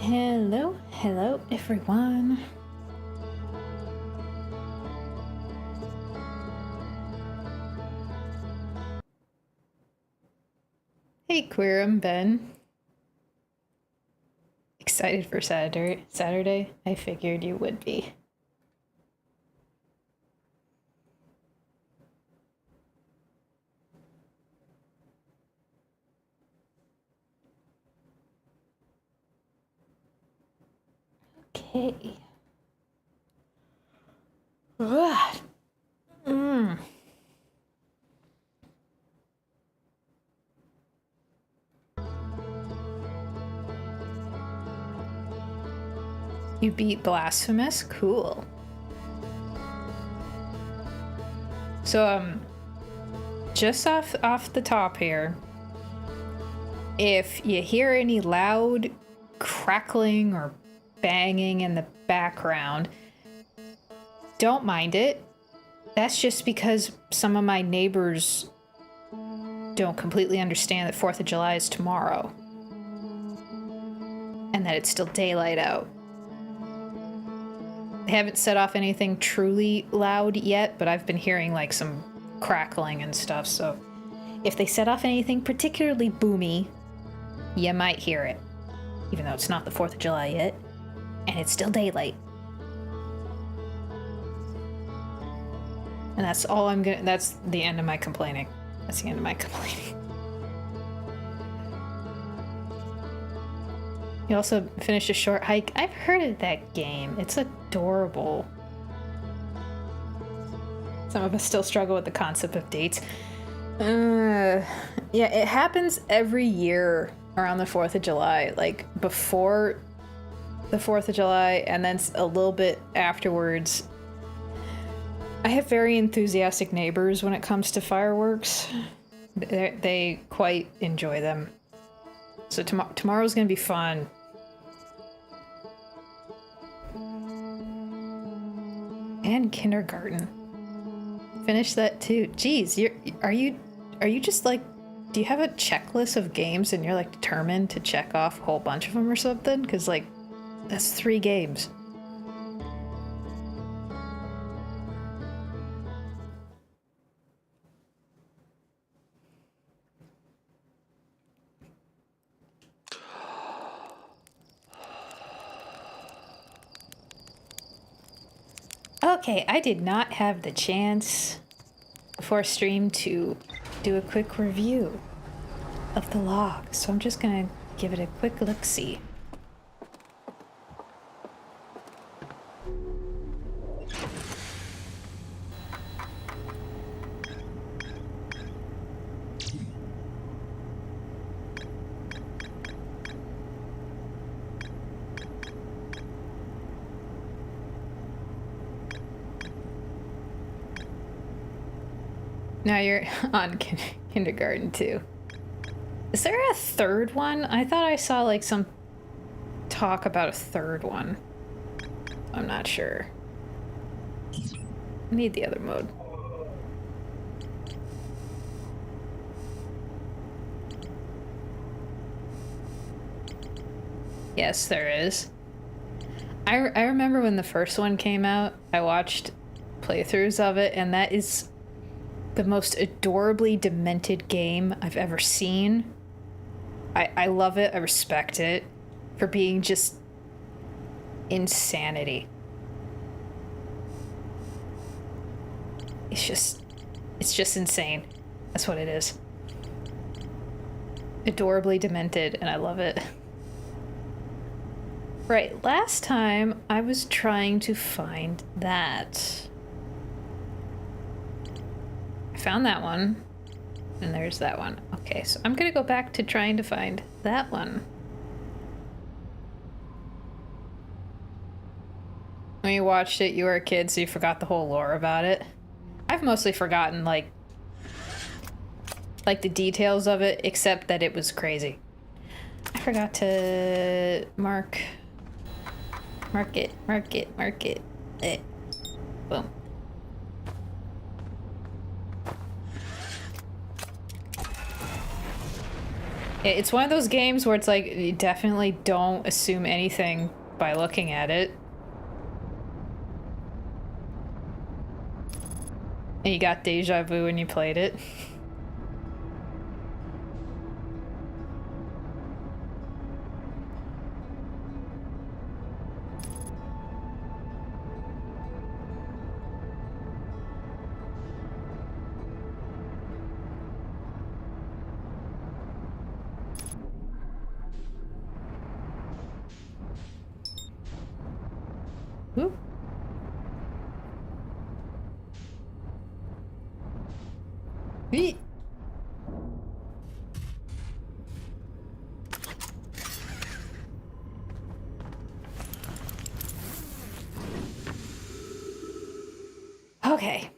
Hello, hello everyone. Hey Queer, I'm Ben. Excited for Saturday? I figured you would be. Okay. Ugh. Mm. You beat Blasphemous? Cool. So, just off the top here, if you hear any loud crackling or banging in the background, don't mind it. That's just because some of my neighbors don't completely understand that 4th of July is tomorrow and that it's still daylight out. They haven't set off anything truly loud yet, but I've been hearing like some crackling and stuff, so if they set off anything particularly boomy, you might hear it, even though it's not the 4th of July yet, and it's still daylight. And that's all that's the end of my complaining. That's the end of my complaining. You also finished A Short Hike. I've heard of that game. It's adorable. Some of us still struggle with the concept of dates. Yeah, it happens every year around the 4th of July. Like, before the 4th of July, and then a little bit afterwards. I have very enthusiastic neighbors when it comes to fireworks. They quite enjoy them. So tomorrow's gonna be fun. And kindergarten. Finish that too. Jeez, are you just like, do you have a checklist of games and you're like determined to check off a whole bunch of them or something? Because like, that's 3 games. Okay, I did not have the chance before stream to do a quick review of the log, so I'm just gonna give it a quick look-see. Now you're on kindergarten too. Is there a third one? I thought I saw like some talk about a third one. I'm not sure. I need the other mode. Yes, there is. I remember when the first one came out, I watched playthroughs of it, and that is the most adorably demented game I've ever seen. I love it. I respect it for being just insanity. It's just insane. That's what it is. Adorably demented, and I love it. Right, last time I was trying to find that. I found that one, and there's that one. Okay, so I'm gonna go back to trying to find that one. When you watched it, you were a kid, so you forgot the whole lore about it. I've mostly forgotten, like the details of it, except that it was crazy. I forgot to mark it. Boom. It's one of those games where it's like, you definitely don't assume anything by looking at it. And you got deja vu when you played it. Ooh. Eat. Okay.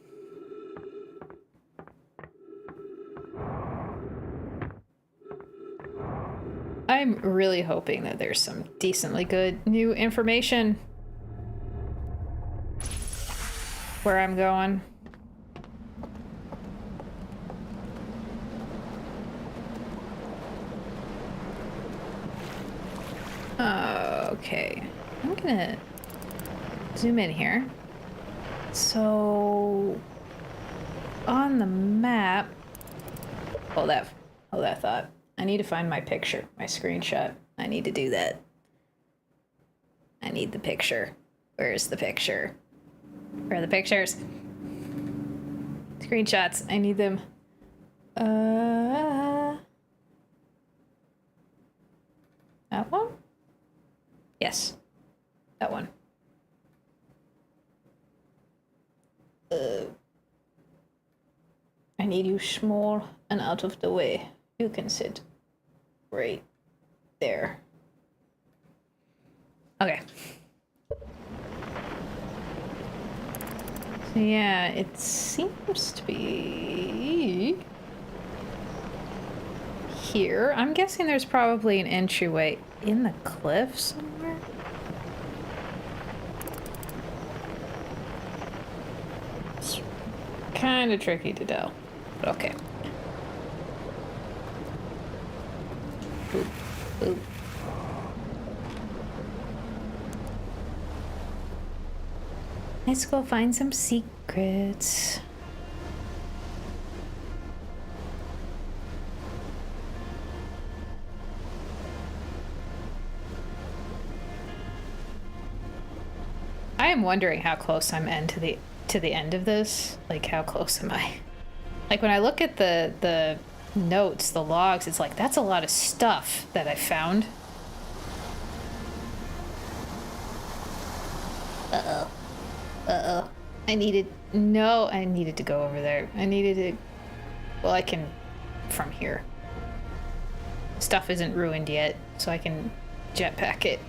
I'm really hoping that there's some decently good new information where I'm going. Okay. I'm gonna zoom in here. So on the map, hold that thought. I need to find my picture, my screenshot. I need to do that. I need the picture. Where's the picture? Where are the pictures? Screenshots. I need them. That one? Yes. That one. I need you small and out of the way. You can sit right there. Okay. So yeah, it seems to be here. I'm guessing there's probably an entryway in the cliff somewhere. It's kind of tricky to tell, but okay. Boop, boop. Let's go find some secrets. I am wondering how close I'm to the end of this. Like, how close am I? Like, when I look at the notes, the logs, it's like, that's a lot of stuff that I found. Uh-oh. Uh-oh. I needed to go over there. I needed to... Well, I can... from here. Stuff isn't ruined yet, so I can jetpack it.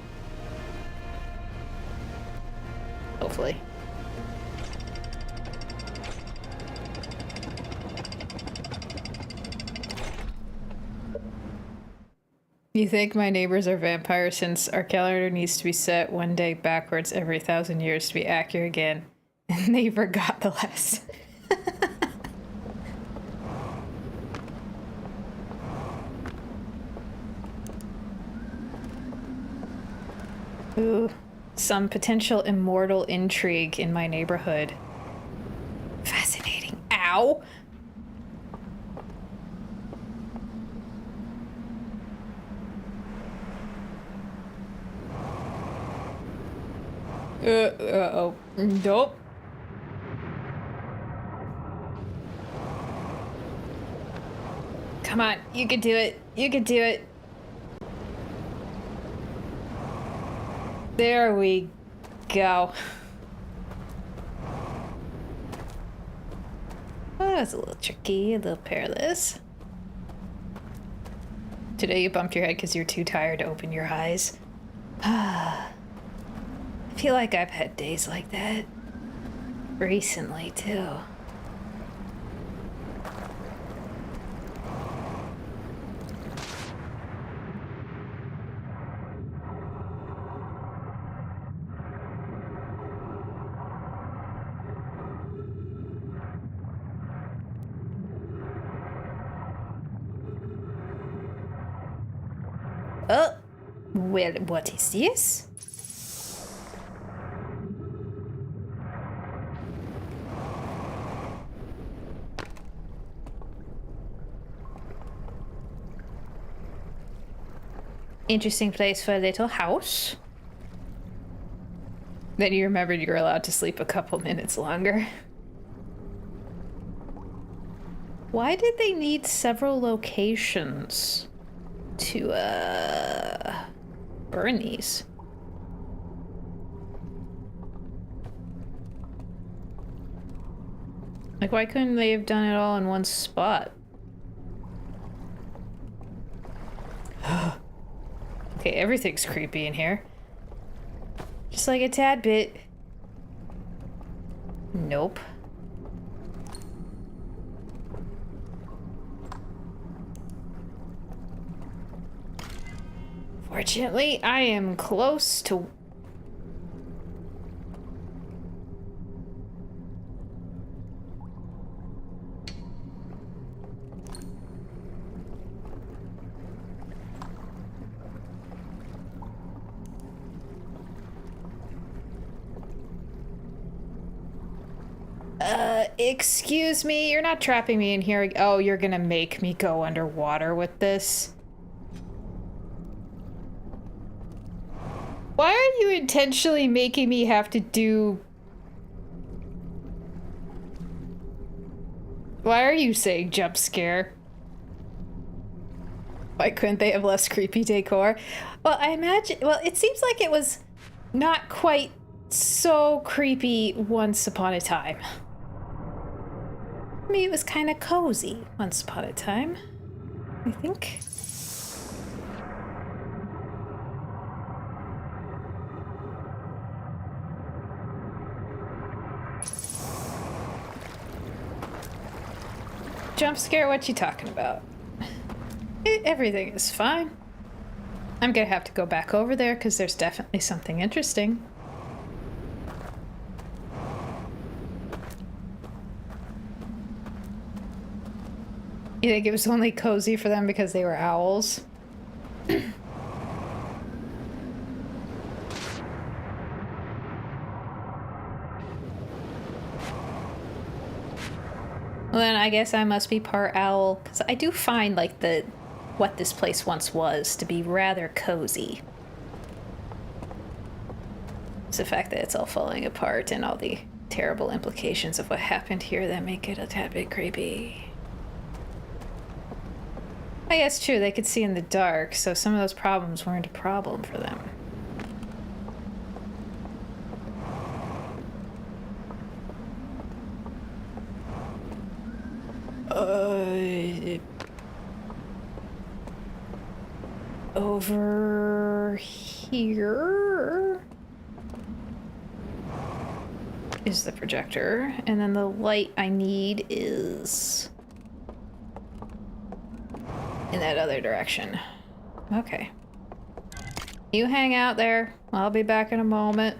Hopefully. You think my neighbors are vampires since our calendar needs to be set one day backwards every 1,000 years to be accurate again. And they forgot the last. Ooh, some potential immortal intrigue in my neighborhood. Fascinating. Ow! Uh-oh. Nope. Come on, you can do it. You can do it. There we go. Oh, that's a little tricky, a little perilous. Today you bumped your head because you're too tired to open your eyes. I feel like I've had days like that recently, too. Oh! Well, what is this? Interesting place for a little house. Then you remembered you were allowed to sleep a couple minutes longer. Why did they need several locations to, burn these? Like, why couldn't they have done it all in one spot? Okay, everything's creepy in here. Just like a tad bit. Nope. Fortunately, I am close to... excuse me, you're not trapping me in here. Oh, you're gonna make me go underwater with this? Why are you intentionally making me have to do... Why are you saying jump scare? Why couldn't they have less creepy decor? Well, I imagine... Well, it seems like it was not quite so creepy once upon a time. I mean, it was kind of cozy once upon a time, I think. Jump scare? What you talking about? Everything is fine. I'm gonna have to go back over there because there's definitely something interesting. You think it was only cozy for them because they were owls? Well, then I guess I must be part owl, because I do find, like, what this place once was to be rather cozy. It's the fact that it's all falling apart and all the terrible implications of what happened here that make it a tad bit creepy. I guess true, they could see in the dark, so some of those problems weren't a problem for them. Over here is the projector, and then the light I need is in that other direction. Okay. You hang out there. I'll be back in a moment.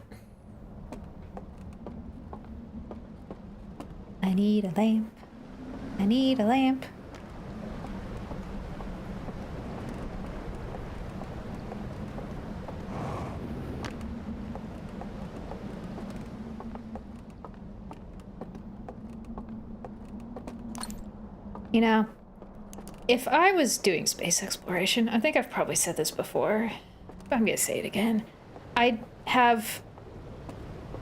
I need a lamp. I need a lamp. You know, if I was doing space exploration, I think I've probably said this before, but I'm gonna say it again. I'd have,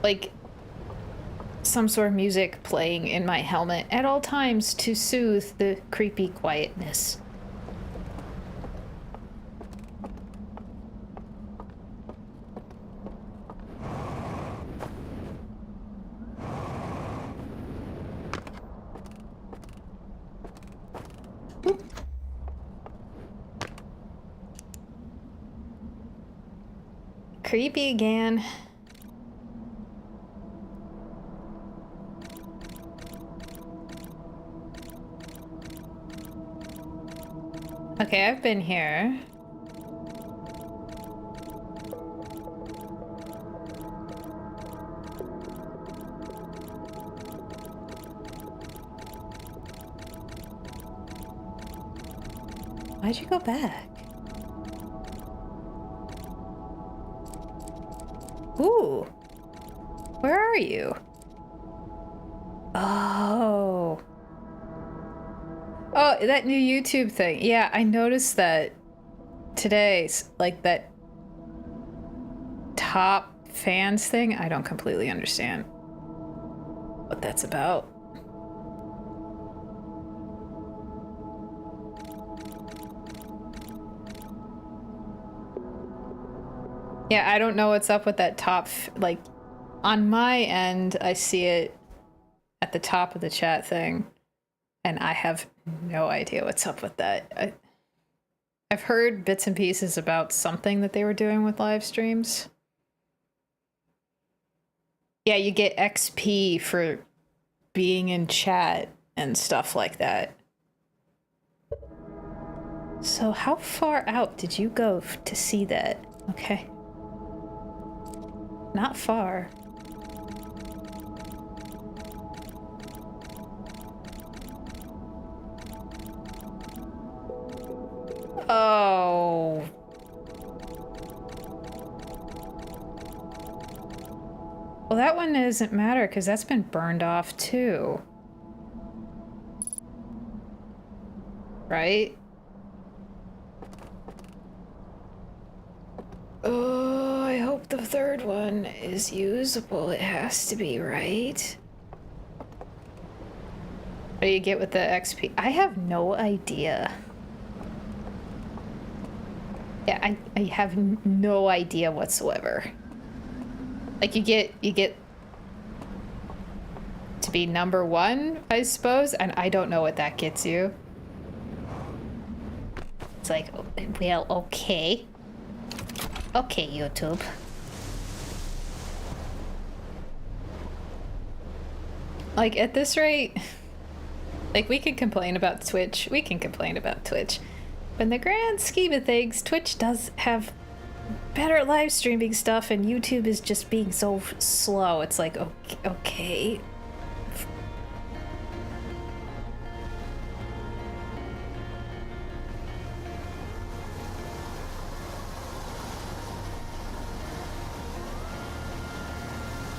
like, some sort of music playing in my helmet at all times to soothe the creepy quietness. Creepy again. Okay, I've been here. Why'd you go back? Ooh. Where are you? Oh. Oh, that new YouTube thing. Yeah, I noticed that today. Like that top fans thing. I don't completely understand what that's about. Yeah, I don't know what's up with that top. Like, on my end, I see it at the top of the chat thing, and I have no idea what's up with that. I've heard bits and pieces about something that they were doing with live streams. Yeah, you get XP for being in chat and stuff like that. So how far out did you go to see that? Okay. Not far. Oh. Well, that one doesn't matter because that's been burned off too. Right? Oh, I hope the third one is usable. It has to be, right? What do you get with the XP? I have no idea. Yeah, I have no idea whatsoever. Like, you get to be number 1, I suppose, and I don't know what that gets you. It's like, well, okay. Okay, YouTube. Like, at this rate, like, we can complain about Twitch. We can complain about Twitch. But in the grand scheme of things, Twitch does have better live streaming stuff, and YouTube is just being so slow. It's like, okay.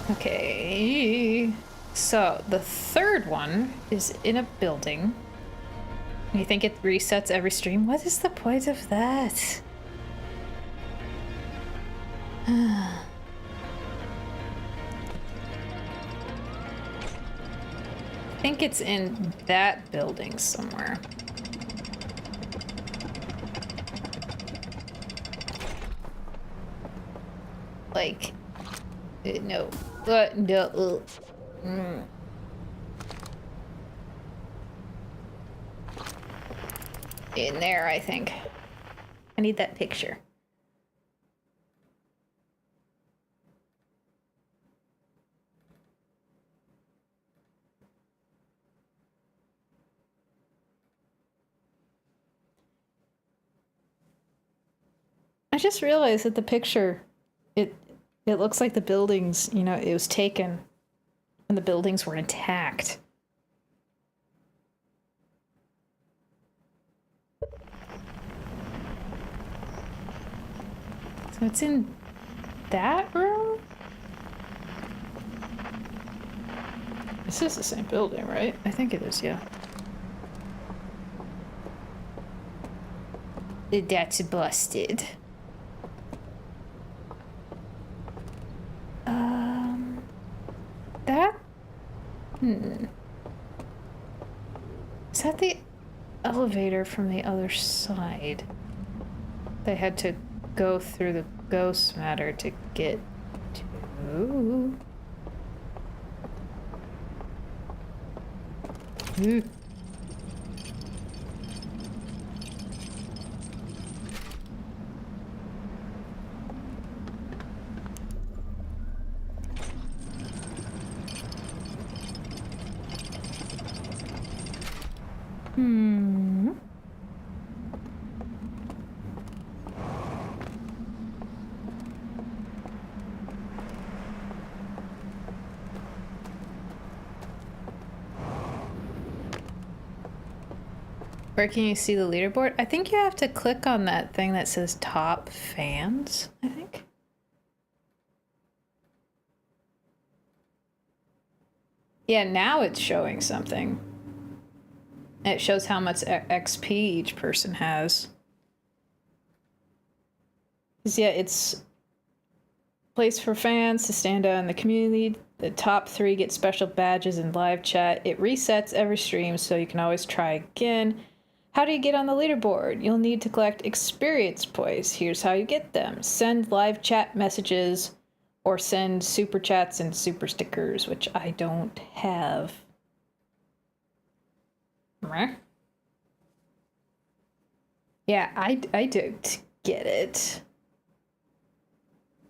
Okay. So, the third one is in a building. You think it resets every stream? What is the point of that? I think it's in that building somewhere. Like, no. No. In there, I think. I need that picture. I just realized that the picture, it looks like the buildings, you know, it was taken when the buildings were intact. So it's in that room? This is the same building, right? I think it is, yeah. That's busted. That? Is that the elevator from the other side? They had to go through the ghost matter to get to... Ooh. Where can you see the leaderboard? I think you have to click on that thing that says top fans, I think. Yeah, now it's showing something. It shows how much XP each person has. 'Cause yeah, it's place for fans to stand out in the community. The top 3 get special badges in live chat. It resets every stream, so you can always try again. How do you get on the leaderboard? You'll need to collect experience points. Here's how you get them. Send live chat messages or send super chats and super stickers, which I don't have. Yeah, I don't get it.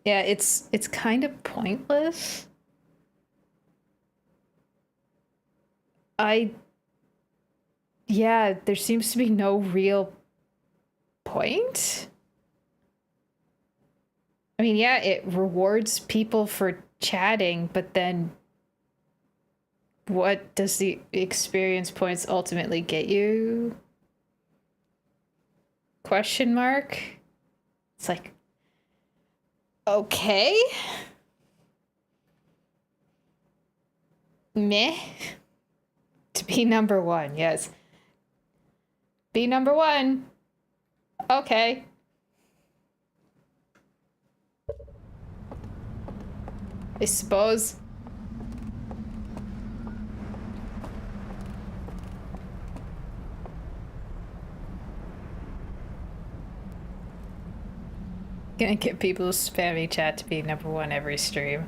Yeah, it's kind of pointless. Yeah, there seems to be no real point. I mean, yeah, it rewards people for chatting, but then what does the experience points ultimately get you? Question mark? It's like, okay. Meh. To be number 1, yes. Be number 1. Okay. I suppose. Gonna get people spammy chat to be number 1 every stream.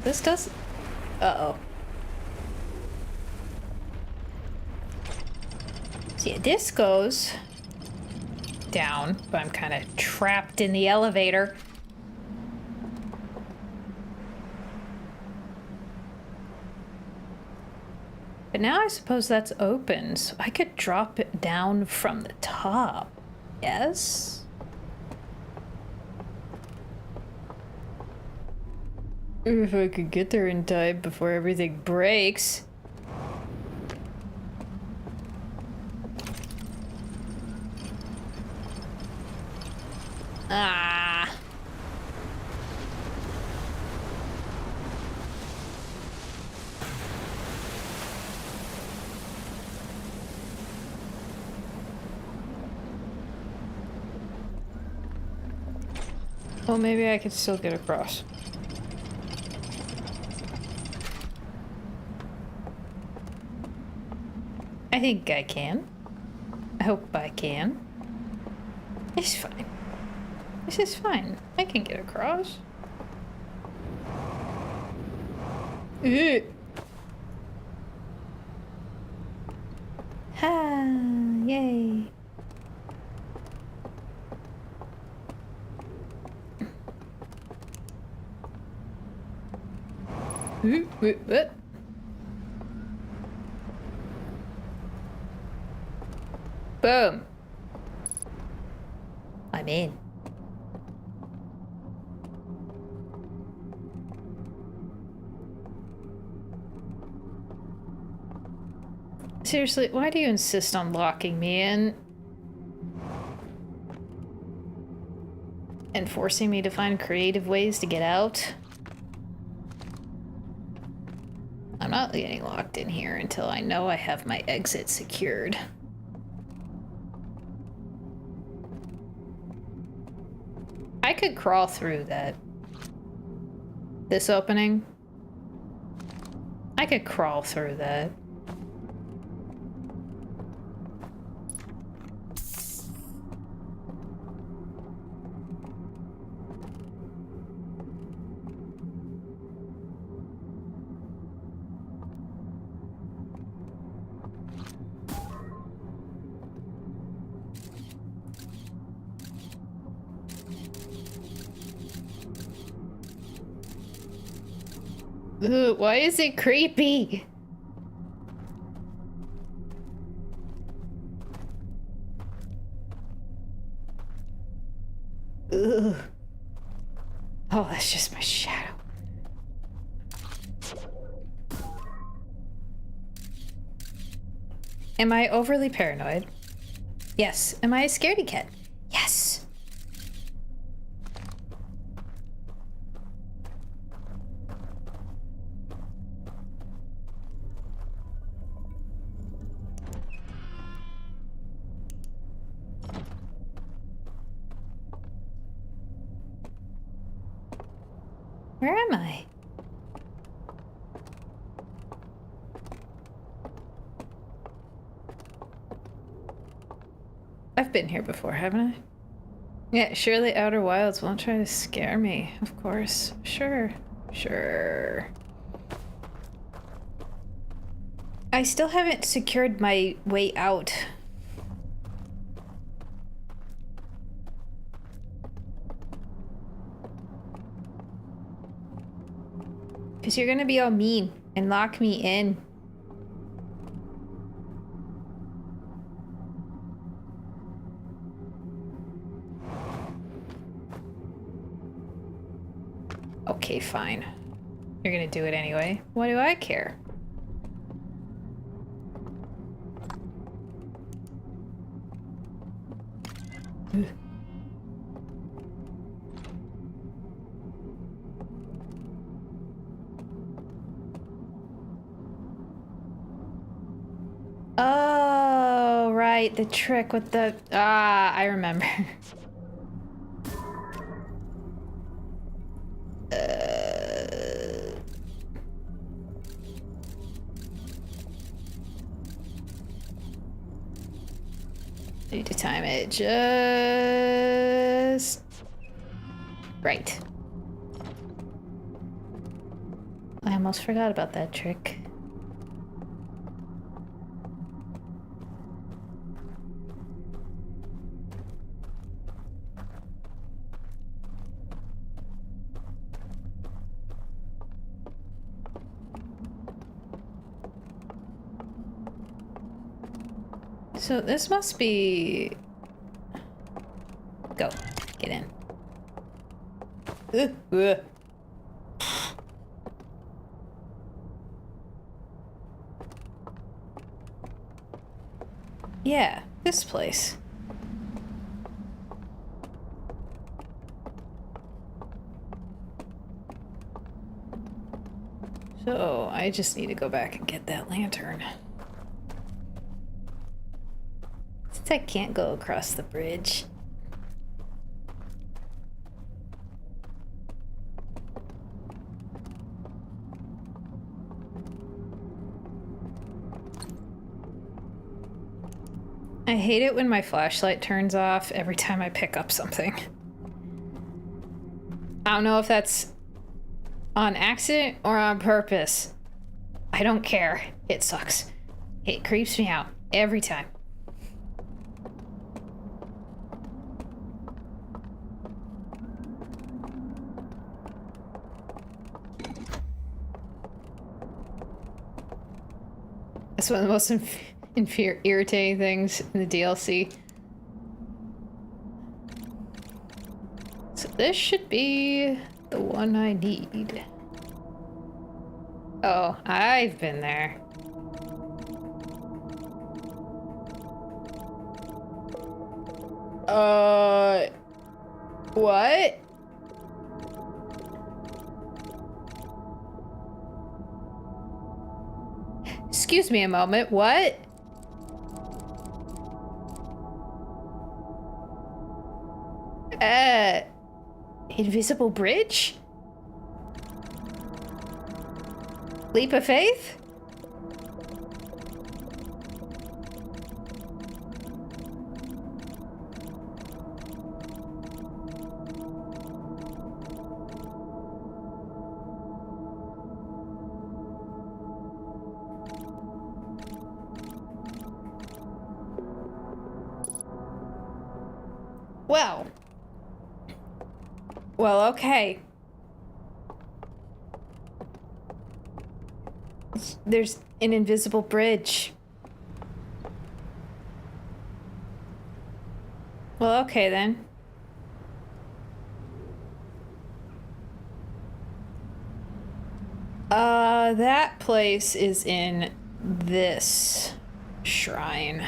This does... Uh-oh. So yeah, this goes down, but I'm kind of trapped in the elevator. But now I suppose that's open, so I could drop it down from the top. Yes? If I could get there in time before everything breaks. Ah. Well, maybe I could still get across. I think I can. I hope I can. It's fine. This is fine. I can get across. Ugh. Ha! Yay! What? Boom! I'm in. Seriously, why do you insist on locking me in? And forcing me to find creative ways to get out? I'm not getting locked in here until I know I have my exit secured. I could crawl through that. This opening? I could crawl through that. Ugh, why is it creepy? Ugh. Oh, that's just my shadow. Am I overly paranoid? Yes. Am I a scaredy cat? Yes. Where am I? I've been here before, haven't I? Yeah, surely Outer Wilds won't try to scare me, of course. Sure. Sure. I still haven't secured my way out. Because you're gonna be all mean and lock me in. Okay, fine. You're gonna do it anyway. What do I care? Ugh. Oh, right, the trick with the... Ah, I remember. Need to time it just... right. I almost forgot about that trick. So this must be... Go. Get in. Yeah, this place. So I just need to go back and get that lantern. Since I can't go across the bridge. I hate it when my flashlight turns off every time I pick up something. I don't know if that's on accident or on purpose. I don't care. It sucks. It creeps me out every time. That's one of the most irritating things in the DLC. So this should be the one I need. Oh, I've been there. What? Excuse me a moment, what? Invisible bridge? Leap of faith? Well, okay. There's an invisible bridge. Well, okay then. That place is in this shrine.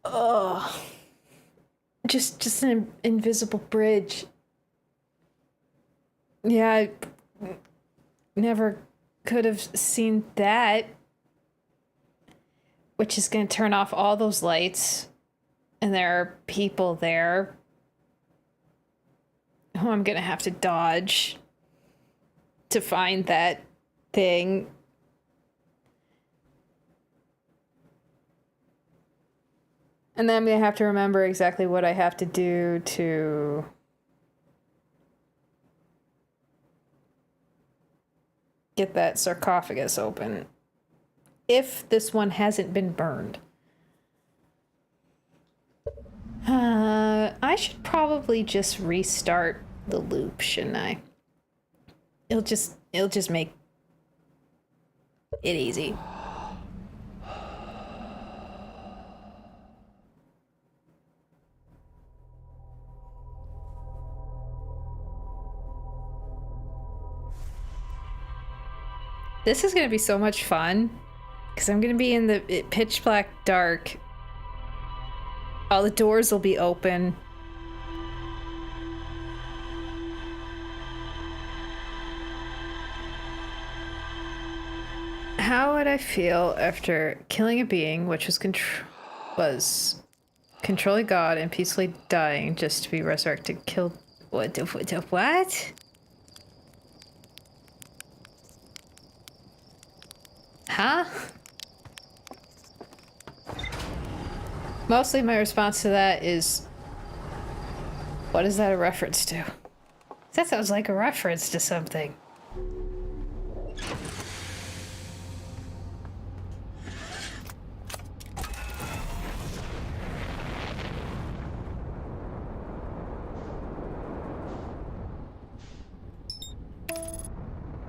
Ugh. Just an invisible bridge. Yeah, I never could have seen that. Which is going to turn off all those lights. And there are people there. who I'm gonna have to dodge to find that thing. And then I'm gonna have to remember exactly what I have to do to get that sarcophagus open. If this one hasn't been burned. I should probably just restart the loop, shouldn't I? It'll just make it easy. This is gonna be so much fun because I'm gonna be in the pitch black dark. All the doors will be open. How would I feel after killing a being which was controlling God and peacefully dying just to be resurrected? Killed what? Huh? Mostly my response to that is, what is that a reference to? That sounds like a reference to something.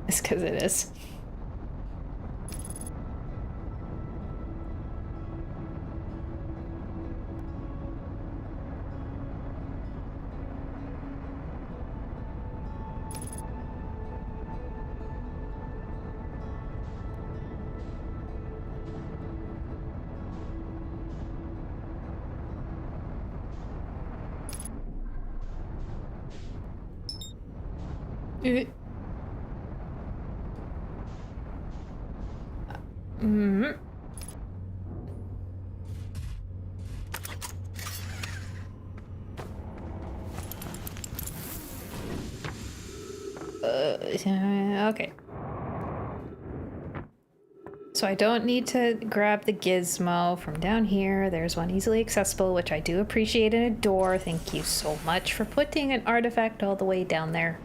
It's because it is. Okay. So I don't need to grab the gizmo from down here. There's one easily accessible, which I do appreciate and adore. Thank you so much for putting an artifact all the way down there.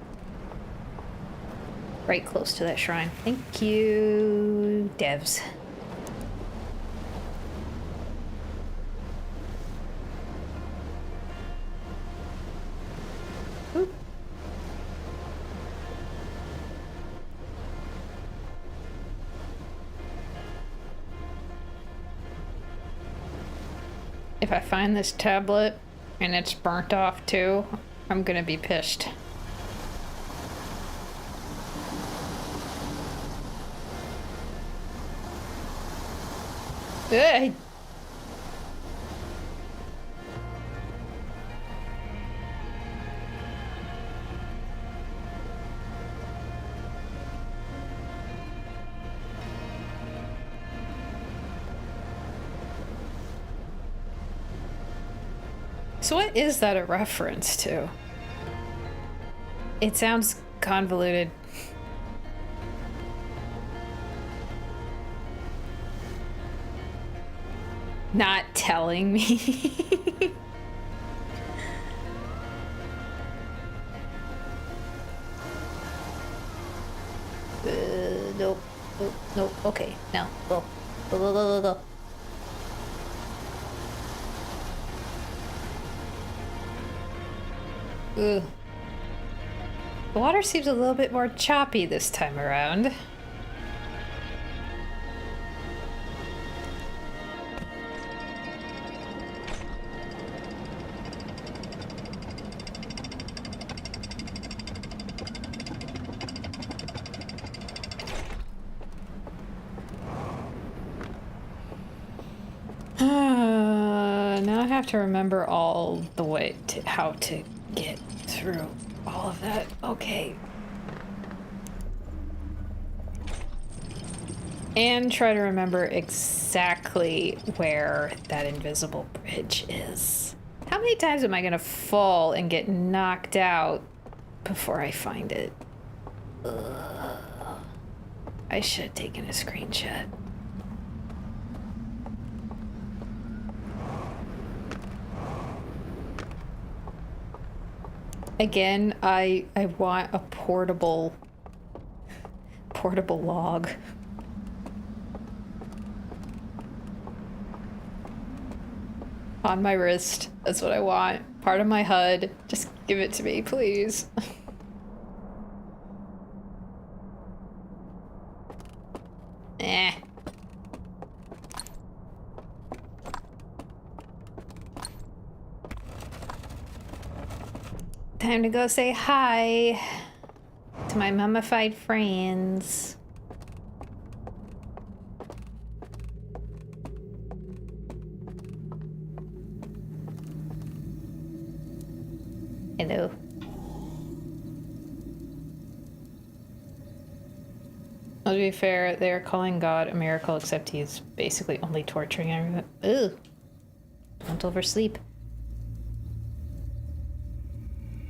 Right close to that shrine. Thank you, devs. Ooh. If I find this tablet and it's burnt off too, I'm gonna be pissed. Ugh. So what is that a reference to? It sounds convoluted. Not telling me. Nope. Nope. Okay. No. Go. Go. Go. Go. Go. Go. Ugh. The water seems a little bit more choppy this time around. Now I have to remember all the way to how to get through all of that. Okay. And try to remember exactly where that invisible bridge is. How many times am I gonna fall and get knocked out before I find it. Ugh. I should have taken a screenshot. Again, I want a portable log. On my wrist. That's what I want. Part of my HUD. Just give it to me, please. Eh. Time to go say hi to my mummified friends. Hello. To be fair, they are calling God a miracle, except he is basically only torturing everyone. Ooh. Don't oversleep.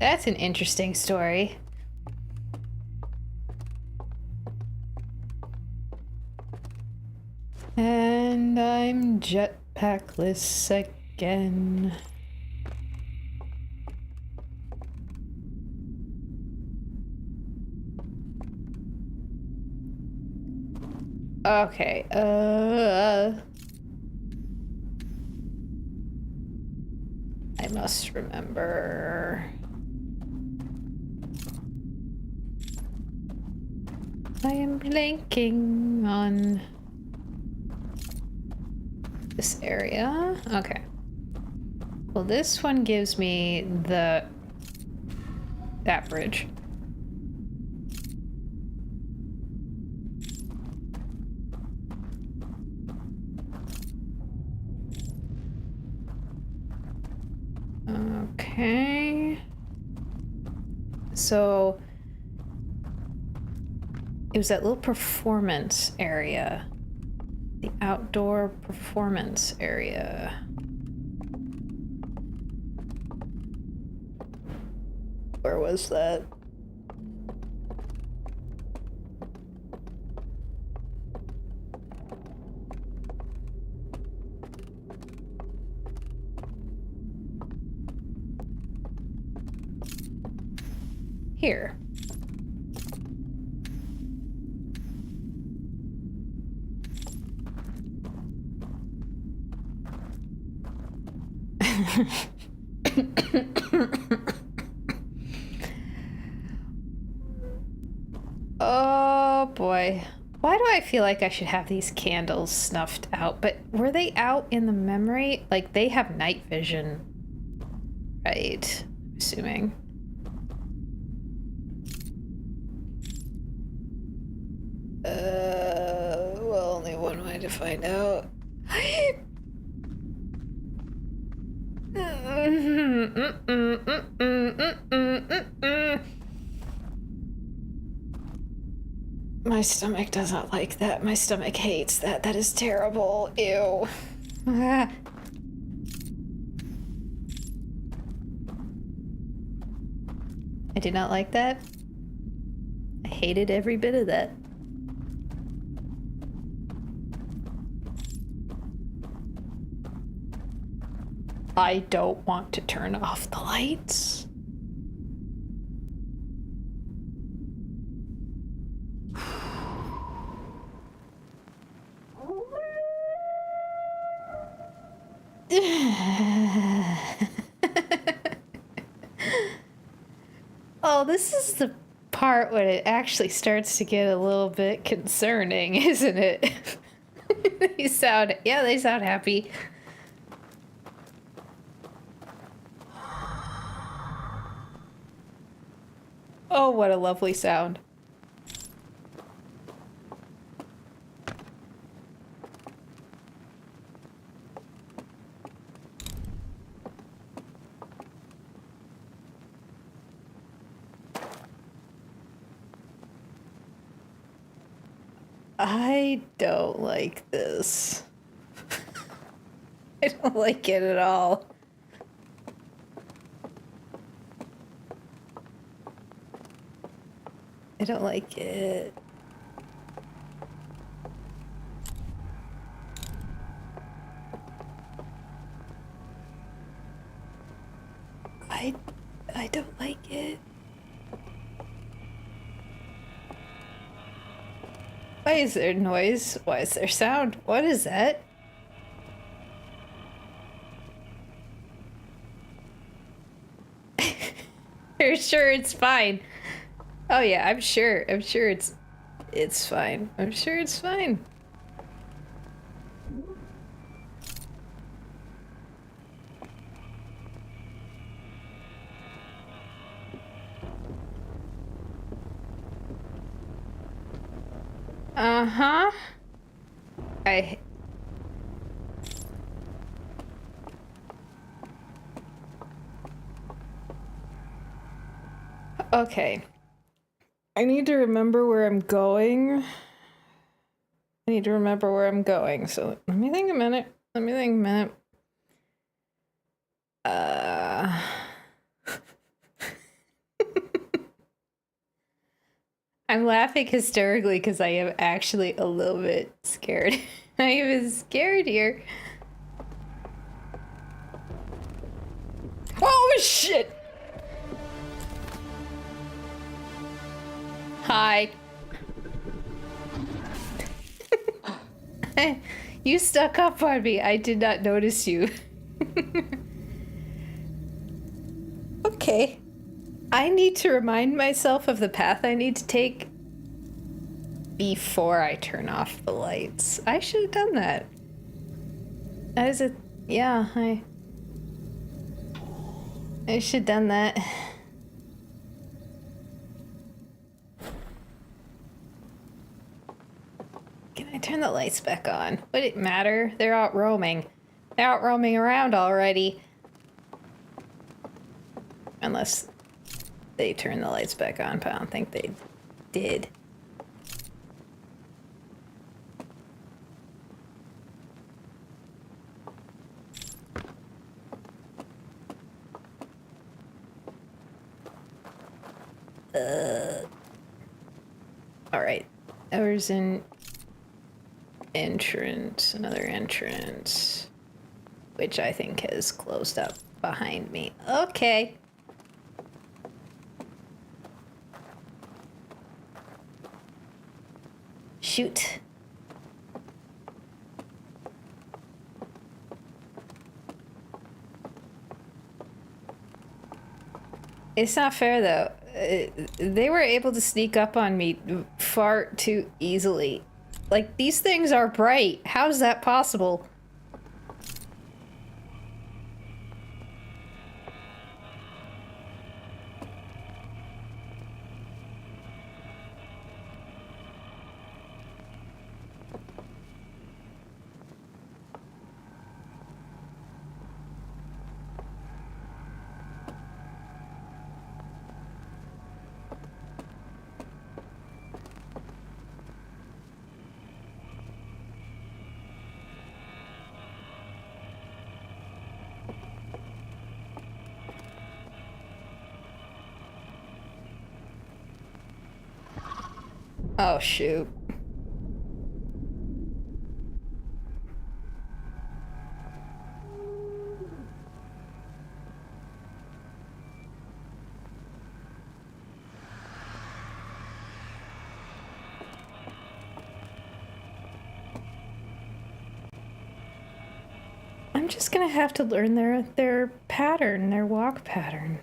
That's an interesting story. And I'm jetpackless again. Okay, I must remember. I am blanking on this area. Okay. Well, this one gives me that bridge. Okay. So it was that little performance area. The outdoor performance area. Where was that? Here. Oh boy. Why do I feel like I should have these candles snuffed out? But were they out in the memory? Like, they have night vision. Right. I'm assuming. Well, only one way to find out. My stomach doesn't like that. My stomach hates that. That is terrible. Ew. I did not like that. I hated every bit of that. I don't want to turn off the lights. Oh, this is the part when it actually starts to get a little bit concerning, isn't it? They sound happy. Oh, what a lovely sound. I don't like this. I don't like it at all. I don't like it. I don't like it. Why is there noise? Why is there sound? What is that? You're sure it's fine? Oh yeah, I'm sure. I'm sure it's fine. I'm sure it's fine. Uh-huh. Okay. I need to remember where I'm going. I need to remember where I'm going, so let me think a minute. Let me think a minute. I'm laughing hysterically because I am actually a little bit scared. I am scared here. Oh shit! Hi. You stuck up on me. I did not notice you. Okay. I need to remind myself of the path I need to take before I turn off the lights. I should have done that. That is a... Yeah, I should have done that. Can I turn the lights back on? Would it matter? They're out roaming. They're out roaming around already. Unless they turn the lights back on, but I don't think they did. Alright. There's an entrance, another entrance, which I think has closed up behind me. Okay. Shoot. It's not fair though. They were able to sneak up on me far too easily. Like, these things are bright. How is that possible? Oh, shoot. I'm just gonna have to learn their pattern, their walk pattern.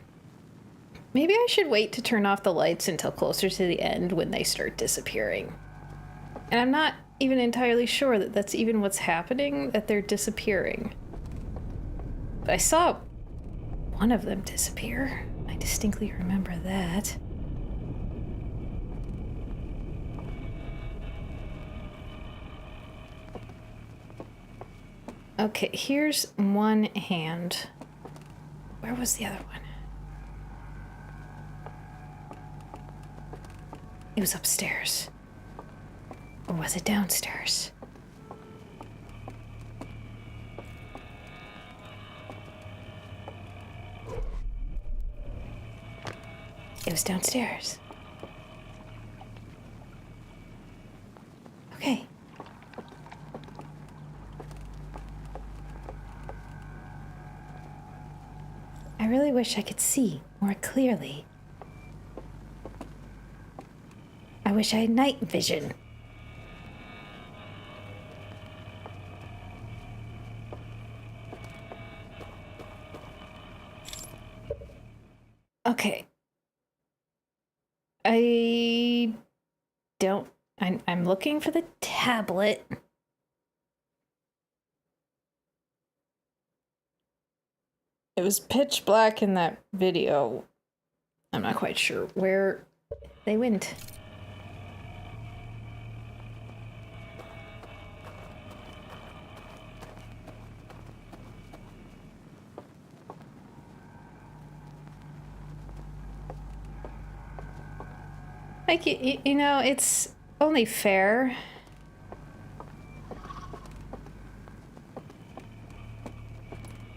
Maybe I should wait to turn off the lights until closer to the end when they start disappearing. And I'm not even entirely sure that that's even what's happening, that they're disappearing. But I saw one of them disappear. I distinctly remember that. Okay, here's one hand. Where was the other one? It was upstairs. Or was it downstairs? It was downstairs. wish I could see more clearly. I wish I had night vision. Okay. I'm looking for the tablet. It was pitch black in that video. I'm not quite sure where they went. Like, you know, it's only fair.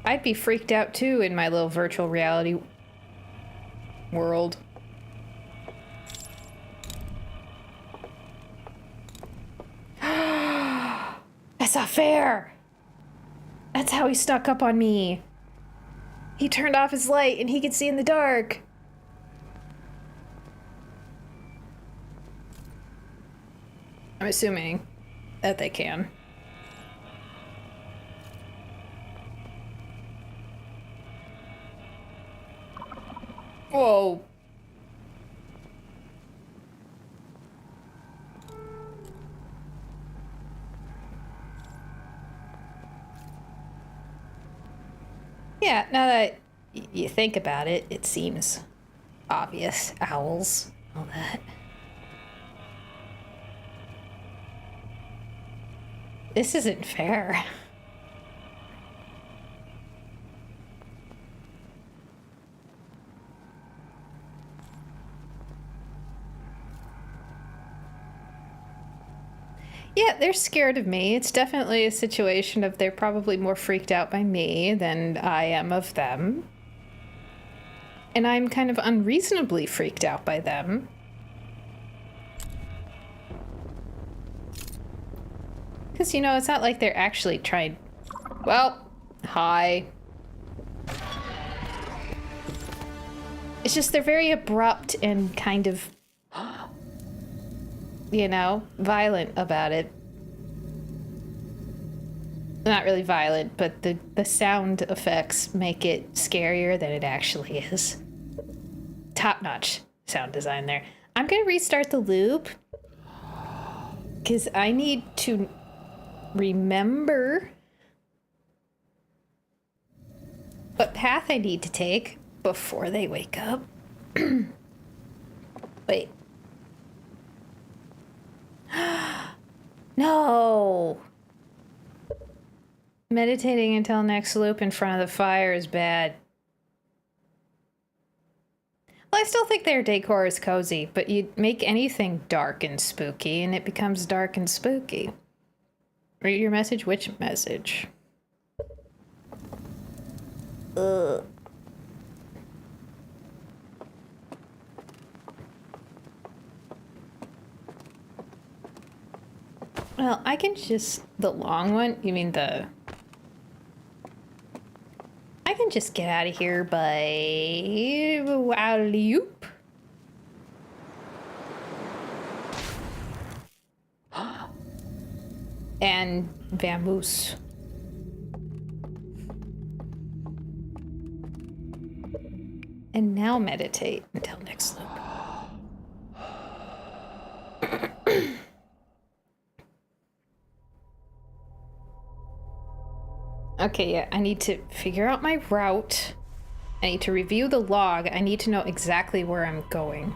I'd be freaked out too in my little virtual reality world. That's not fair! That's how he snuck up on me. He turned off his light and he could see in the dark. I'm assuming that they can. Whoa. Yeah, now that you think about it, it seems obvious. Owls, all that. This isn't fair. Yeah, they're scared of me. It's definitely a situation of they're probably more freaked out by me than I am of them. And I'm kind of unreasonably freaked out by them. Because, you know, it's not like they're actually trying... Well, hi. It's just they're very abrupt and kind of... you know, violent about it. Not really violent, but the sound effects make it scarier than it actually is. Top-notch sound design there. I'm gonna restart the loop because I need to remember what path I need to take before they wake up. Wait. No! Meditating until next loop in front of the fire is bad. Well, I still think their decor is cozy, but you make anything dark and spooky, and it becomes dark and spooky. Read your message? Which message? Ugh. Well, I can just... The long one? You mean the... I can just get out of here by... alley-oop. And vamoose. And now meditate until next loop. Okay, yeah, I need to figure out my route. I need to review the log. I need to know exactly where I'm going.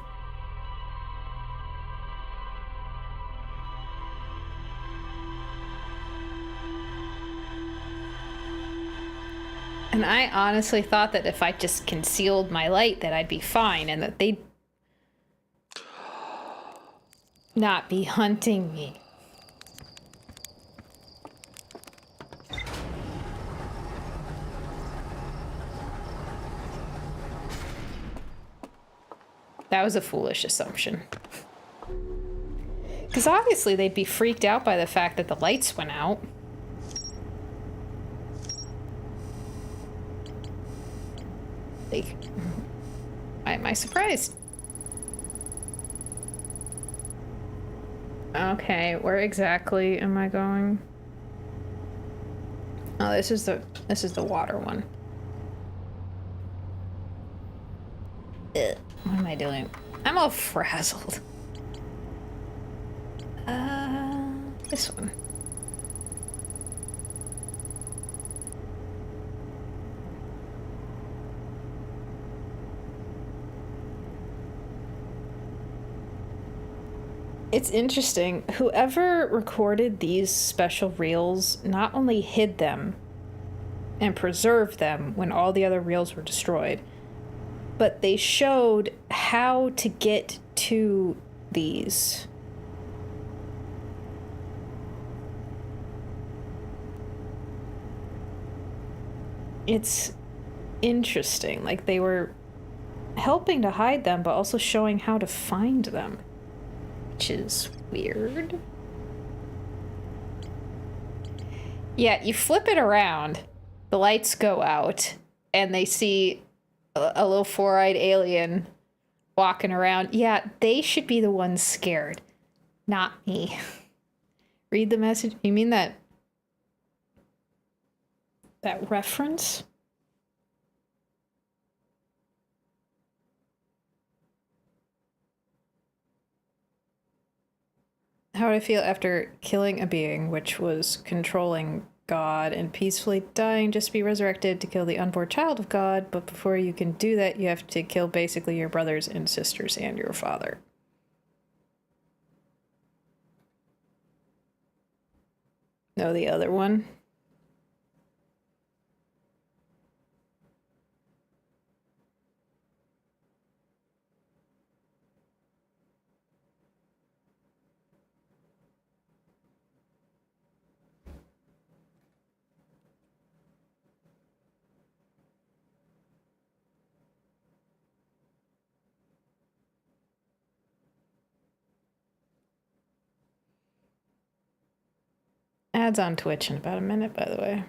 And I honestly thought that if I just concealed my light that I'd be fine and that they'd not be hunting me. That was a foolish assumption. Because obviously they'd be freaked out by the fact that the lights went out. Like, am I surprised? Okay, where exactly am I going? Oh, this is the water one. Ugh, what am I doing? I'm all frazzled. This one. It's interesting. Whoever recorded these special reels not only hid them and preserved them when all the other reels were destroyed, but they showed how to get to these. It's interesting. Like, they were helping to hide them, but also showing how to find them. Which is weird. Yeah, you flip it around, the lights go out, and they see a little four-eyed alien walking around. Yeah, they should be the ones scared, not me. Read the message. You mean that reference? How would I feel after killing a being which was controlling God and peacefully dying just to be resurrected to kill the unborn child of God, but before you can do that, you have to kill basically your brothers and sisters and your father. No, the other one. Ads on Twitch in about a minute, by the way.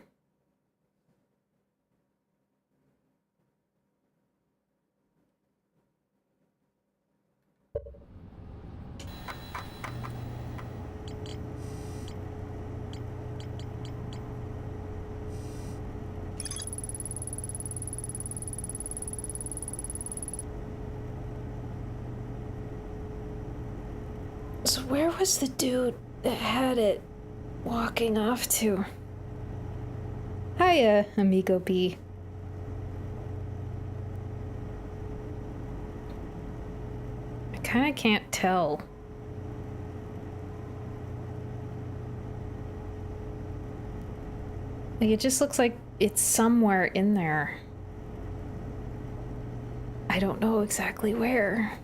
So where was the dude that had it walking off to? Hiya, Amigo B. I kinda can't tell. Like, it just looks like it's somewhere in there. I don't know exactly where.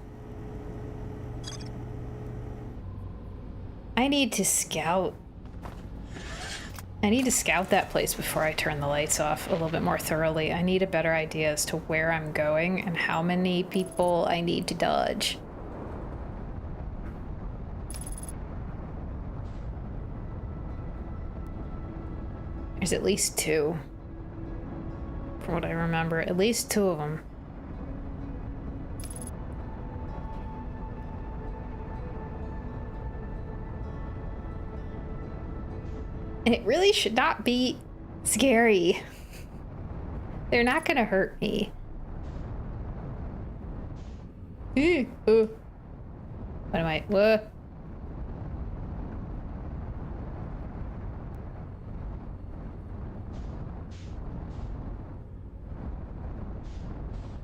I need to scout. I need to scout that place before I turn the lights off a little bit more thoroughly. I need a better idea as to where I'm going and how many people I need to dodge. There's at least two. From what I remember, at least two of them. And it really should not be scary. They're not gonna hurt me. What am I? What?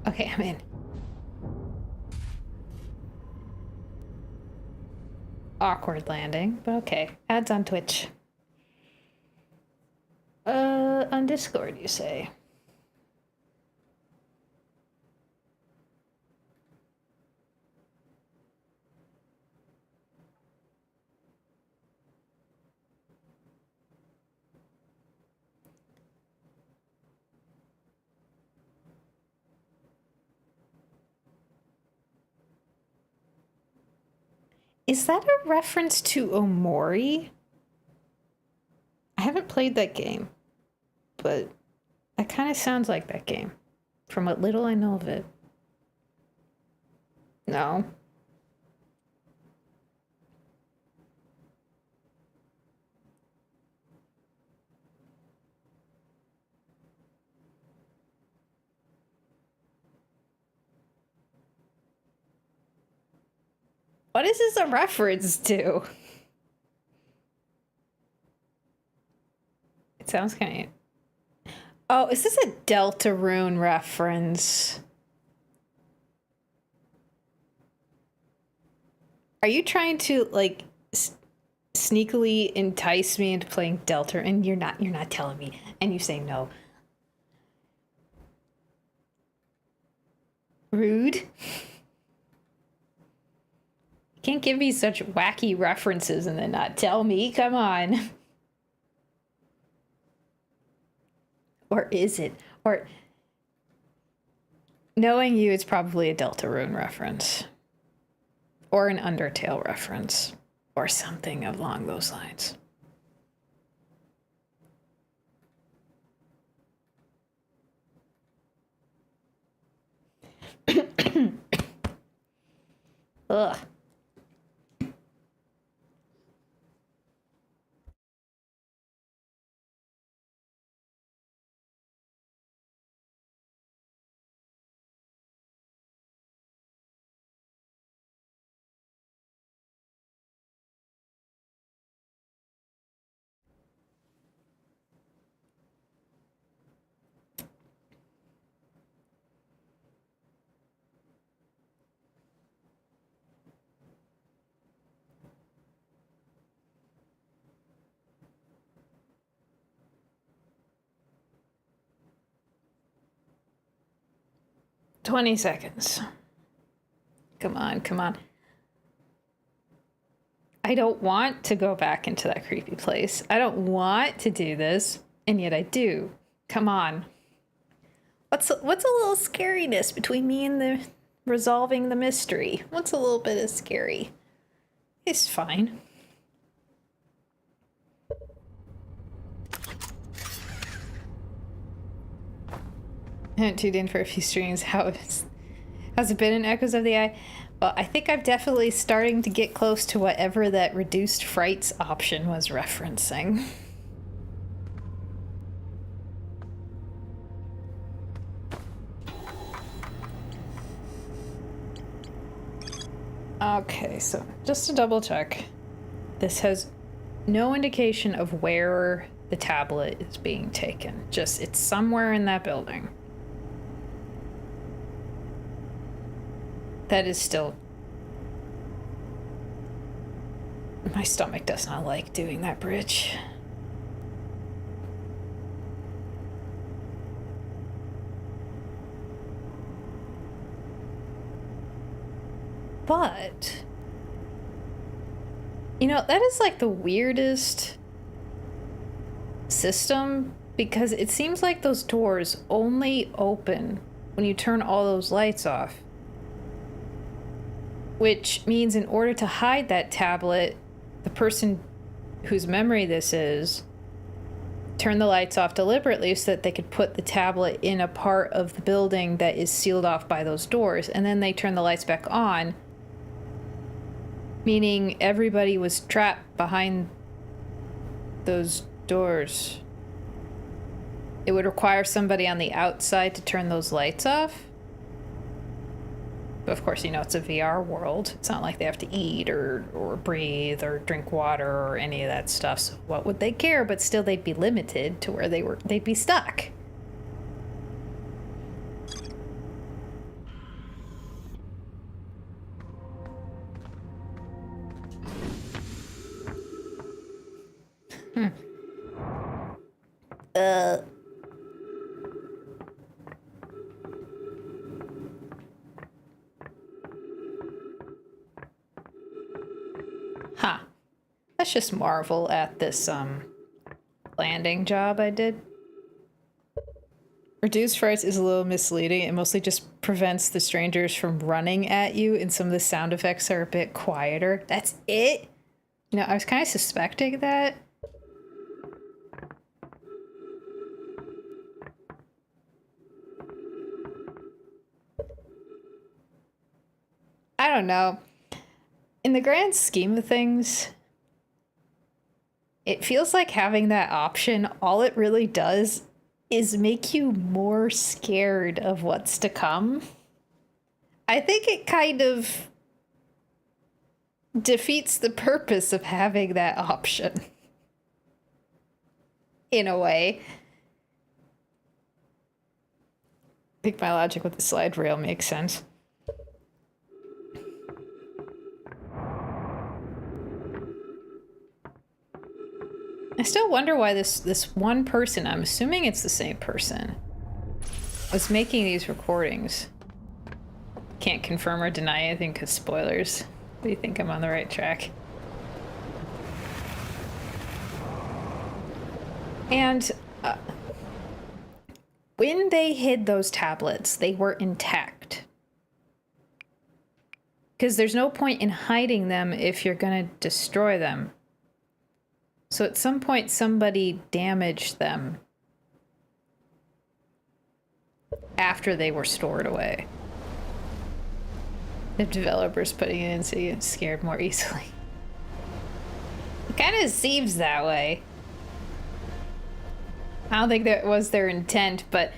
Okay, I'm in. Awkward landing, but okay. Ads on Twitch. On Discord, you say? Is that a reference to Omori? I haven't played that game, but that kind of sounds like that game, from what little I know of it. No. What is this a reference to? It sounds kind of... Oh, is this a Deltarune reference? Are you trying to, like, sneakily entice me into playing Delta? And you're not telling me. And you say no. Rude. You can't give me such wacky references and then not tell me. Come on. Or is it? Or knowing you, it's probably a Deltarune reference. Or an Undertale reference. Or something along those lines. Ugh. "20 seconds. Come on, come on. I don't want to go back into that creepy place. I don't want to do this, and yet I do. Come on. What's a little scariness between me and the resolving the mystery? What's a little bit of scary? It's fine. I haven't tuned in for a few streams. Has it been in Echoes of the Eye? Well, I think I'm definitely starting to get close to whatever that reduced frights option was referencing. Okay, so just to double check, this has no indication of where the tablet is being taken. Just it's somewhere in that building. That is still... My stomach does not like doing that bridge. But... You know, that is like the weirdest system, because it seems like those doors only open when you turn all those lights off. Which means in order to hide that tablet, the person whose memory this is turned the lights off deliberately so that they could put the tablet in a part of the building that is sealed off by those doors, and then they turn the lights back on, meaning everybody was trapped behind those doors. It would require somebody on the outside to turn those lights off. But of course, you know, it's a VR world. It's not like they have to eat or breathe or drink water or any of that stuff. So what would they care? But still, they'd be limited to where they'd be stuck. Huh. Let's just marvel at this, landing job I did. Reduced frights is a little misleading. It mostly just prevents the strangers from running at you, and some of the sound effects are a bit quieter. That's it? You know, I was kind of suspecting that. I don't know. In the grand scheme of things, it feels like having that option, all it really does is make you more scared of what's to come. I think it kind of defeats the purpose of having that option. In a way. I think my logic with the slide rail makes sense. I still wonder why this one person, I'm assuming it's the same person, was making these recordings. Can't confirm or deny anything because spoilers. Do you think I'm on the right track? And when they hid those tablets, they were intact. Because there's no point in hiding them if you're going to destroy them. So at some point, somebody damaged them after they were stored away. The developers putting it in so you get scared more easily. It kind of seems that way. I don't think that was their intent, but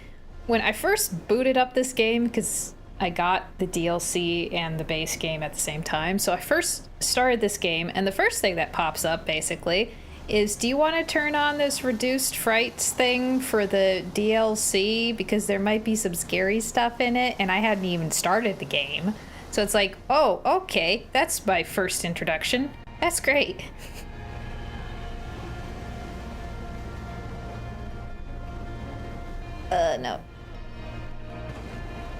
when I first booted up this game, because I got the DLC and the base game at the same time, so I first started this game, and the first thing that pops up, basically, is, do you want to turn on this reduced frights thing for the DLC? Because there might be some scary stuff in it, and I hadn't even started the game. So it's like, oh, okay, that's my first introduction. That's great. No.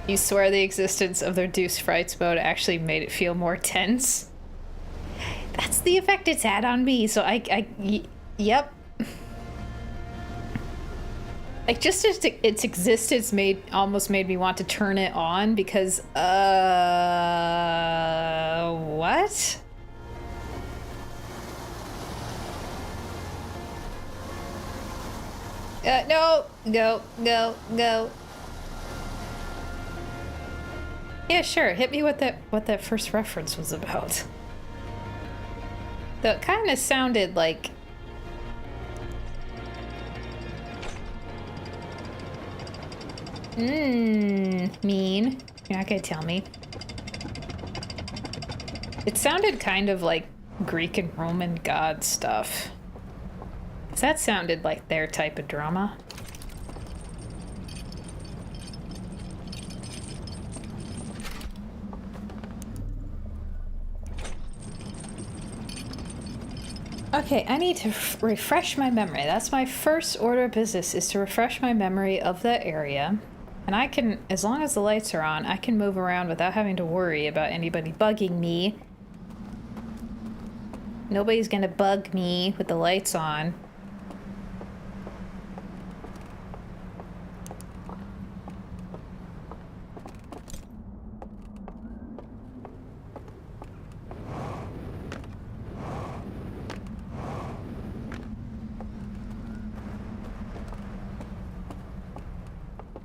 You swear the existence of the reduced frights mode actually made it feel more tense? That's the effect it's had on me, so yep. Like, just its existence almost made me want to turn it on because, what? No. Yeah, sure, hit me with what that first reference was about. Though it kind of sounded like... mean. You're not gonna tell me. It sounded kind of like Greek and Roman god stuff. That sounded like their type of drama. Okay, I need to refresh my memory. That's my first order of business, is to refresh my memory of that area. And I can, as long as the lights are on, I can move around without having to worry about anybody bugging me. Nobody's gonna bug me with the lights on.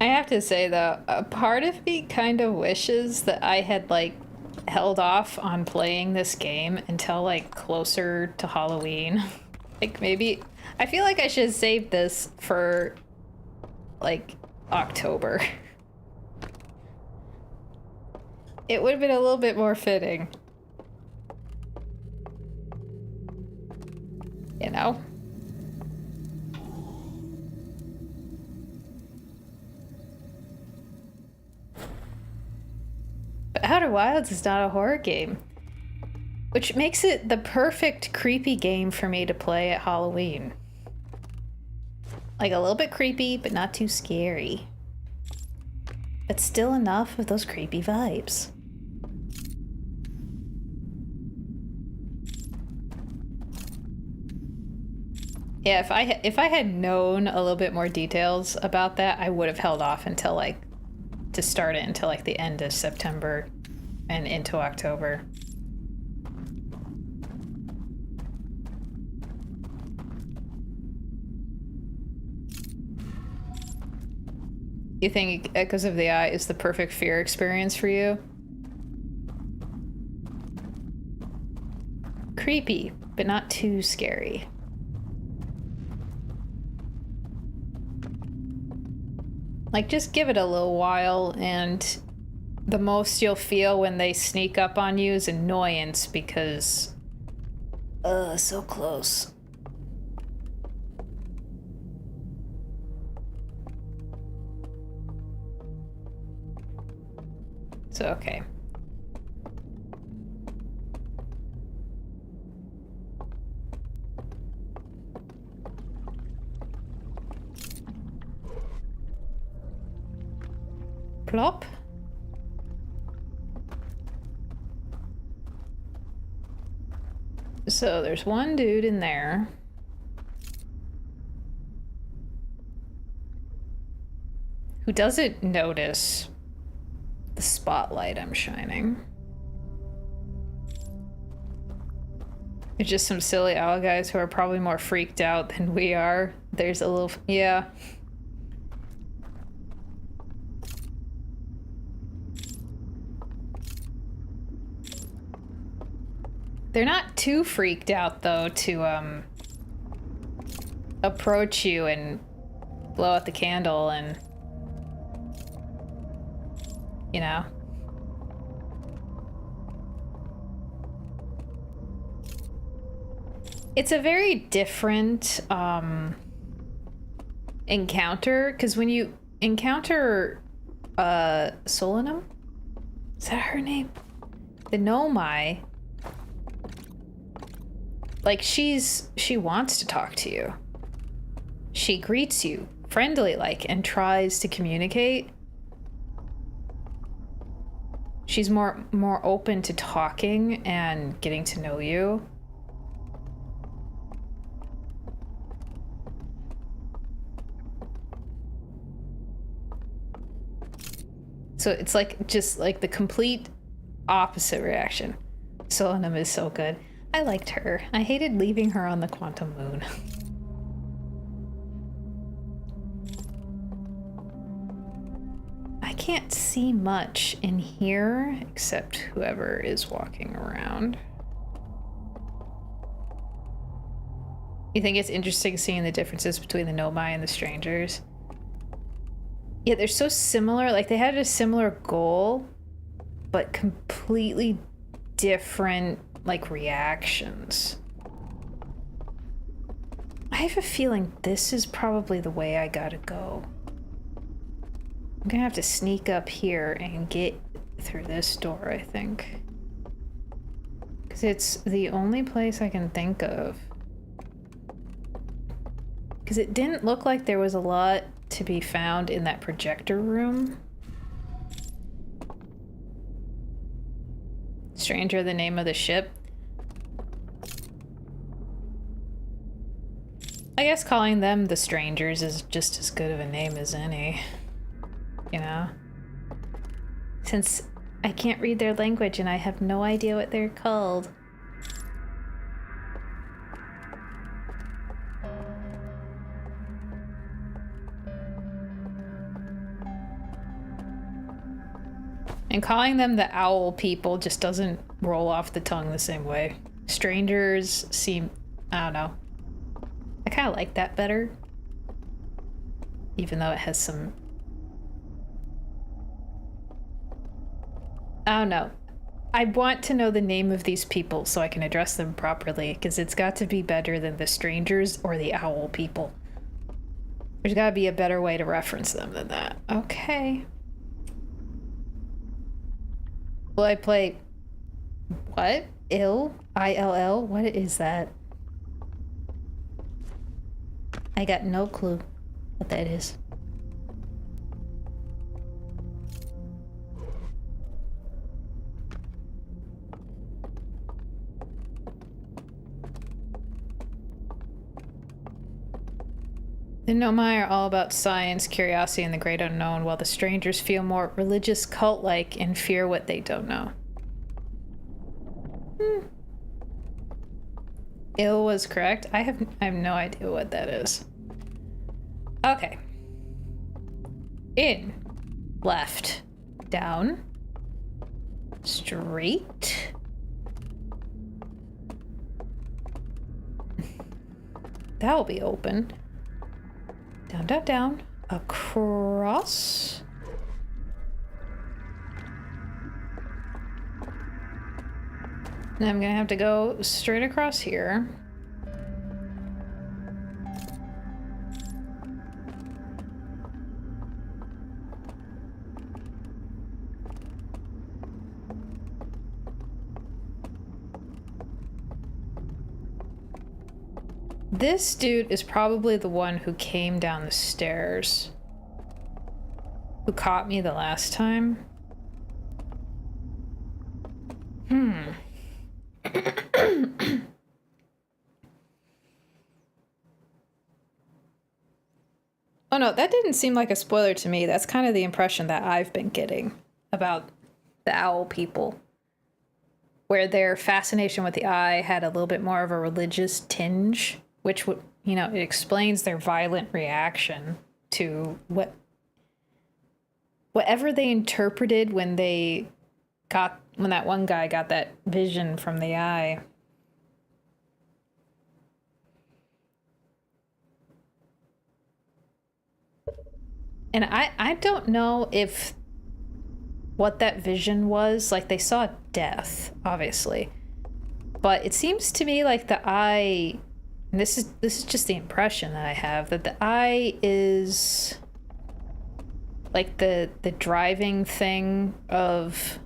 I have to say, though, a part of me kind of wishes that I had, like, held off on playing this game until, like, closer to Halloween. Like, maybe... I feel like I should save this for, like, October. It would have been a little bit more fitting. You know? Outer Wilds is not a horror game, which makes it the perfect creepy game for me to play at Halloween. Like, a little bit creepy, but not too scary. But still enough of those creepy vibes. Yeah, if I had known a little bit more details about that, I would have held off until, like, to start it until, like, the end of September and into October. You think Echoes of the Eye is the perfect fear experience for you? creepy, but not too scary. Like, just give it a little while, and the most you'll feel when they sneak up on you is annoyance because... so close. So, okay. Plop. So there's one dude in there. Who doesn't notice the spotlight I'm shining. It's just some silly owl guys who are probably more freaked out than we are. There's a little... yeah. They're not too freaked out, though, to, approach you and blow out the candle and... you know? It's a very different, encounter, because when you encounter, Solanum? Is that her name? The Nomai. Like, she wants to talk to you. She greets you, friendly-like, and tries to communicate. She's more open to talking and getting to know you. So it's like, just like the complete opposite reaction. Solanum is so good. I liked her. I hated leaving her on the Quantum Moon. I can't see much in here except whoever is walking around. You think it's interesting seeing the differences between the Nomai and the strangers? Yeah, they're so similar. Like, they had a similar goal, but completely different, like, reactions. I have a feeling this is probably the way I gotta go. I'm gonna have to sneak up here and get through this door, I think. Because it's the only place I can think of. Because it didn't look like there was a lot to be found in that projector room. Stranger, the name of the ship. I guess calling them the Strangers is just as good of a name as any. You know? Since I can't read their language and I have no idea what they're called. And calling them the owl people just doesn't roll off the tongue the same way. Strangers seem... I don't know. I kind of like that better. Even though it has some... I don't know. I want to know the name of these people so I can address them properly, because it's got to be better than the strangers or the owl people. There's got to be a better way to reference them than that. Okay. Will I play... what? Ill? I-L-L? What is that? I got no clue what that is. The Nomai are all about science, curiosity, and the great unknown, while the strangers feel more religious, cult-like, and fear what they don't know. Ill was correct. I have no idea what that is. Okay. In. Left. Down. Straight. That'll be open. Down, down, down. Across. Now I'm gonna have to go straight across here. This dude is probably the one who came down the stairs. Who caught me the last time. Oh no, that didn't seem like a spoiler to me. That's kind of the impression that I've been getting about the owl people. Where their fascination with the eye had a little bit more of a religious tinge, which would, you know, it explains their violent reaction to whatever they interpreted when that one guy got that vision from the eye. And I don't know if what that vision was. Like, they saw death, obviously. But it seems to me like the eye, and this is just the impression that I have, that the eye is like the driving thing of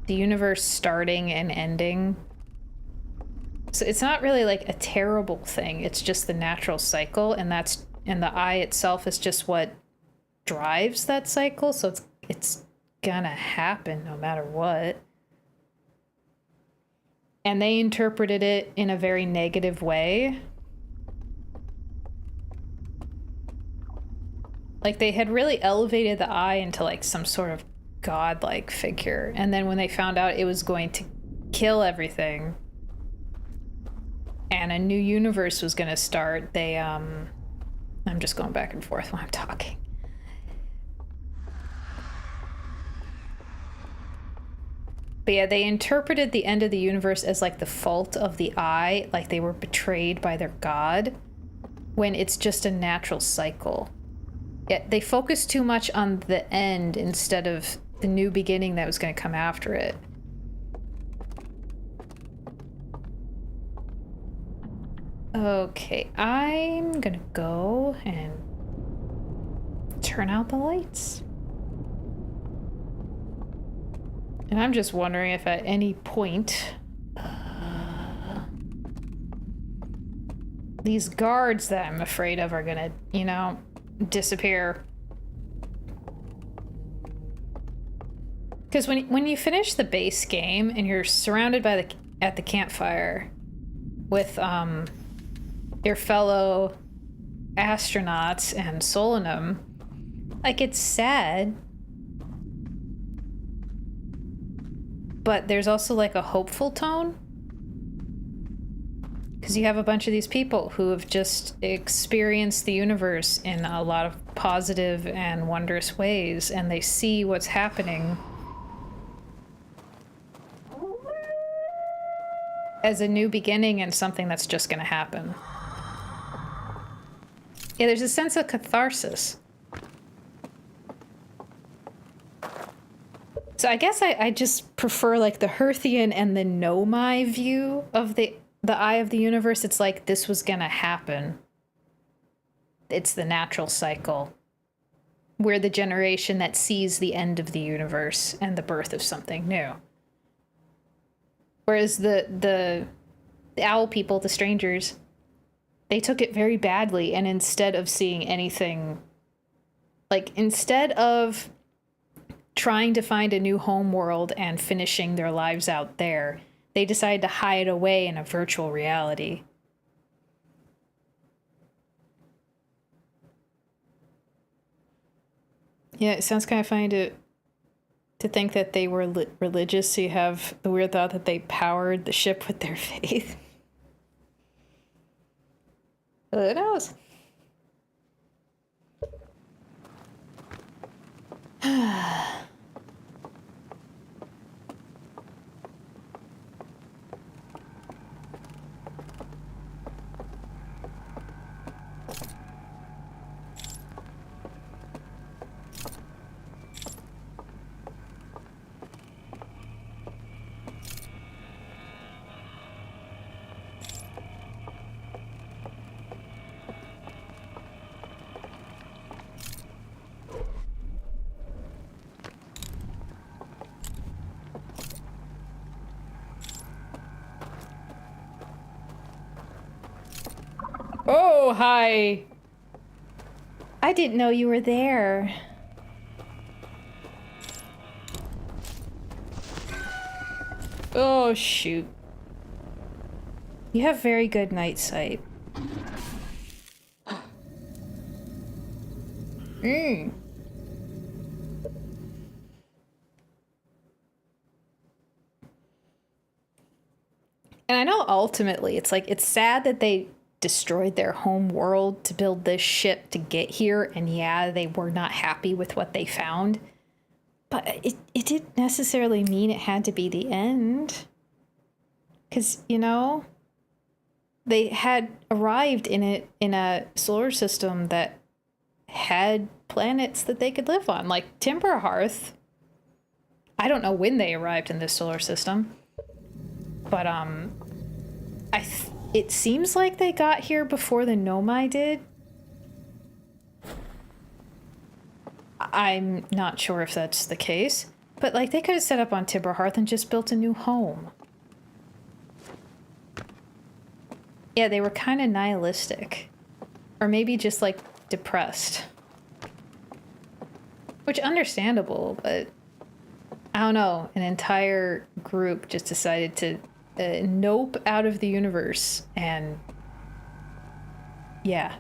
the universe starting and ending. So it's not really like a terrible thing. It's just the natural cycle, and the eye itself is just what drives that cycle. So it's gonna happen no matter what. And they interpreted it in a very negative way. Like, they had really elevated the eye into like some sort of godlike figure. And then when they found out it was going to kill everything and a new universe was gonna start, they I'm just going back and forth while I'm talking. But yeah, they interpreted the end of the universe as like the fault of the eye, like they were betrayed by their god, when it's just a natural cycle. Yeah, they focused too much on the end instead of the new beginning that was going to come after it. Okay, I'm gonna go and turn out the lights. And I'm just wondering if at any point these guards that I'm afraid of are gonna, you know, disappear. Because when you finish the base game and you're surrounded by at the campfire with your fellow astronauts and Solanum, like, it's sad. But there's also like a hopeful tone. Because you have a bunch of these people who have just experienced the universe in a lot of positive and wondrous ways, and they see what's happening as a new beginning and something that's just going to happen. Yeah, there's a sense of catharsis. So I guess I just prefer like the Hearthian and the Nomai view of the eye of the universe. It's like this was gonna happen. It's the natural cycle. We're the generation that sees the end of the universe and the birth of something new. Whereas the owl people, the strangers, they took it very badly, and instead of seeing anything, like, instead of trying to find a new home world and finishing their lives out there, they decided to hide away in a virtual reality. Yeah, it sounds kind of funny to think that they were religious, so you have the weird thought that they powered the ship with their faith. Who knows? Oh, hi. I didn't know you were there. Oh, shoot. You have very good night sight. Mm. And I know ultimately it's like, it's sad that they destroyed their home world to build this ship to get here, and yeah, they were not happy with what they found. But it didn't necessarily mean it had to be the end. Because, you know, they had arrived in a solar system that had planets that they could live on, like Timberhearth. I don't know when they arrived in this solar system, but it seems like they got here before the Nomai did. I'm not sure if that's the case, but like they could have set up on Timberhearth and just built a new home. Yeah, they were kind of nihilistic, or maybe just like depressed, which understandable, but I don't know. An entire group just decided to nope out of the universe, and yeah.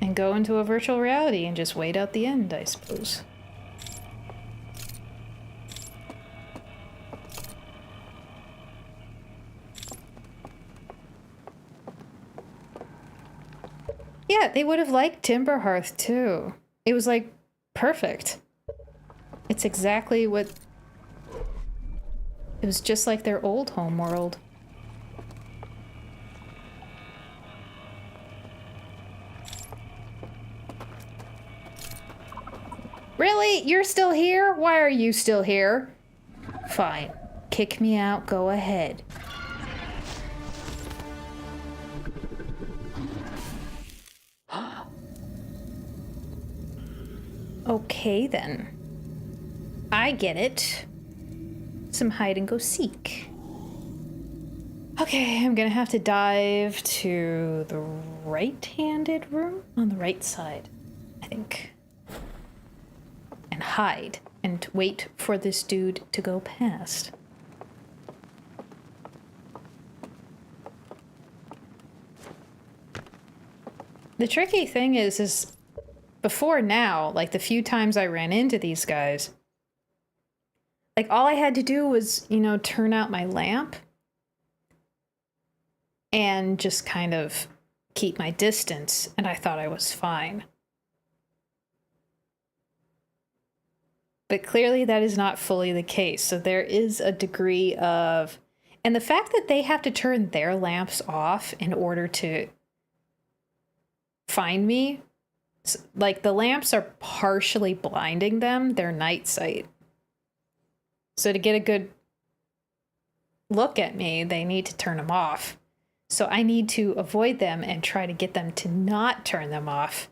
And go into a virtual reality and just wait out the end, I suppose. Yeah, they would have liked Timberhearth too. It was like perfect. It's exactly what... It was just like their old home world. Really? You're still here? Why are you still here? Fine. Kick me out, go ahead. Okay then. I get it. Some hide and go seek. Okay, I'm gonna have to dive to the right-handed room on the right side, I think. And hide and wait for this dude to go past. The tricky thing is before now, like the few times I ran into these guys, like all I had to do was, you know, turn out my lamp and just kind of keep my distance, and I thought I was fine. But clearly that is not fully the case. So there is a degree of... And the fact that they have to turn their lamps off in order to find me, like the lamps are partially blinding them, their night sight. So to get a good look at me, they need to turn them off. So I need to avoid them and try to get them to not turn them off.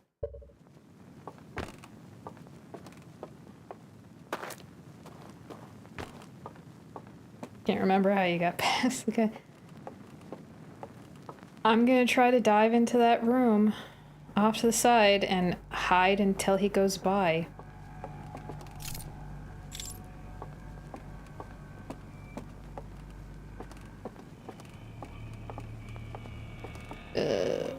Can't remember how you got past the guy. I'm gonna try to dive into that room off to the side and hide until he goes by. Oh.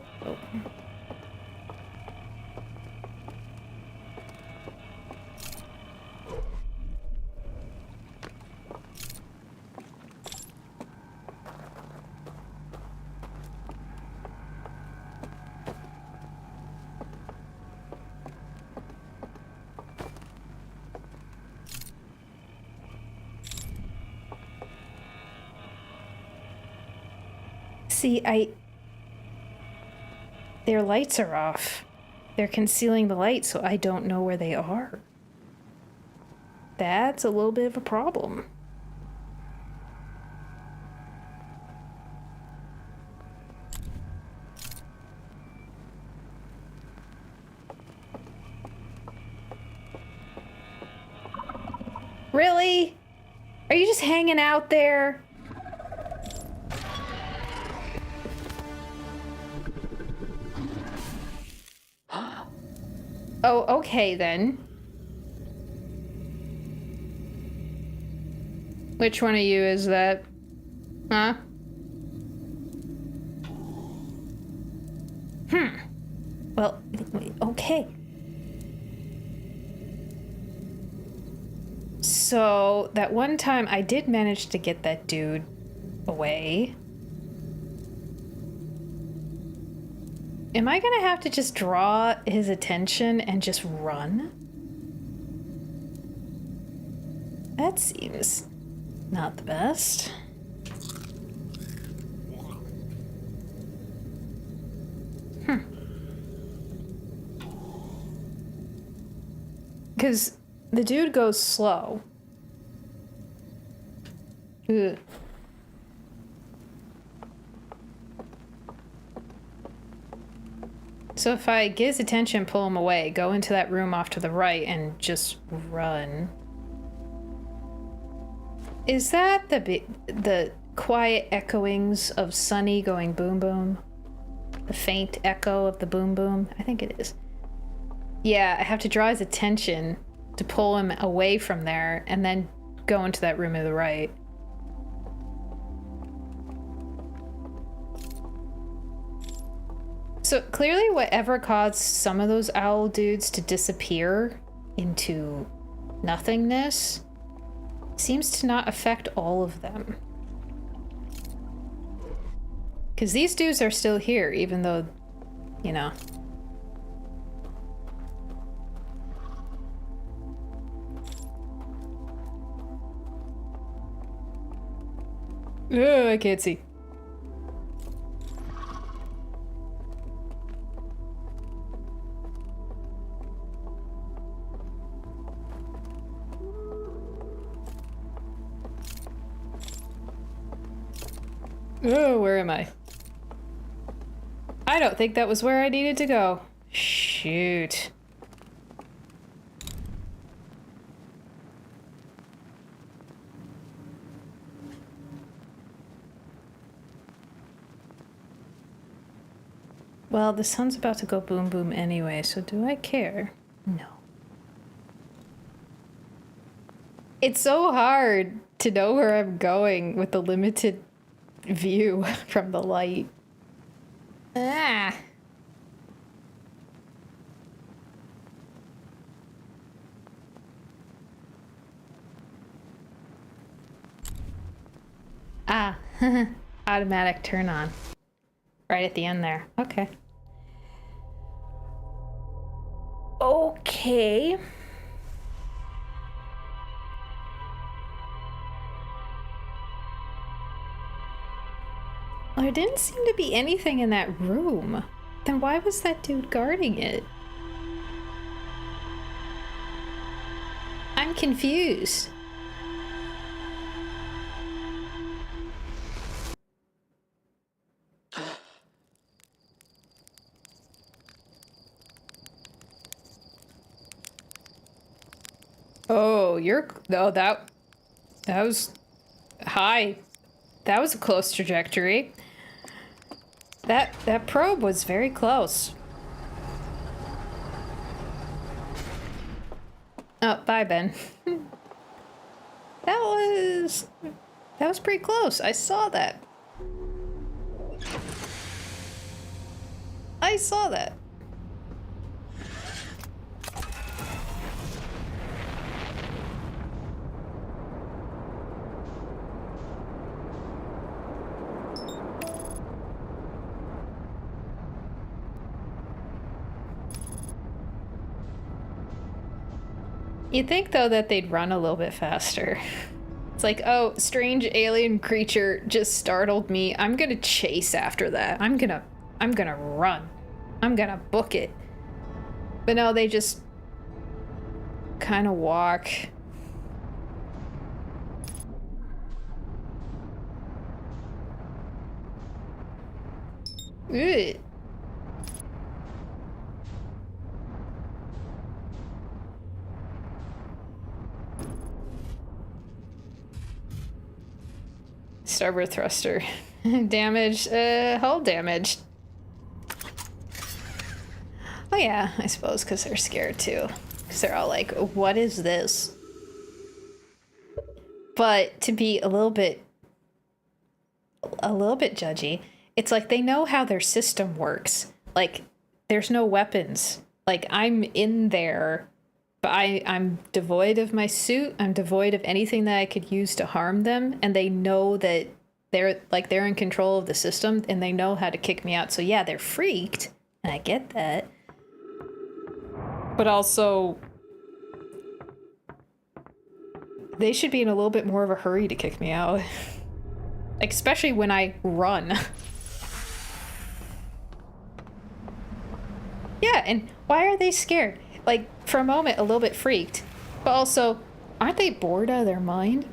See, their lights are off. They're concealing the light, so I don't know where they are. That's a little bit of a problem. Really? Are you just hanging out there? Oh, okay then. Which one of you is that? Huh? Well, okay. So, that one time I did manage to get that dude away. Am I gonna have to just draw his attention and just run? That seems not the best. Because the dude goes slow. Ugh. So if I get his attention, pull him away, go into that room off to the right, and just run. Is that the quiet echoings of Sunny going boom boom? The faint echo of the boom boom? I think it is. Yeah, I have to draw his attention to pull him away from there, and then go into that room to the right. So clearly whatever caused some of those owl dudes to disappear into nothingness seems to not affect all of them. Because these dudes are still here, even though, you know. Ugh, I can't see. Oh, where am I? I don't think that was where I needed to go. Shoot. Well, the sun's about to go boom boom anyway, so do I care? No. It's so hard to know where I'm going with the limited view from the light. Ah. Ah. Automatic turn on. Right at the end there. Okay. Okay. Well, there didn't seem to be anything in that room. Then why was that dude guarding it? I'm confused. Oh, that was high. That was a close trajectory. That probe was very close. Oh, bye, Ben. That was pretty close. I saw that. I saw that. You'd think, though, that they'd run a little bit faster. It's like, oh, strange alien creature just startled me. I'm gonna chase after that. I'm gonna run. I'm gonna book it. But no, they just kind of walk. Ugh. starboard thruster. Damage, hull damage. Oh yeah, I suppose because they're scared too. Because they're all like, what is this? But to be a little bit judgy, it's like they know how their system works. Like, there's no weapons. Like, I'm in there, but I'm devoid of my suit. I'm devoid of anything that I could use to harm them. And they know that they're in control of the system and they know how to kick me out. So yeah, they're freaked. And I get that. But also, they should be in a little bit more of a hurry to kick me out. Like, especially when I run. Yeah, and why are they scared? Like, for a moment, a little bit freaked. But also, aren't they bored out of their mind?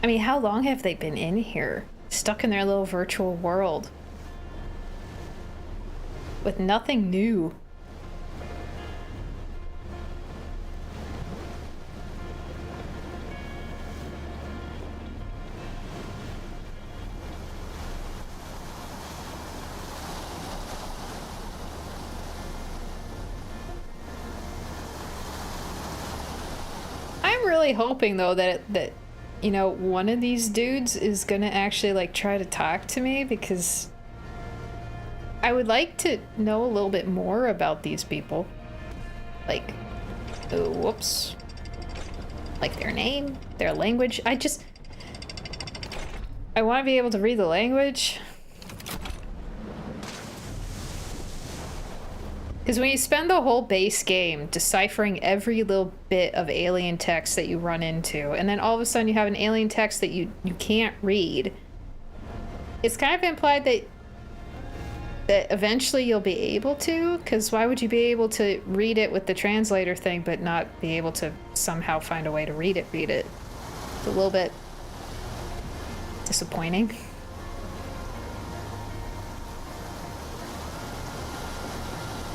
I mean, how long have they been in here? Stuck in their little virtual world. With nothing new. I'm really hoping though that you know, one of these dudes is gonna actually like try to talk to me, because I would like to know a little bit more about these people. Like, oh, whoops. Like their name, their language. I want to be able to read the language. Because when you spend the whole base game deciphering every little bit of alien text that you run into, and then all of a sudden you have an alien text that you can't read, it's kind of implied that eventually you'll be able to, because why would you be able to read it with the translator thing but not be able to somehow find a way to read it? It's a little bit disappointing.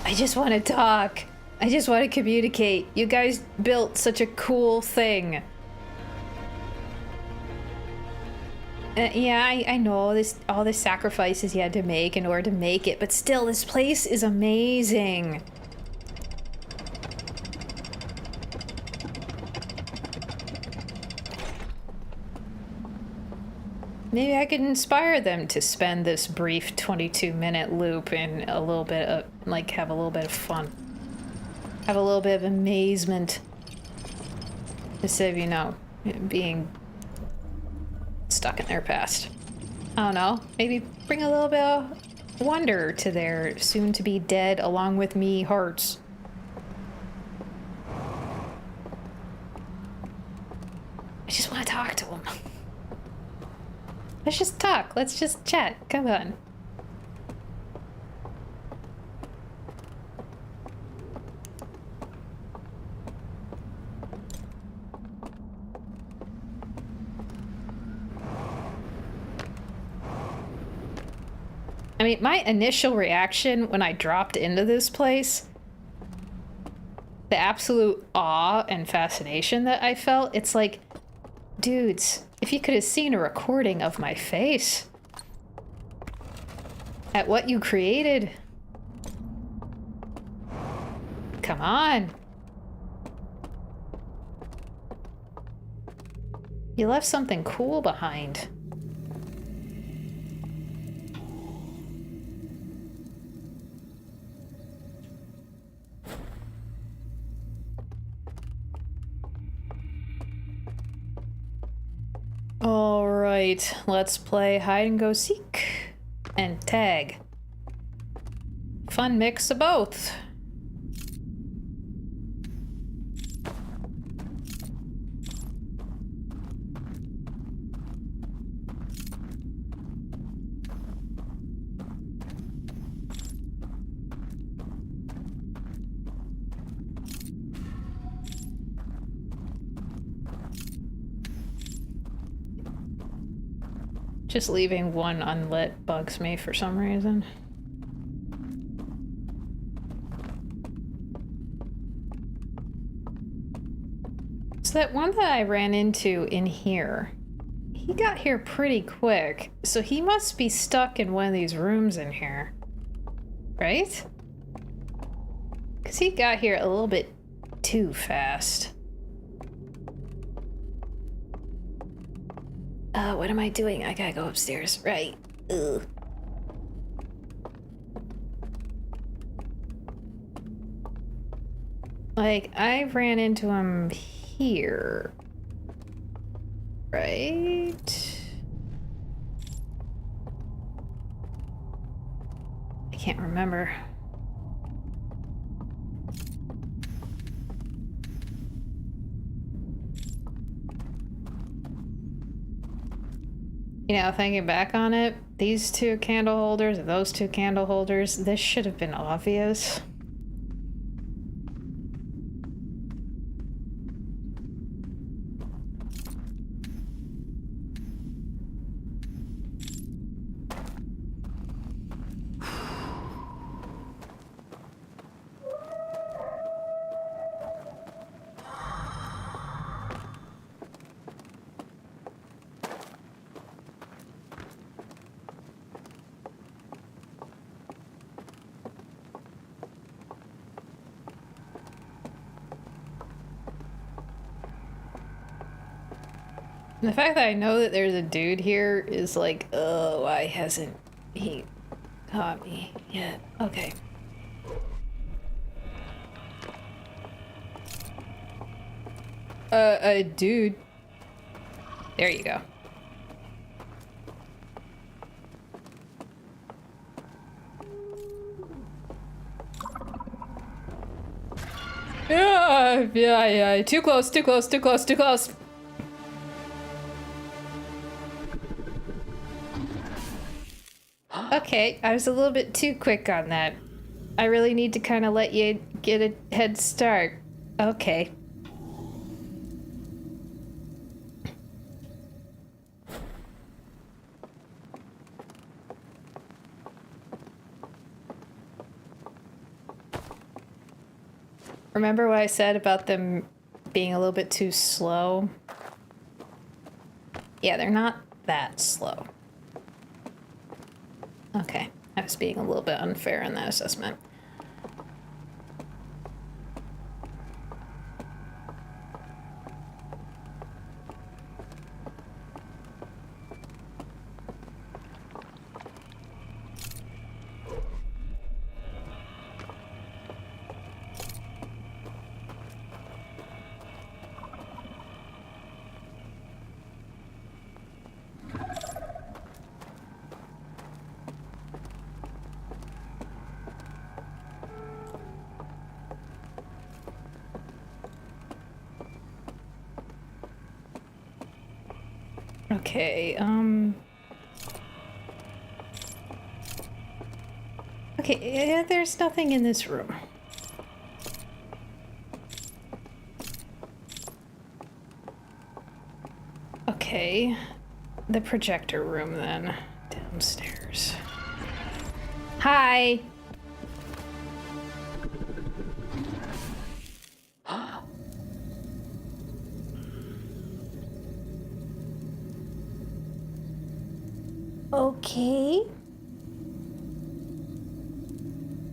I just want to talk. I just want to communicate. You guys built such a cool thing. Yeah, I know all the sacrifices you had to make in order to make it, but still, this place is amazing. Maybe I could inspire them to spend this brief 22-minute loop in a little bit of, like, have a little bit of fun. Have a little bit of amazement. Instead of, you know, being stuck in their past. I don't know. Maybe bring a little bit of wonder to their soon-to-be dead along with me hearts. I just want to talk to them. Let's just talk. Let's just chat. Come on. I mean, my initial reaction when I dropped into this place, the absolute awe and fascination that I felt, it's like, dudes, if you could have seen a recording of my face at what you created. Come on. You left something cool behind. All right, let's play hide and go seek and tag. Fun mix of both. Just leaving one unlit bugs me for some reason. So that one that I ran into in here, he got here pretty quick, so he must be stuck in one of these rooms in here. Right? Because he got here a little bit too fast. What am I doing? I gotta go upstairs. Right. Ugh. Like, I ran into him here. Right? I can't remember. You know, thinking back on it, these two candle holders and those two candle holders, this should have been obvious. And the fact that I know that there's a dude here is like, oh, why hasn't he caught me yet? Okay. A dude. There you go. Yeah. Too close. Okay, I was a little bit too quick on that. I really need to kind of let you get a head start. Okay. Remember what I said about them being a little bit too slow? Yeah, they're not that slow. Okay, I was being a little bit unfair in that assessment. Okay, okay, yeah, there's nothing in this room. Okay, the projector room then, downstairs. Hi! Okay.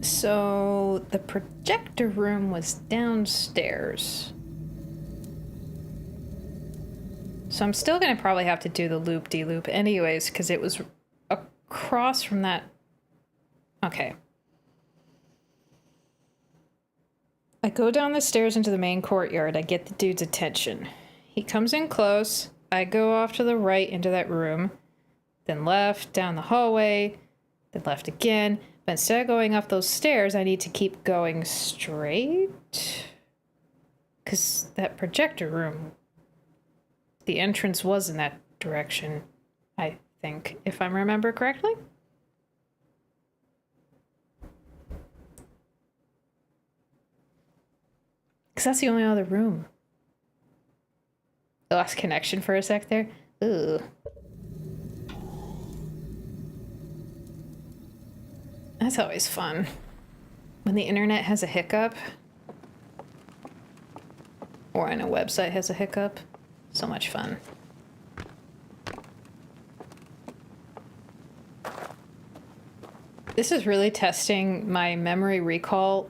So the projector room was downstairs. So I'm still gonna probably have to do the loop-de-loop anyways, because it was across from that. Okay. I go down the stairs into the main courtyard. I get the dude's attention. He comes in close. I go off to the right into that room. Then left, down the hallway, then left again. But instead of going up those stairs, I need to keep going straight. Because that projector room, the entrance was in that direction, I think, if I remember correctly. Because that's the only other room. I lost connection for a sec there. Ugh. That's always fun. When the internet has a hiccup. Or when a website has a hiccup. So much fun. This is really testing my memory recall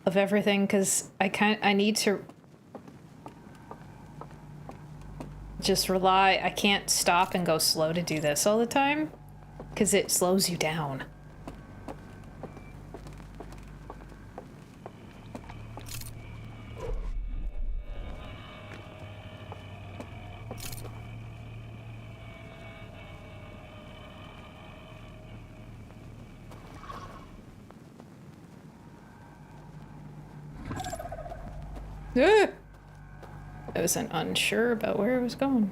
of everything, because I need to just rely. I can't stop and go slow to do this all the time, because it slows you down. I wasn't unsure about where it was going.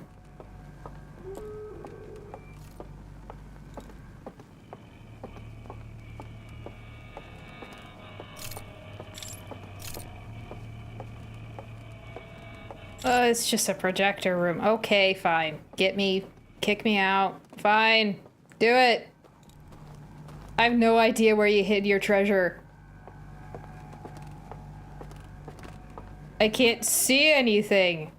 It's just a projector room. Okay, fine. Get me. Kick me out. Fine. Do it. I have no idea where you hid your treasure. I can't see anything.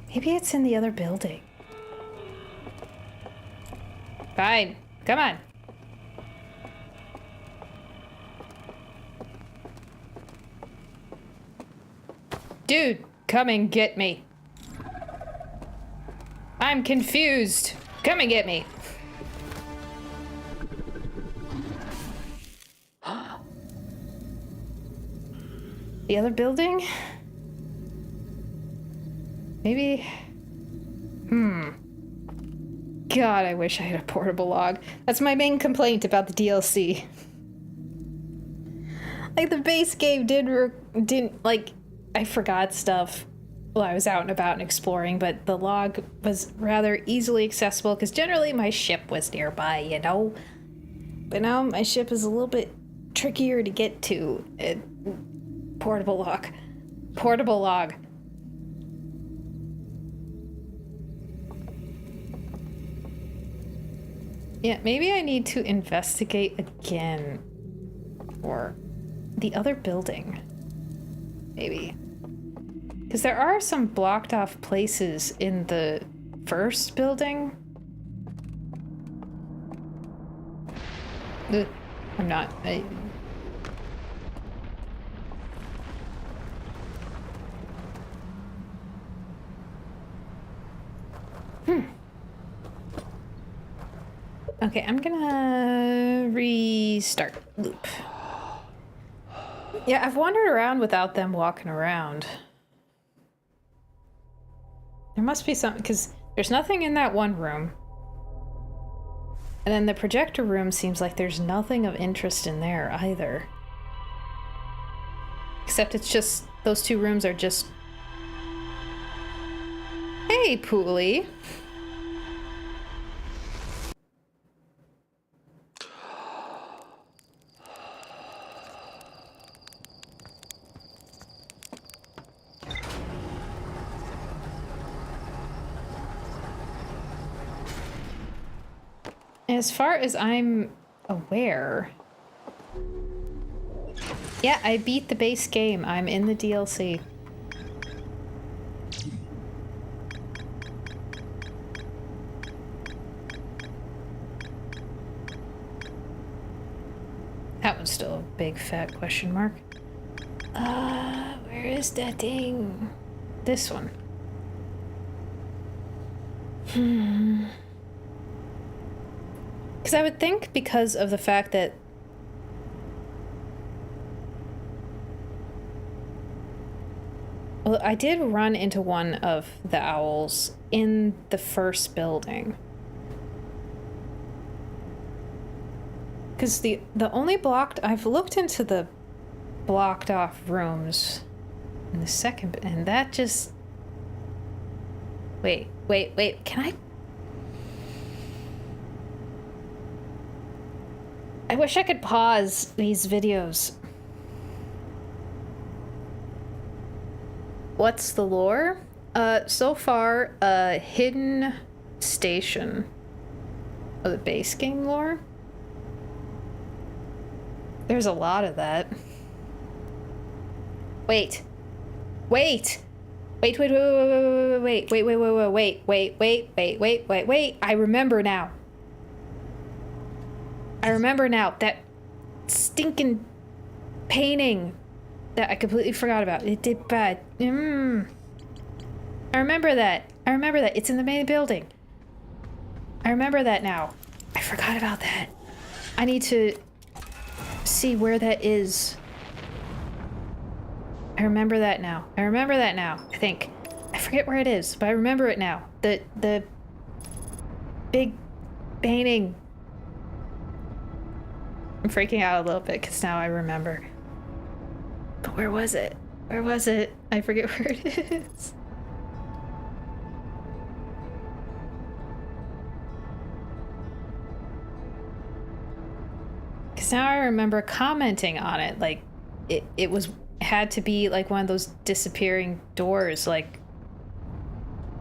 Maybe it's in the other building. Fine. Come on. Dude, come and get me. I'm confused. Come and get me. The other building? Maybe... God, I wish I had a portable log. That's my main complaint about the DLC. Like, the base game didn't, like... I forgot stuff while I was out and about and exploring, but the log was rather easily accessible, because generally my ship was nearby, you know? But now my ship is a little bit trickier to get to. Portable log. Portable log. Yeah, maybe I need to investigate again. Or the other building. Maybe. Because there are some blocked off places in the first building. Ugh, I'm not... Okay, I'm gonna restart loop. Yeah, I've wandered around without them walking around. There must be something, because there's nothing in that one room. And then the projector room seems like there's nothing of interest in there either. Except it's just, those two rooms are just... Hey, Poolie! As far as I'm aware... Yeah, I beat the base game. I'm in the DLC. That one's still a big fat question mark. Where is that thing? This one. Because I would think, because of the fact that well, I did run into one of the owls in the first building. Because the only blocked... I've looked into the blocked off rooms in the second... And that just... Wait. Can I... I wish I could pause these videos. What's the lore? So far, hidden station. Oh, the base game lore? There's a lot of that. Wait. Wait! Wait, wait, wait, wait, wait, wait, wait, wait, wait, wait, wait, wait, wait, wait. I remember now. I remember now. That stinking painting that I completely forgot about. It did bad. I remember that. I remember that. It's in the main building. I remember that now. I forgot about that. I need to see where that is. I remember that now. I remember that now, I think. I forget where it is, but I remember it now. The big painting. I'm freaking out a little bit because now I remember. But where was it? Where was it? I forget where it is. Because now I remember commenting on it. Like, it had to be like one of those disappearing doors, like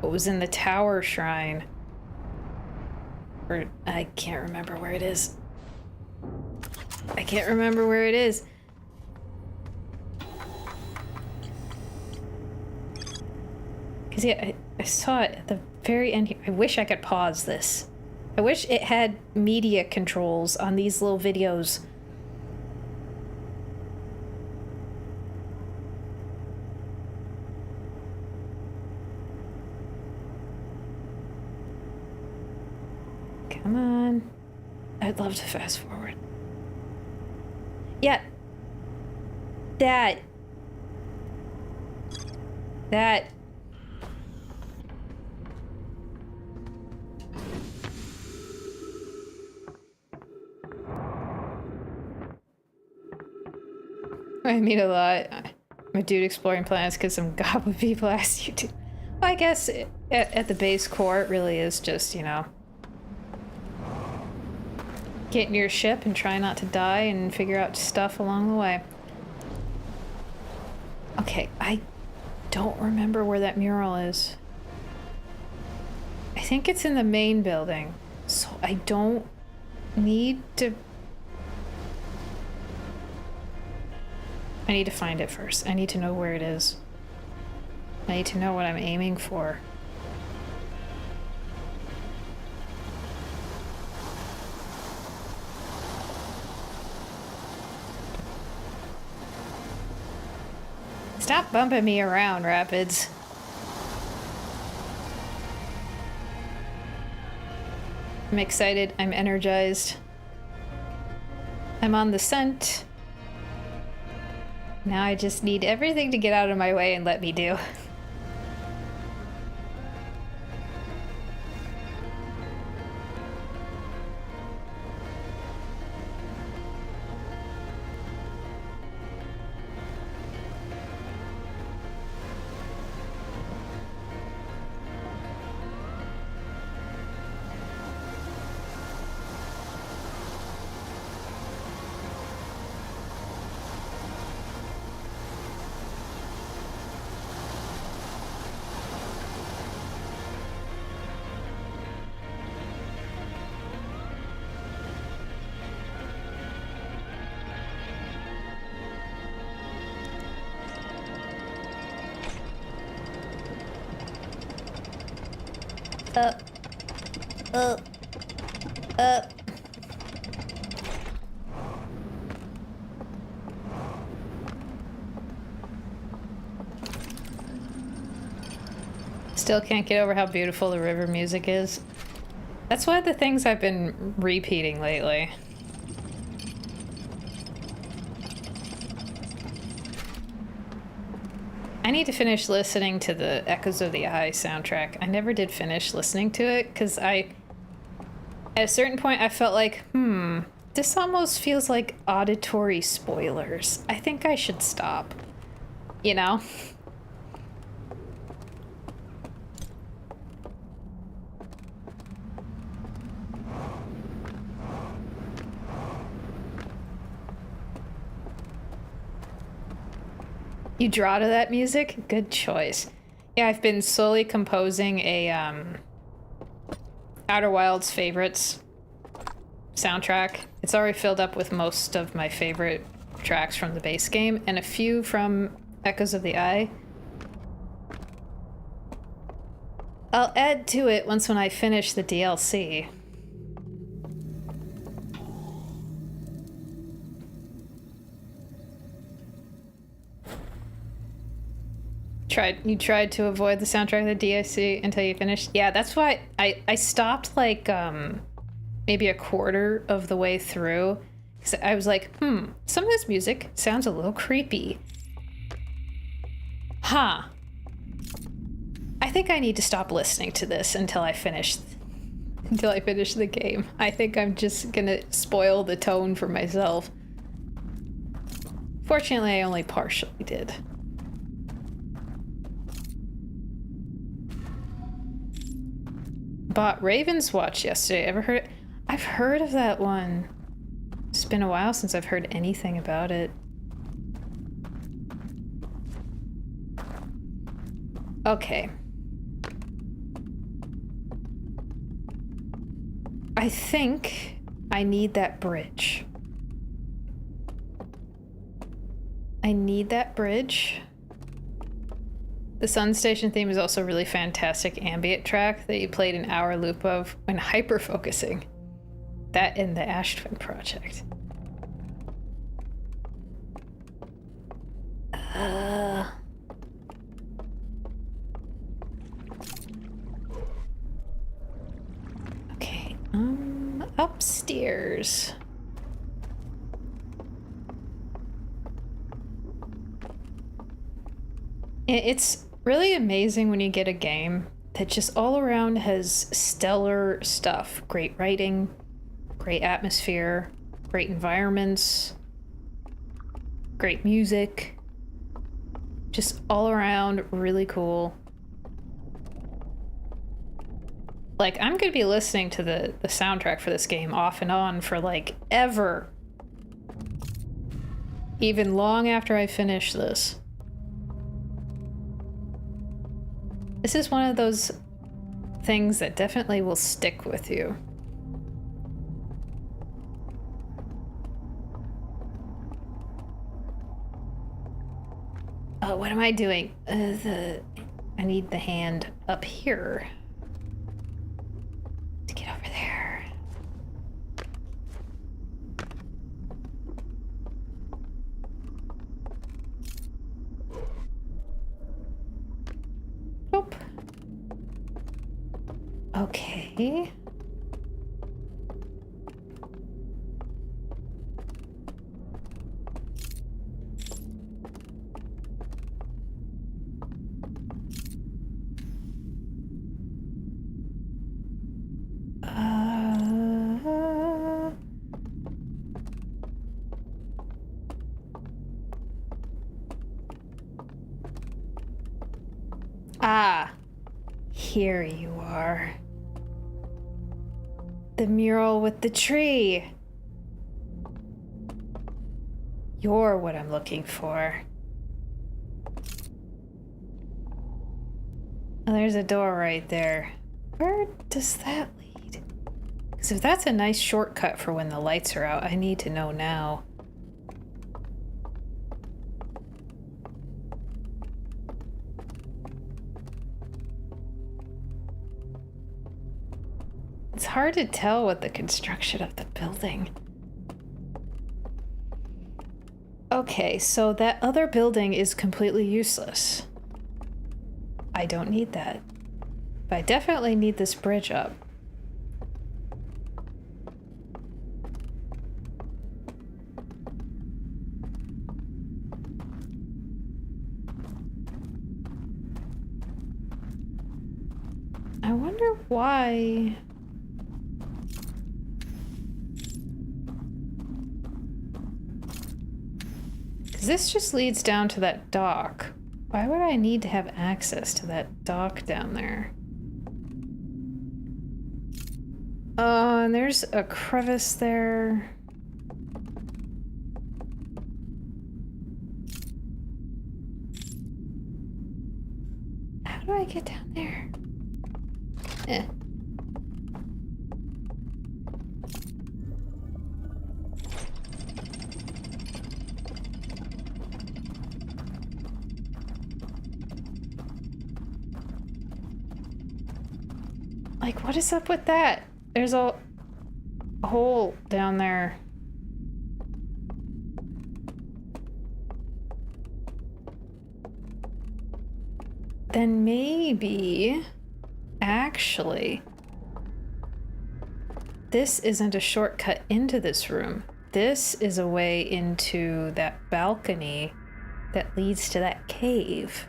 what was in the tower shrine. Or I can't remember where it is. I can't remember where it is. Because yeah, I saw it at the very end here. I wish I could pause this. I wish it had media controls on these little videos. Come on. I'd love to fast forward. Yeah. That. I mean a lot. I'm a dude exploring planets because some goblin people asked you to. Well, I guess at the base core, it really is just, you know, get in your ship and try not to die and figure out stuff along the way. Okay, I don't remember where that mural is. I think it's in the main building, so I don't need to... I need to find it first. I need to know where it is. I need to know what I'm aiming for. Stop bumping me around, Rapids. I'm excited. I'm energized. I'm on the scent. Now I just need everything to get out of my way and let me do. Still can't get over how beautiful the river music is. That's one of the things I've been repeating lately. I need to finish listening to the Echoes of the Eye soundtrack. I never did finish listening to it because at a certain point I felt like, this almost feels like auditory spoilers. I think I should stop. You know? You draw to that music? Good choice. Yeah, I've been slowly composing a Outer Wilds favorites soundtrack. It's already filled up with most of my favorite tracks from the base game and a few from Echoes of the Eye. I'll add to it when I finish the DLC. You tried to avoid the soundtrack of the DLC until you finished? Yeah, that's why I stopped like maybe a quarter of the way through. Because I was like, some of this music sounds a little creepy. Huh. I think I need to stop listening to this until I finish the game. I think I'm just gonna spoil the tone for myself. Fortunately, I only partially did. Bought Raven's Watch yesterday. Ever heard? I've heard of that one. It's been a while since I've heard anything about it. Okay. I think I need that bridge. I need that bridge. The Sun Station theme is also a really fantastic ambient track that you played an hour loop of when hyper-focusing. That in the Ashtwin Project. Okay, upstairs. It's really amazing when you get a game that just all around has stellar stuff. Great writing, great atmosphere, great environments, great music. Just all around really cool. Like, I'm gonna be listening to the soundtrack for this game off and on for like ever. Even long after I finish this. This is one of those things that definitely will stick with you. Oh, what am I doing? I need the hand up here to get over there. Nope. Okay. Here you are. The mural with the tree. You're what I'm looking for. Oh, there's a door right there. Where does that lead? Because if that's a nice shortcut for when the lights are out, I need to know now. It's hard to tell with the construction of the building. Okay, so that other building is completely useless. I don't need that. But I definitely need this bridge up. I wonder why... This just leads down to that dock. Why would I need to have access to that dock down there? Oh, and there's a crevice there. How do I get down there? Eh. Like, what is up with that? There's a hole down there. Then maybe, actually, this isn't a shortcut into this room. This is a way into that balcony that leads to that cave.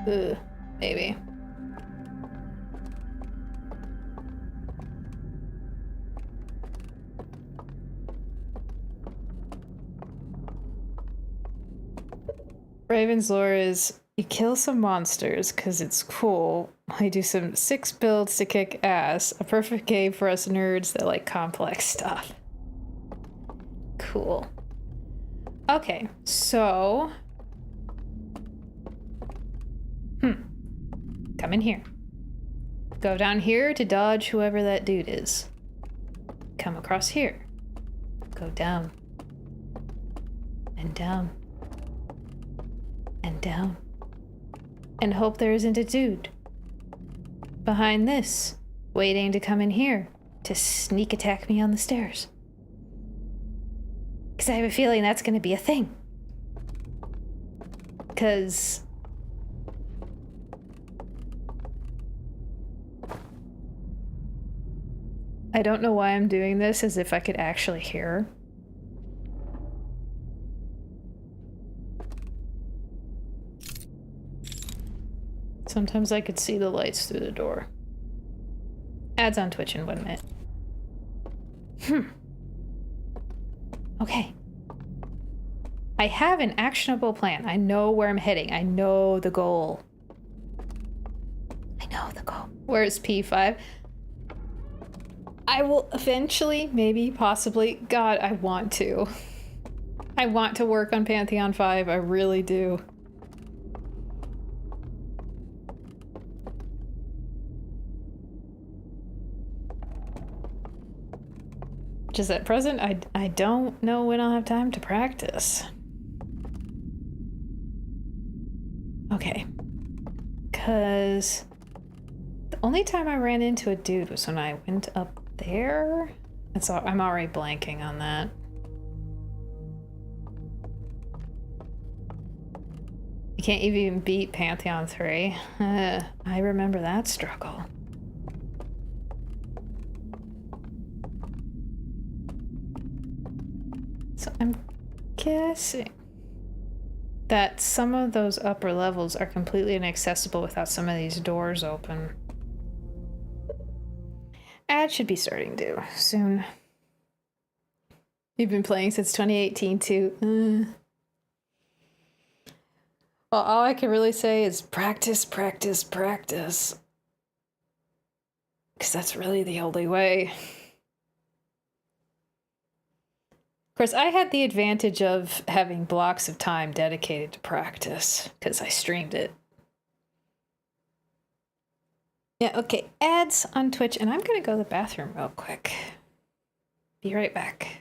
Ugh, maybe. Raven's lore is you kill some monsters because it's cool. I do some 6 builds to kick ass. A perfect game for us nerds that like complex stuff. Cool. Okay, so... Come in here. Go down here to dodge whoever that dude is. Come across here. Go down. And down. And down. And hope there isn't a dude behind this, waiting to come in here to sneak attack me on the stairs. Because I have a feeling that's going to be a thing. Because... I don't know why I'm doing this as if I could actually hear. Sometimes I could see the lights through the door. Ads on Twitch in 1 minute. Okay. I have an actionable plan. I know where I'm heading. I know the goal. I know the goal. Where's P5? I will eventually, maybe, possibly. God, I want to. I want to work on Pantheon 5. I really do. Just at present, I don't know when I'll have time to practice. Okay. Because the only time I ran into a dude was when I went up there. That's all, I'm already blanking on that. You can't even beat Pantheon 3. I remember that struggle. So I'm guessing that some of those upper levels are completely inaccessible without some of these doors open. Ad should be starting to soon. You've been playing since 2018 too. Well, all I can really say is practice, practice, practice. Because that's really the only way. Of course, I had the advantage of having blocks of time dedicated to practice, because I streamed it. Yeah, okay, ads on Twitch, and I'm gonna go to the bathroom real quick. Be right back.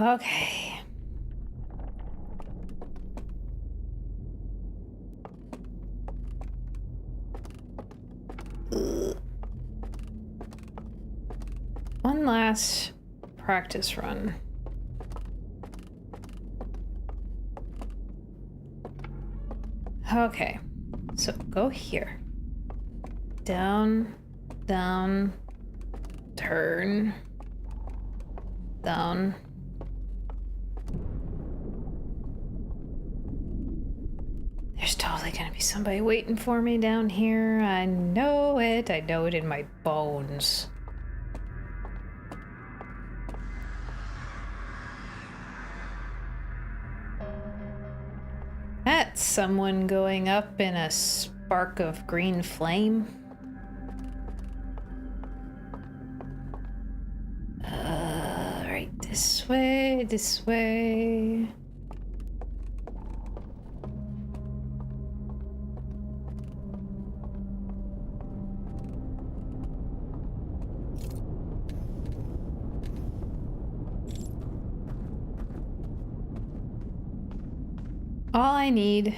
Okay. One last practice run. Okay, so go here. Down, down, turn, down. There's totally gonna be somebody waiting for me down here. I know it. I know it in my bones. That's someone going up in a spark of green flame. Right, this way, this way. All I need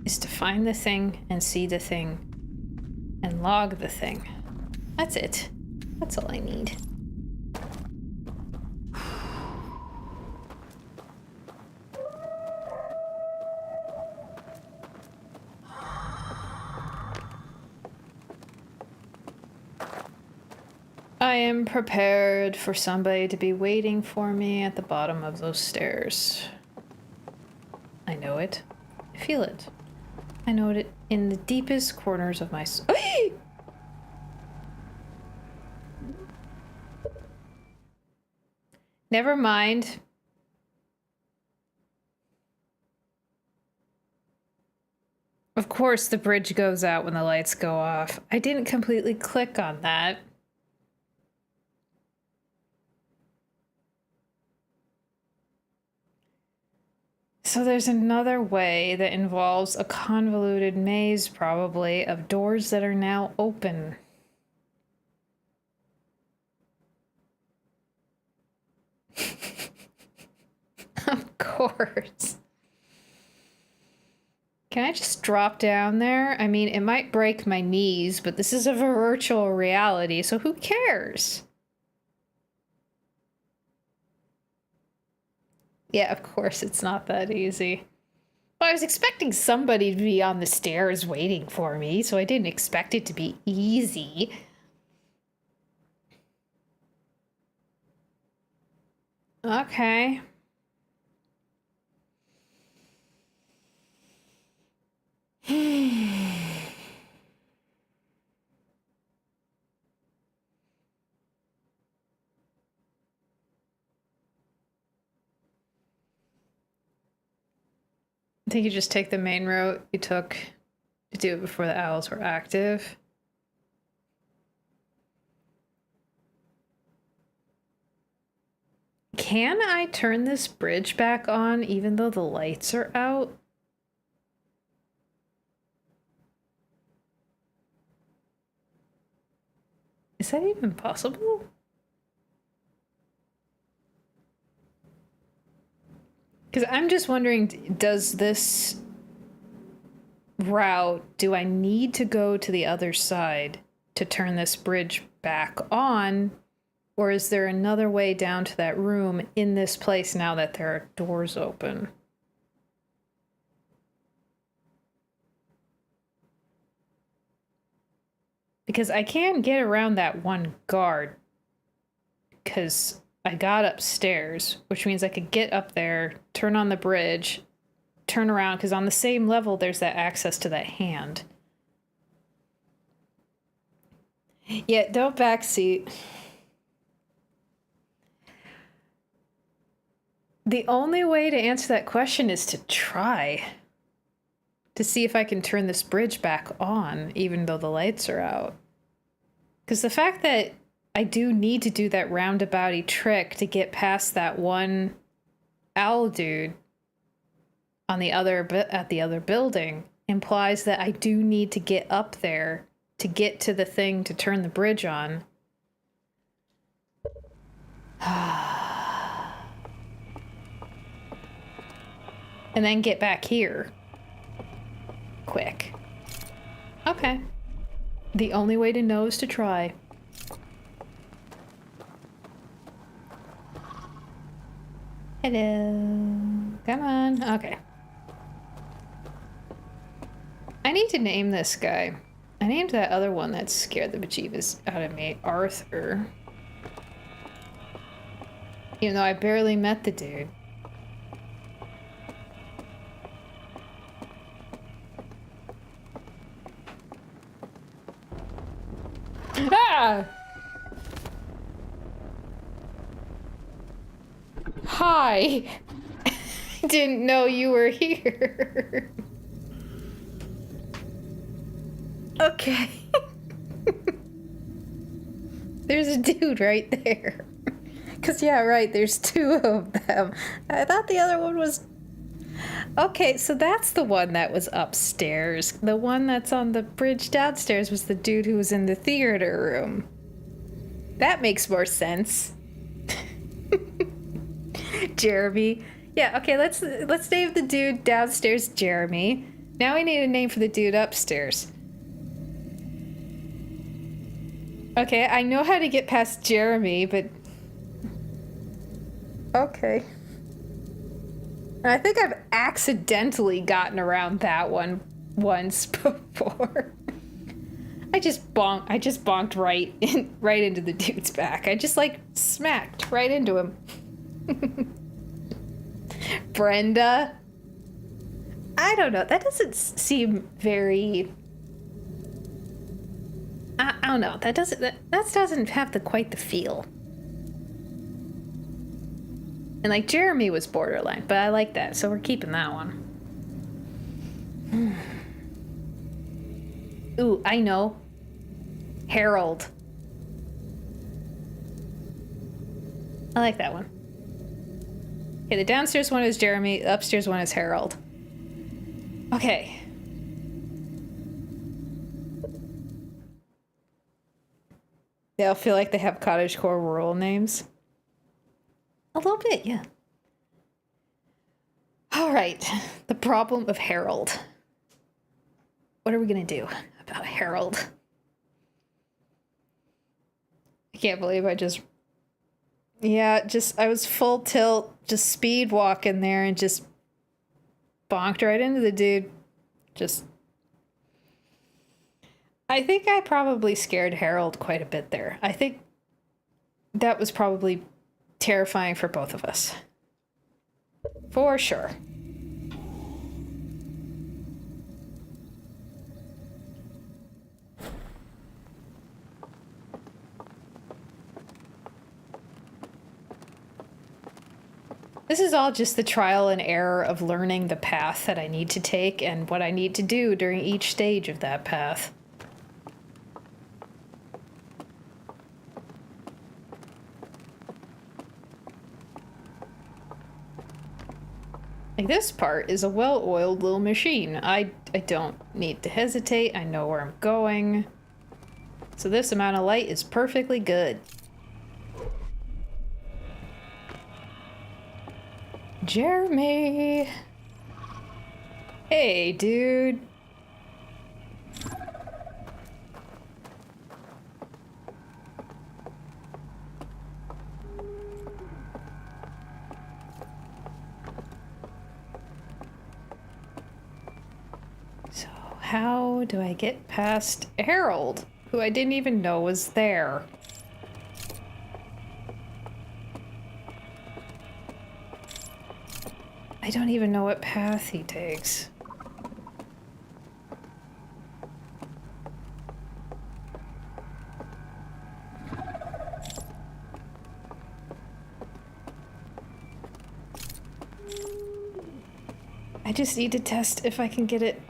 is to find the thing and see the thing and log the thing. That's it. That's all I need. I am prepared for somebody to be waiting for me at the bottom of those stairs. I know it. I feel it. I know it in the deepest corners of my soul. Never mind. Of course, the bridge goes out when the lights go off. I didn't completely click on that. So there's another way that involves a convoluted maze, probably, of doors that are now open. Of course. Can I just drop down there? I mean, it might break my knees, but this is a virtual reality, so who cares? Yeah, of course it's not that easy. Well, I was expecting somebody to be on the stairs waiting for me, so I didn't expect it to be easy. Okay. I think you just take the main route you took to do it before the owls were active. Can I turn this bridge back on even though the lights are out? Is that even possible? Because I'm just wondering, does this route, do I need to go to the other side to turn this bridge back on? Or is there another way down to that room in this place now that there are doors open? Because I can get around that one guard. Because I got upstairs, which means I could get up there, turn on the bridge, turn around, because on the same level there's that access to that hand. Yeah, don't backseat. The only way to answer that question is to try. To see if I can turn this bridge back on, even though the lights are out. Because the fact that I do need to do that roundabouty trick to get past that one owl dude on the other at the other building implies that I do need to get up there to get to the thing to turn the bridge on. And then get back here. Quick. Okay. The only way to know is to try. Hello. Come on. Okay. I need to name this guy. I named that other one that scared the bejeebus out of me, Arthur. Even though I barely met the dude. Ah! Hi. I didn't know you were here. Okay. There's a dude right there. Cause yeah, right, there's two of them. I thought the other one was... Okay, so that's the one that was upstairs. The one that's on the bridge downstairs was the dude who was in the theater room. That makes more sense. Jeremy. Yeah, okay, let's name the dude downstairs Jeremy. Now we need a name for the dude upstairs. Okay, I know how to get past Jeremy, but... Okay. I think I've accidentally gotten around that one once before. I just bonked right into the dude's back. I just like smacked right into him. Brenda. I don't know. That doesn't seem very. I don't know. That doesn't have quite the feel. And like Jeremy was borderline, but I like that, so we're keeping that one. Ooh, I know. Harold. I like that one. Okay, the downstairs one is Jeremy, the upstairs one is Harold. Okay. They all feel like they have cottagecore rural names. A little bit, yeah. All right, the problem of Harold. What are we gonna do about Harold? I can't believe I just... Yeah, I was full tilt, just speed walking there and just bonked right into the dude. I think I probably scared Harold quite a bit there. I think that was probably terrifying for both of us. For sure. This is all just the trial and error of learning the path that I need to take and what I need to do during each stage of that path. Like, this part is a well-oiled little machine. I don't need to hesitate. I know where I'm going. So this amount of light is perfectly good. Jeremy! Hey, dude. So, how do I get past Harold, who I didn't even know was there? I don't even know what path he takes. I just need to test if I can get it.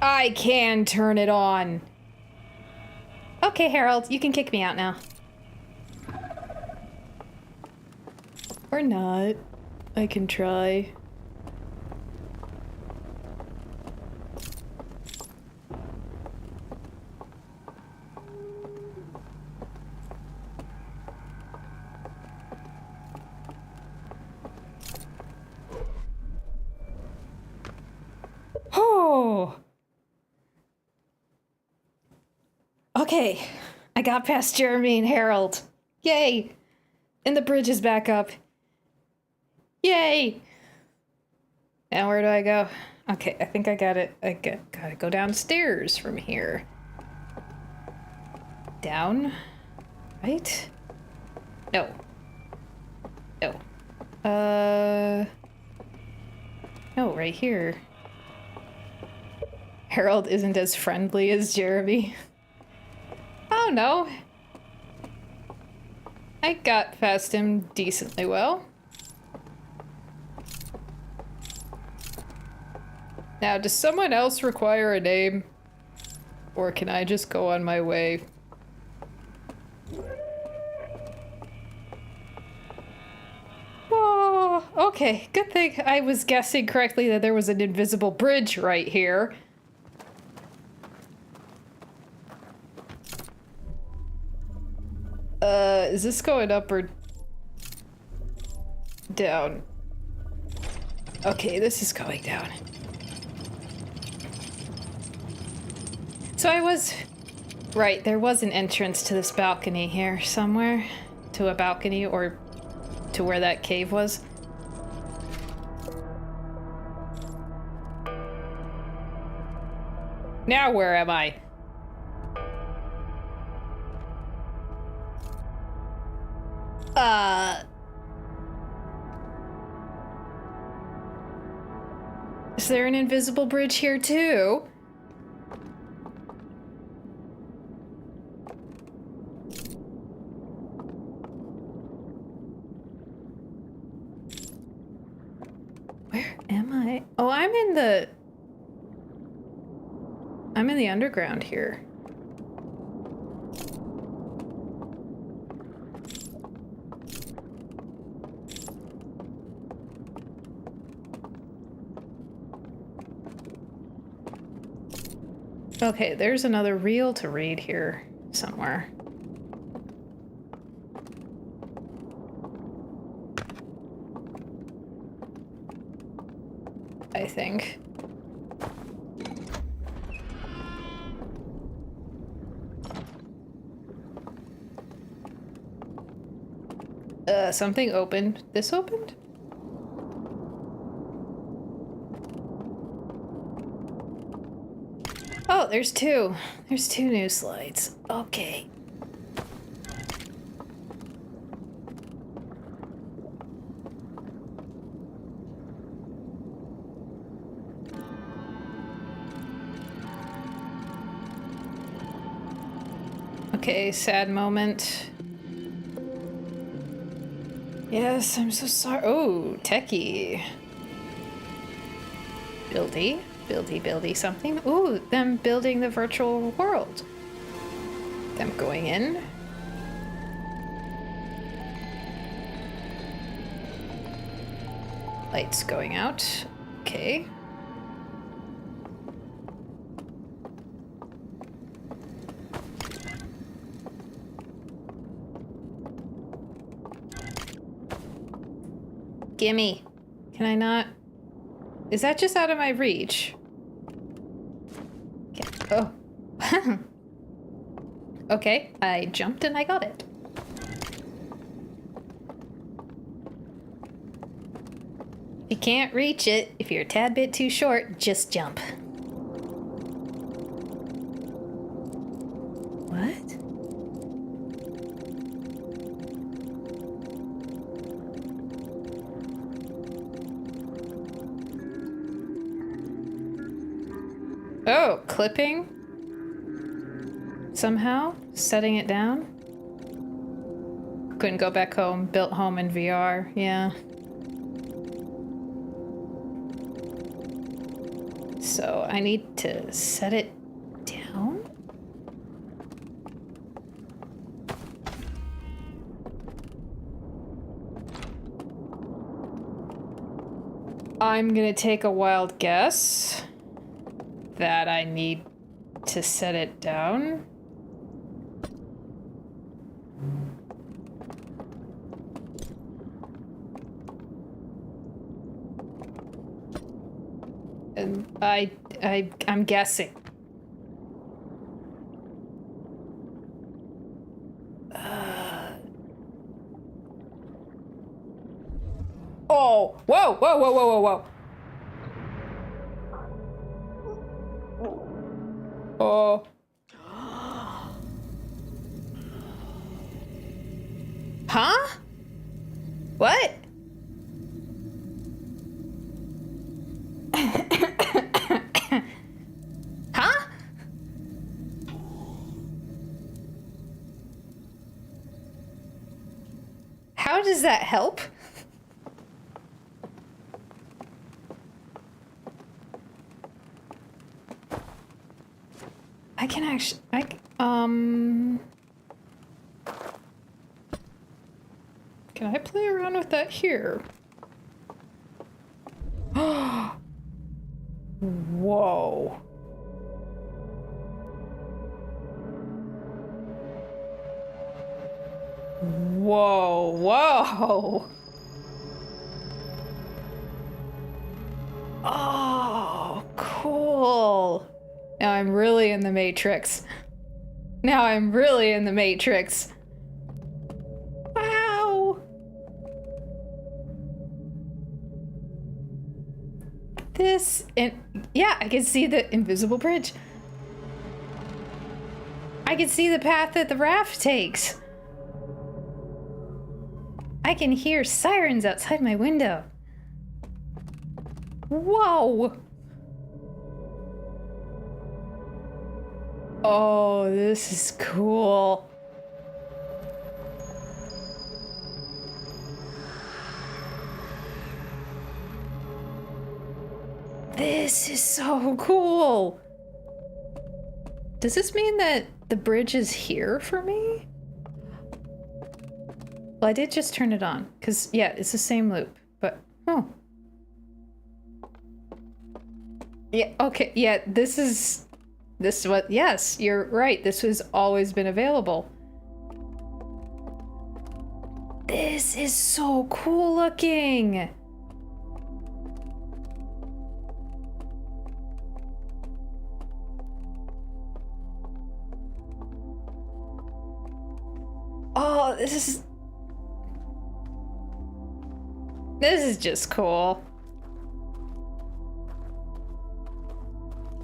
I can turn it on. Okay, Harold, you can kick me out now. Or not. I can try. Oh! Okay, I got past Jeremy and Harold. Yay! And the bridge is back up. Yay! Now where do I go? Okay, I think I got it. Gotta go downstairs from here. Down? Right? No. No. No, right here. Harold isn't as friendly as Jeremy. Oh no. I got past him decently well. Now, does someone else require a name? Or can I just go on my way? Oh, okay. Good thing I was guessing correctly that there was an invisible bridge right here. Is this going up or down? Okay, this is going down. So I was right, there was an entrance to this balcony here somewhere. To a balcony or to where that cave was. Now where am I? Is there an invisible bridge here too? Where am I? Oh, I'm in the underground here. Okay, there's another reel to read here somewhere. I think. Something opened. This opened? Oh, there's two. There's two new slides. Okay. Okay, sad moment. Yes, I'm so sorry. Oh, techie. Buildy something. Ooh, them building the virtual world. Them going in. Lights going out. Okay. Gimme. Can I not? Is that just out of my reach? Okay. Oh. Okay, I jumped and I got it. If you can't reach it, if you're a tad bit too short, just jump. What? Oh, clipping? Somehow? Setting it down? Couldn't go back home. Built home in VR. Yeah. So I need to set it down? I'm gonna take a wild guess that I need to set it down. I'm guessing. Oh, whoa, whoa, whoa, whoa, whoa, whoa. Oh. Huh? What? Huh? How does that help? I can actually, can I play around with that here? Whoa. Whoa, whoa. Oh, cool. Now I'm really in the Matrix. Now I'm really in the Matrix. Wow. This, and yeah, I can see the invisible bridge. I can see the path that the raft takes. I can hear sirens outside my window. Whoa. Oh, this is cool. This is so cool. Does this mean that the bridge is here for me? Well, I did just turn it on, because, yeah, it's the same loop, but, oh. Yeah, okay, yeah, this is what, yes, you're right, this has always been available. This is so cool looking! Oh, this is just cool.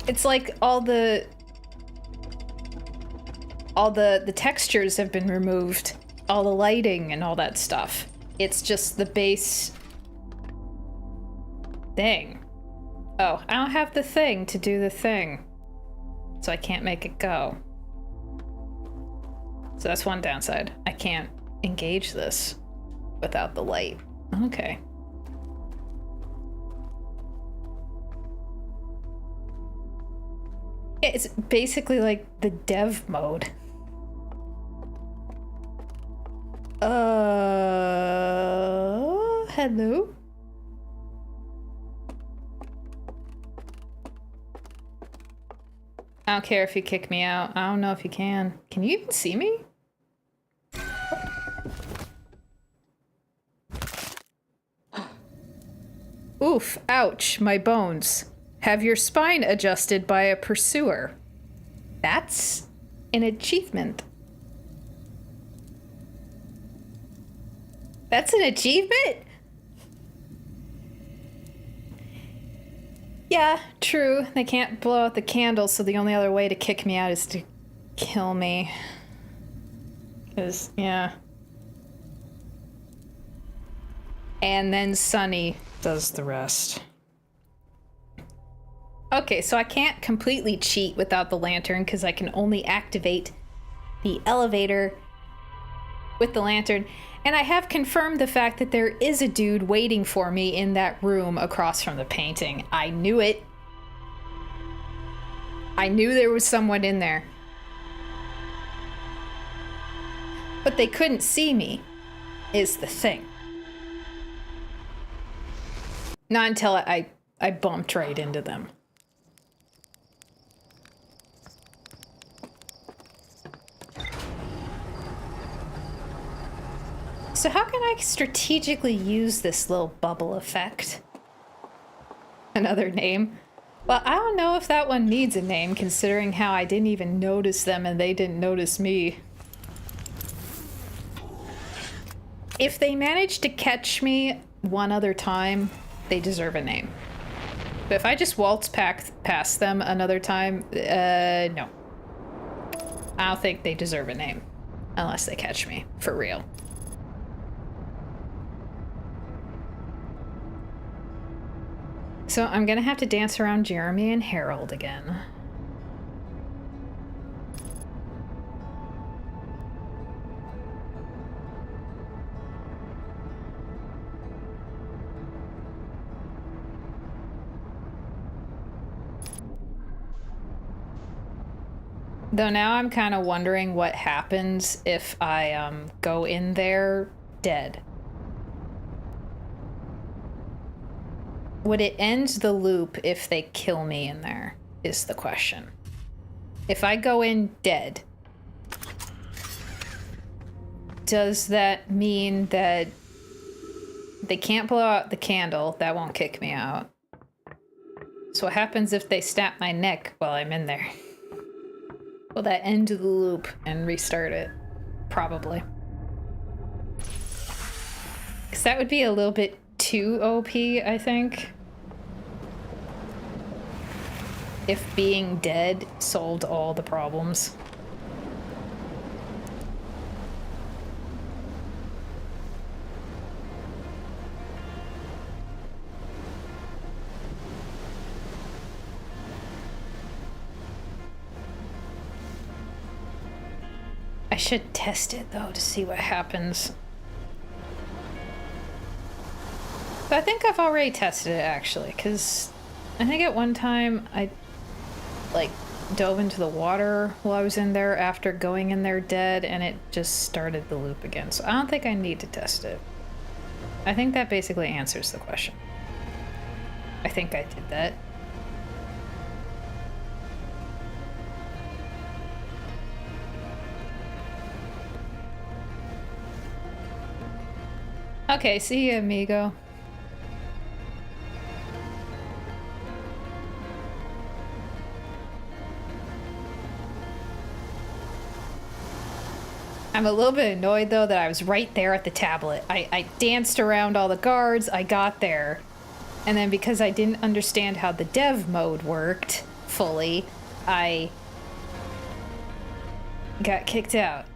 It's like all the textures have been removed, all the lighting and all that stuff. It's just the base thing. Oh, I don't have the thing to do the thing, so I can't make it go. So that's one downside. I can't engage this without the light. Okay. It's basically like the dev mode. Hello? I don't care if you kick me out. I don't know if you can. Can you even see me? Oof, ouch, my bones. Have your spine adjusted by a pursuer. That's an achievement. That's an achievement? Yeah, true. They can't blow out the candles, so the only other way to kick me out is to kill me. 'Cause, yeah. And then Sunny does the rest. Okay, so I can't completely cheat without the lantern because I can only activate the elevator with the lantern. And I have confirmed the fact that there is a dude waiting for me in that room across from the painting. I knew it. I knew there was someone in there. But they couldn't see me, is the thing. Not until I bumped right into them. So how can I strategically use this little bubble effect? Another name? Well, I don't know if that one needs a name, considering how I didn't even notice them and they didn't notice me. If they manage to catch me one other time, they deserve a name. But if I just waltz past them another time, no. I don't think they deserve a name. Unless they catch me, for real. So I'm gonna have to dance around Jeremy and Harold again. Though now I'm kind of wondering what happens if I go in there dead. Would it end the loop if they kill me in there, is the question. If I go in dead, does that mean that they can't blow out the candle? That won't kick me out. So what happens if they snap my neck while I'm in there? Will that end the loop and restart it? Probably. Because that would be a little bit too OP, I think. If being dead solved all the problems. I should test it though to see what happens. But I think I've already tested it actually, because I think at one time I like dove into the water while I was in there after going in there dead, and it just started the loop again. So I don't think I need to test it. I think that basically answers the question. I think I did that. Okay, see you, amigo. I'm a little bit annoyed though that I was right there at the tablet. I danced around all the guards, I got there, and then because I didn't understand how the dev mode worked fully, I got kicked out.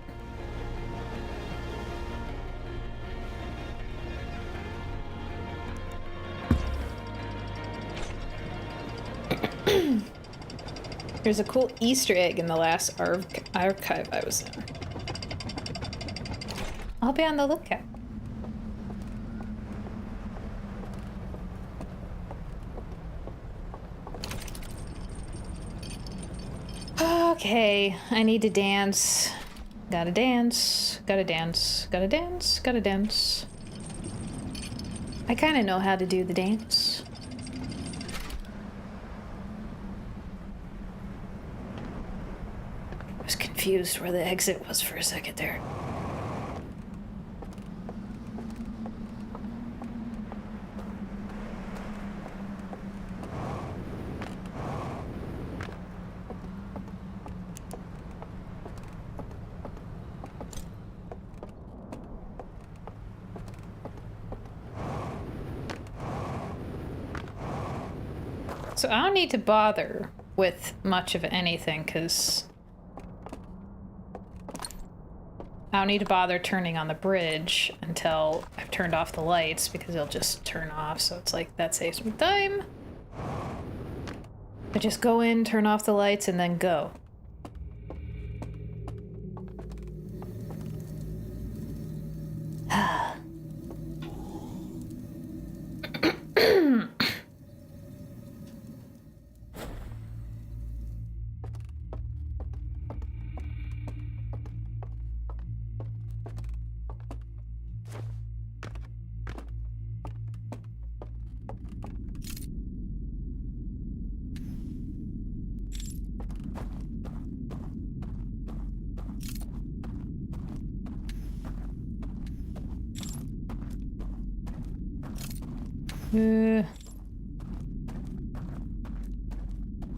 There's a cool Easter egg in the last archive I was in. I'll be on the lookout. Okay, I need to dance. Gotta dance, gotta dance, gotta dance, gotta dance. I kind of know how to do the dance. I was confused where the exit was for a second there. So I don't need to bother with much of anything, because I don't need to bother turning on the bridge until I've turned off the lights, because they'll just turn off, so it's like, that saves me time. But just go in, turn off the lights, and then go.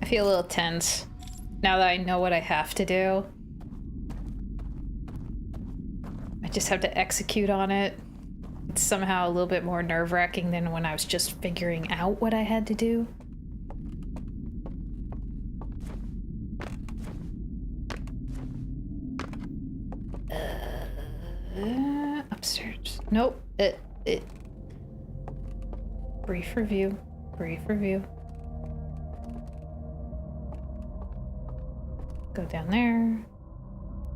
I feel a little tense now that I know what I have to do. I just have to execute on it. It's somehow a little bit more nerve-wracking than when I was just figuring out what I had to do. Upstairs. Nope. Brief review. Brief review. Go down there.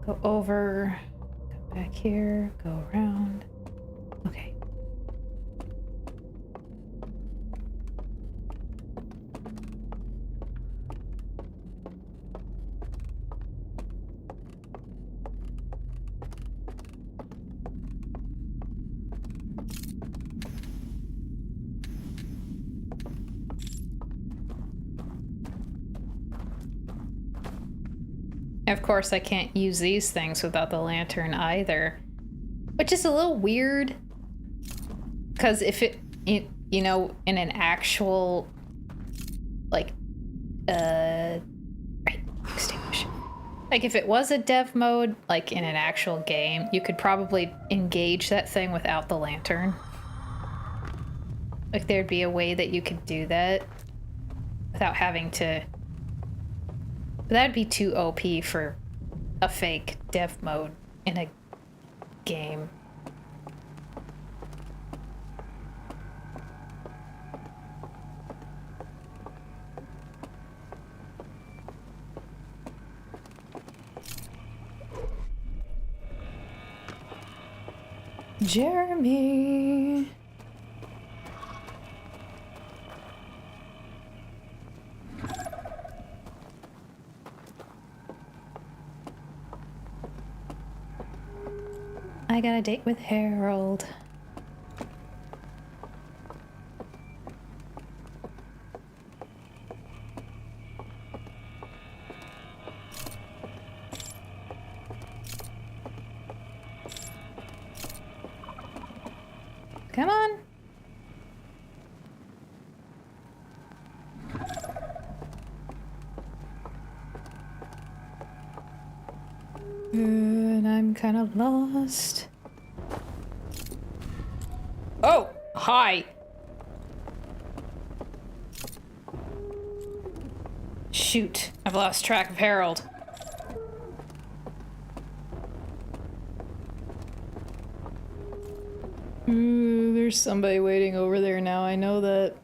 Go over. Come back here. Go around. Okay. Of course, I can't use these things without the lantern either, which is a little weird. Because if you know, in an actual, like, right, extinguish. Like, if it was a dev mode, like in an actual game, you could probably engage that thing without the lantern. Like, there'd be a way that you could do that without having to. But that'd be too OP for a fake dev mode in a game. Jeremy. I got a date with Harold. Come on. And I'm kind of lost. Oh, hi. Shoot, I've lost track of Harold. Ooh, there's somebody waiting over there now, I know that.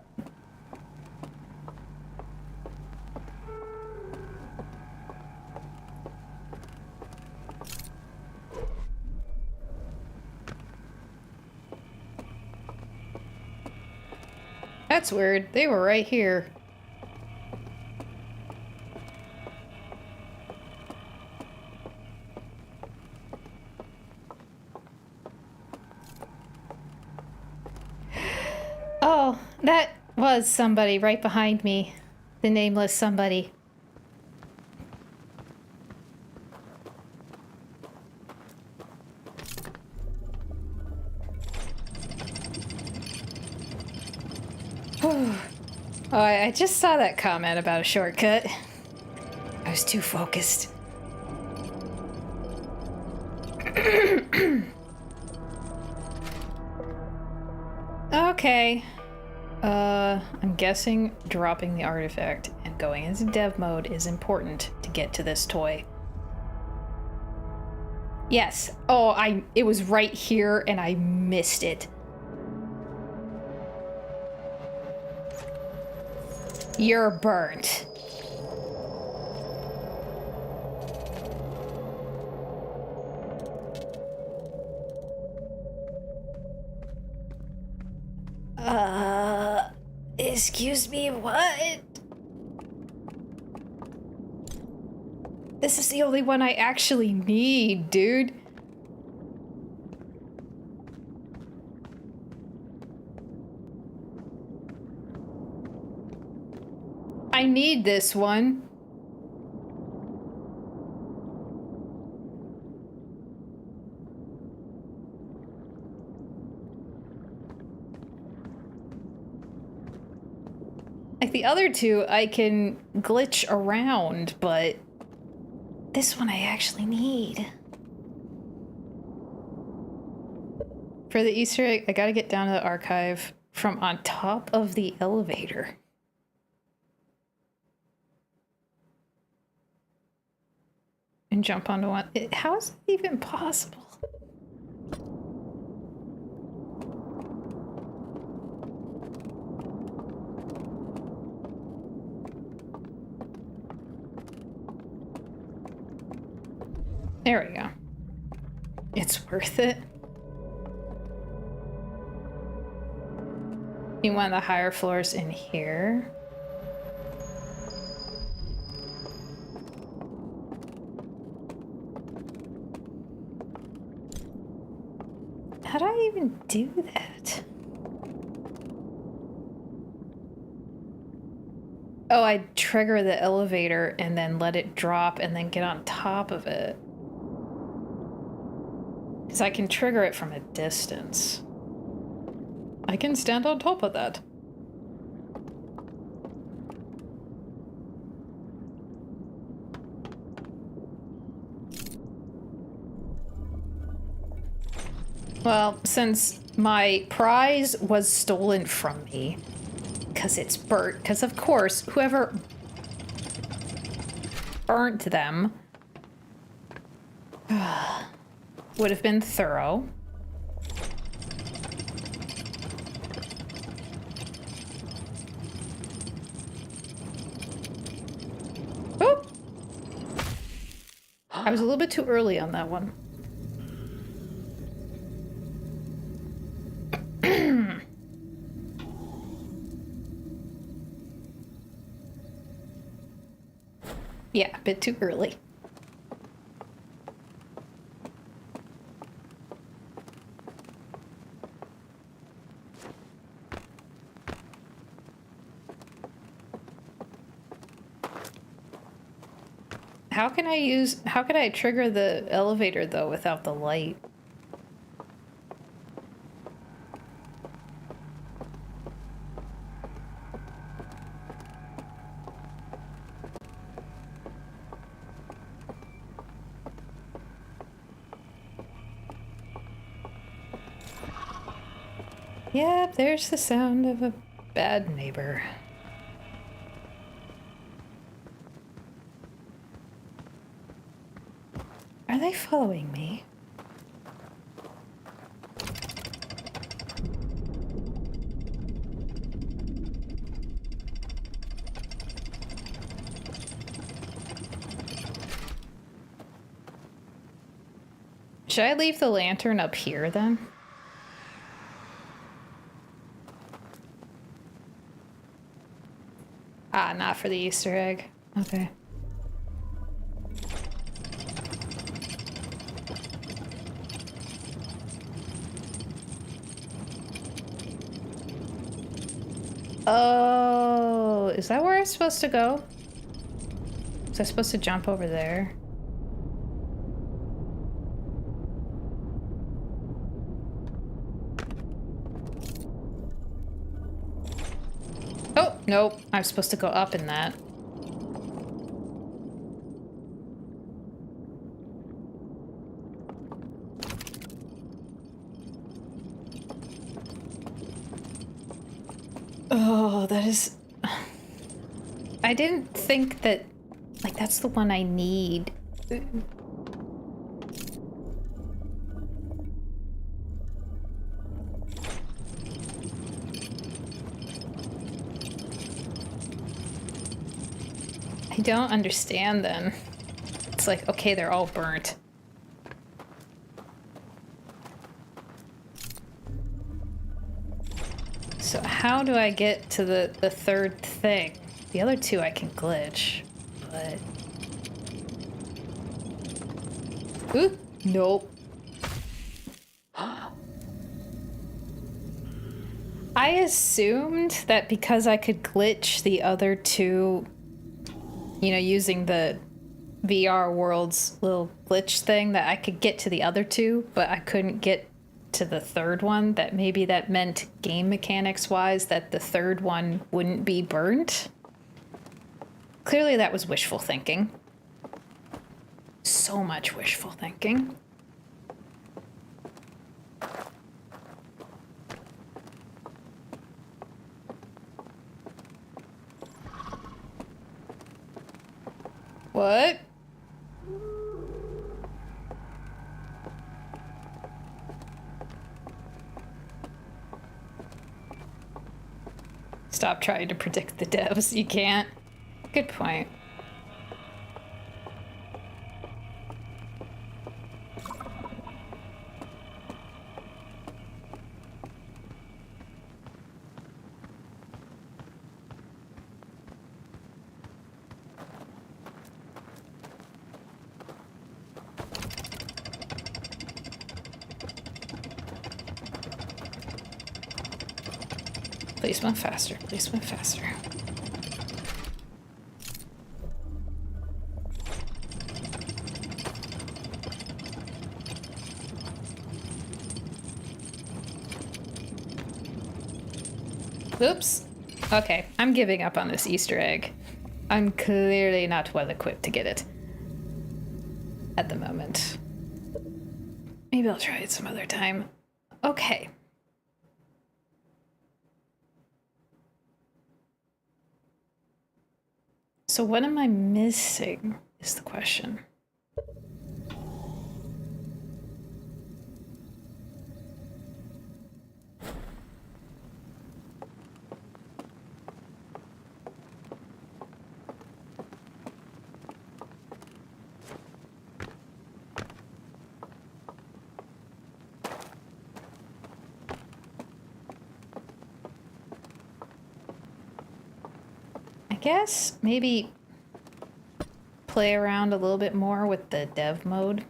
That's weird. They were right here. Oh, that was somebody right behind me. The nameless somebody. Oh, I just saw that comment about a shortcut. I was too focused. Okay. I'm guessing dropping the artifact and going into dev mode is important to get to this toy. Yes. Oh, it was right here and I missed it. You're burnt. Excuse me, what? This is the only one I actually need, dude. I need this one. Like the other two, I can glitch around, but this one I actually need. For the Easter egg, I gotta get down to the archive from on top of the elevator. And jump onto one. How is it even possible? There we go. It's worth it. You want the higher floors in here. How do I even do that? Oh, I trigger the elevator and then let it drop and then get on top of it. Because I can trigger it from a distance. I can stand on top of that. Well, since my prize was stolen from me, because it's burnt, because of course, whoever burnt them would have been thorough. Oh! I was a little bit too early on that one. Yeah, a bit too early. How can I trigger the elevator though without the light? Yep, there's the sound of a bad neighbor. Are they following me? Should I leave the lantern up here then? Ah, not for the Easter egg. Okay. Oh, is that where I'm supposed to go? Was I supposed to jump over there? Oh, nope. I'm supposed to go up in that. Oh, that is... I didn't think that... Like, that's the one I need. I don't understand then. It's like, okay, they're all burnt. So how do I get to the third thing? The other two I can glitch, but... Ooh, nope. I assumed that because I could glitch the other two, you know, using the VR World's little glitch thing, that I could get to the other two, but I couldn't get to the third one, that maybe that meant game mechanics wise that the third one wouldn't be burnt. Clearly that was wishful thinking. So much wishful thinking. What? Stop trying to predict the devs. You can't. Good point. Please move faster. Please move faster. Oops. Okay, I'm giving up on this Easter egg. I'm clearly not well equipped to get it. At the moment. Maybe I'll try it some other time. Okay. So what am I missing is the question. I guess maybe play around a little bit more with the dev mode.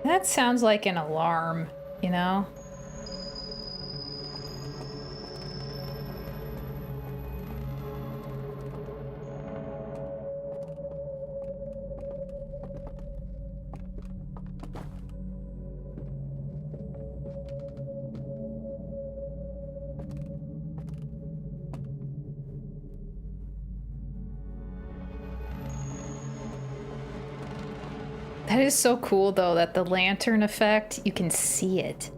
That sounds like an alarm, you know? That is so cool, though, that the lantern effect, you can see it.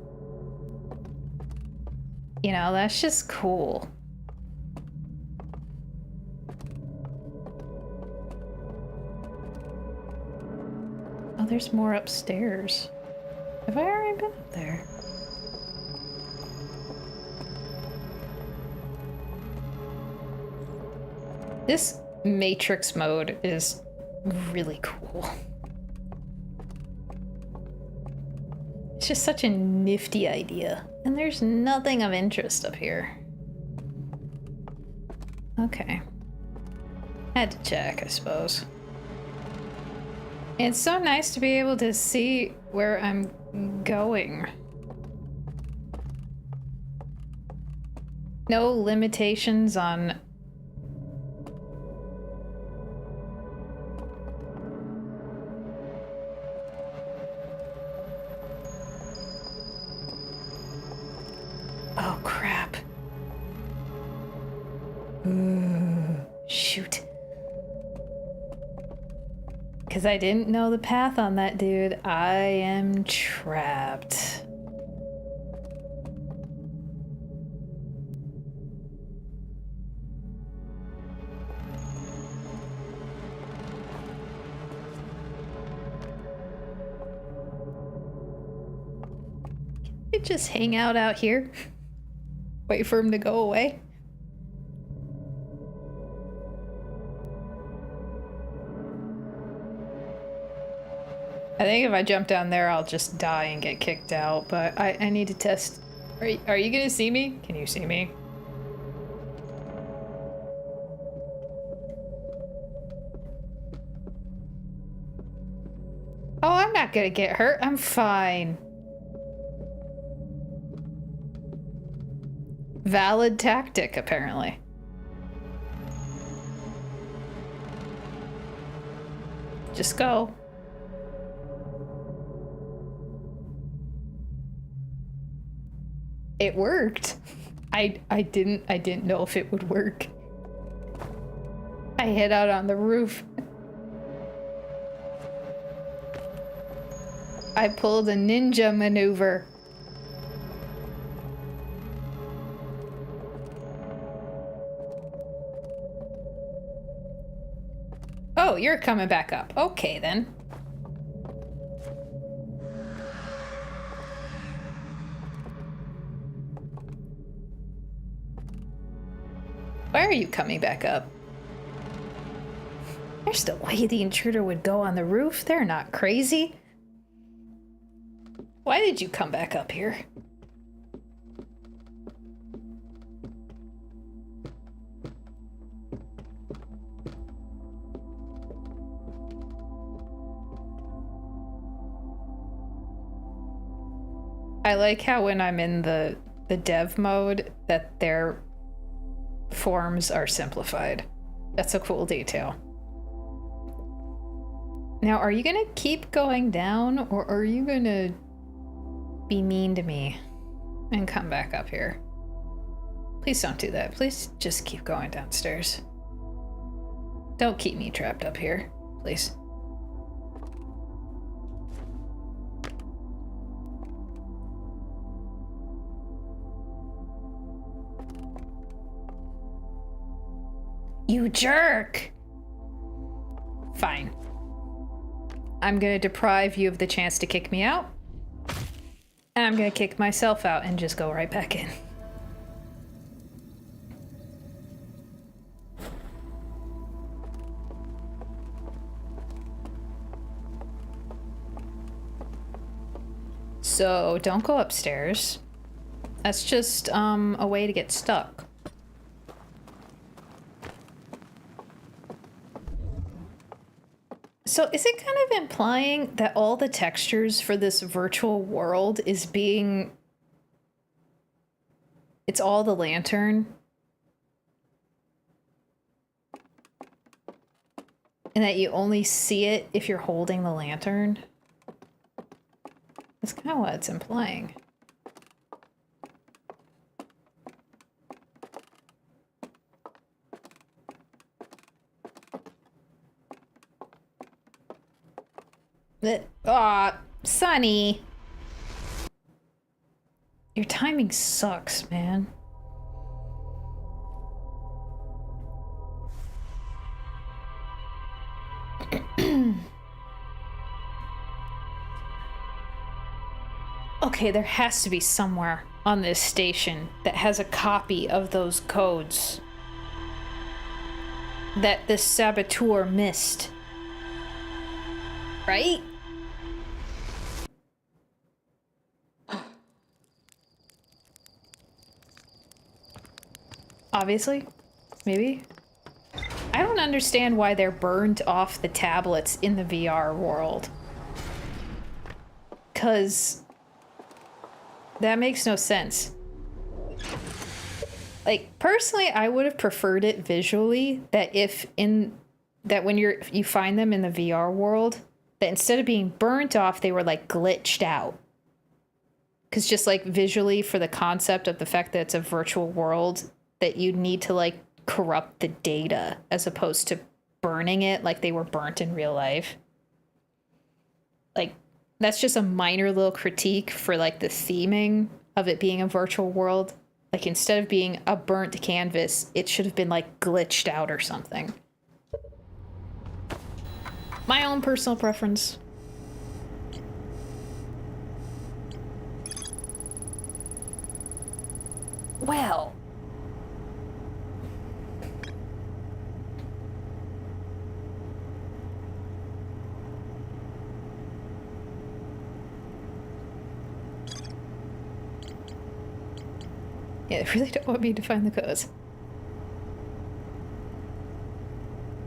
You know, that's just cool. Oh, there's more upstairs. Have I already been up there? This Matrix mode is really cool. It's just such a nifty idea. And there's nothing of interest up here. Okay. Had to check, I suppose. It's so nice to be able to see where I'm going. No limitations on... Oh, crap. Shoot. Because I didn't know the path on that dude. I am trapped. Can we just hang out here? Wait for him to go away? I think if I jump down there, I'll just die and get kicked out, but I need to test. Are you gonna see me? Can you see me? Oh, I'm not gonna get hurt. I'm fine. Valid tactic, apparently. Just go. It worked. I didn't know if it would work. I hid out on the roof. I pulled a ninja maneuver. Oh, you're coming back up. Okay, then. Why are you coming back up? There's no way the intruder would go on the roof. They're not crazy. Why did you come back up here? I like how when I'm in the dev mode that their forms are simplified. That's a cool detail. Now, are you gonna keep going down, or are you gonna be mean to me and come back up here? Please don't do that. Please just keep going downstairs. Don't keep me trapped up here, please. You jerk! Fine. I'm gonna deprive you of the chance to kick me out. And I'm gonna kick myself out and just go right back in. So, don't go upstairs. That's just, a way to get stuck. So is it kind of implying that all the textures for this virtual world is being... It's all the lantern? And that you only see it if you're holding the lantern? That's kind of what it's implying. Aw, Sunny. Your timing sucks, man. Okay, there has to be somewhere on this station that has a copy of those codes that this saboteur missed. Right? Obviously. Maybe. I don't understand why they're burned off the tablets in the VR world. 'Cause that makes no sense. Like, personally, I would have preferred it visually that when you find them in the VR world, that instead of being burnt off, they were like glitched out. Because just like visually, for the concept of the fact that it's a virtual world, that you need to like corrupt the data as opposed to burning it like they were burnt in real life. Like, that's just a minor little critique for like the theming of it being a virtual world. Like, instead of being a burnt canvas, it should have been like glitched out or something. My own personal preference. Well. Yeah, they really don't want me to find the codes.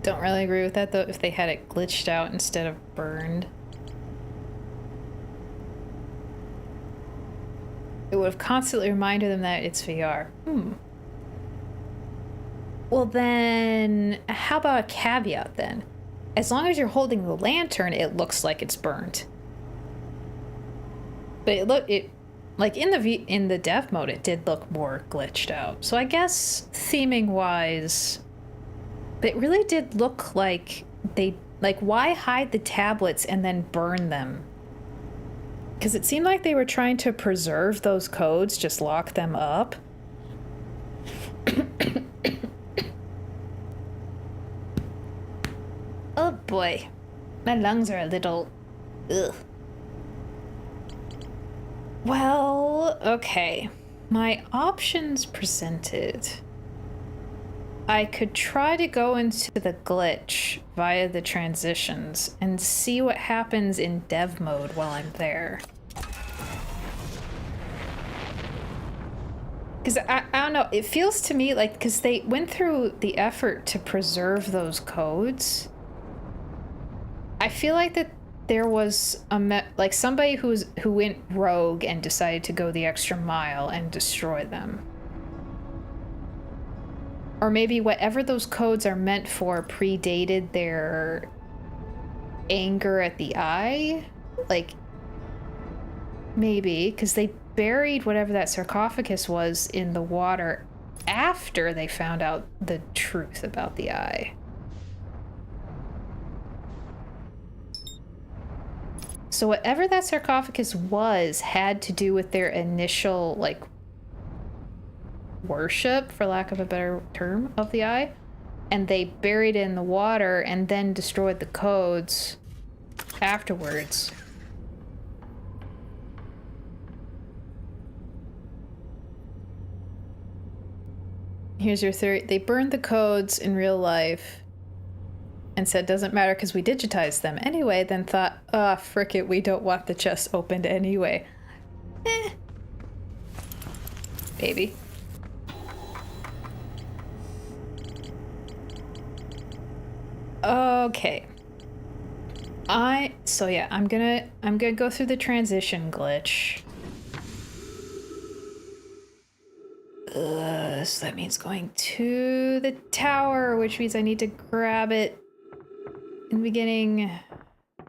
Don't really agree with that, though, if they had it glitched out instead of burned. It would have constantly reminded them that it's VR. Well then, how about a caveat then? As long as you're holding the lantern, it looks like it's burned. But like in the dev mode, it did look more glitched out. So I guess theming wise, but it really did look like why hide the tablets and then burn them? Because it seemed like they were trying to preserve those codes, just lock them up. Oh boy, my lungs are a little... ugh. Well, okay. My options presented. I could try to go into the glitch via the transitions and see what happens in dev mode while I'm there. Because I don't know, it feels to me like, because they went through the effort to preserve those codes, I feel like that there was like somebody who went rogue and decided to go the extra mile and destroy them. Or maybe whatever those codes are meant for predated their anger at the eye? Like, maybe, because they buried whatever that sarcophagus was in the water after they found out the truth about the eye. So whatever that sarcophagus was had to do with their initial, like, worship, for lack of a better term, of the eye, and they buried it in the water and then destroyed the codes afterwards. Here's your theory. They burned the codes in real life and said doesn't matter because we digitized them anyway, then thought, frick it, we don't want the chest opened anyway. Maybe. Okay. So yeah, I'm gonna go through the transition glitch. So that means going to the tower, which means I need to grab it in the beginning,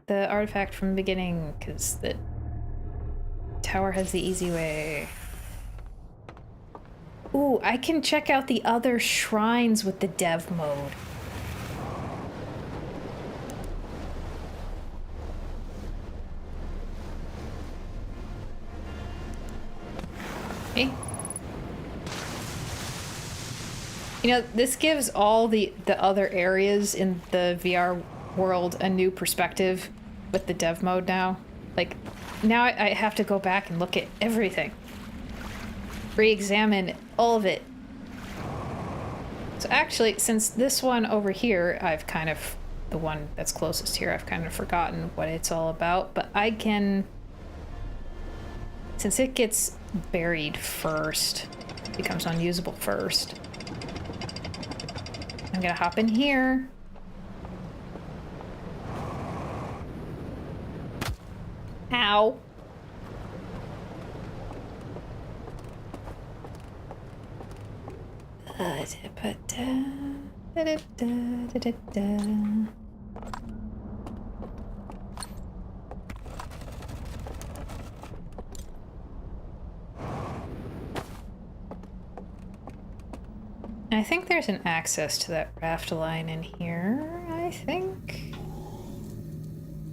the artifact from the beginning, because the tower has the easy way. Ooh, I can check out the other shrines with the dev mode. Okay. You know, this gives all the other areas in the VR world a new perspective with the dev mode now. Like, now I have to go back and look at everything. Re-examine all of it. So actually, since this one over here, I've kind of, the one that's closest here, I've kind of forgotten what it's all about, but I can, since it gets buried first, becomes unusable first, I'm gonna hop in here. Ow. I think there's an access to that raft line in here, I think.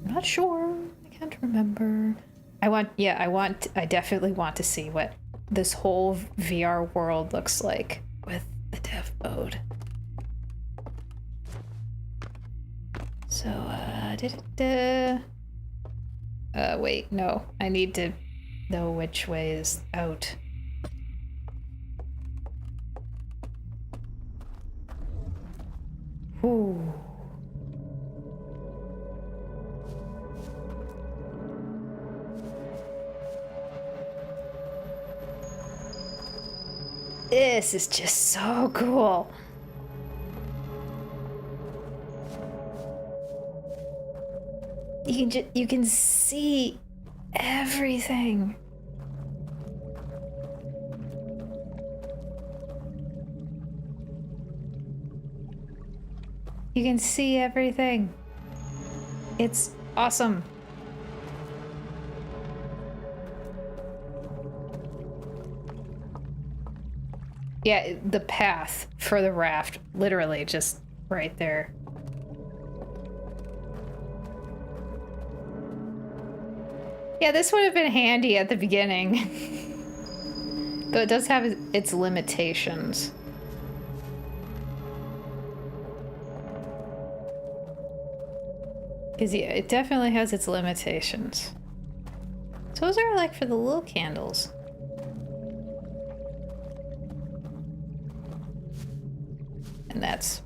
I'm not sure. I can't remember. I definitely want to see what this whole VR world looks like with the dev mode. So, wait, no. I need to know which way is out. Ooh. This is just so cool. You can see everything. You can see everything. It's awesome. Yeah, the path for the raft, literally just right there. Yeah, this would have been handy at the beginning. Though it does have its limitations. Because, yeah, it definitely has its limitations. So those are like for the little candles. And that's...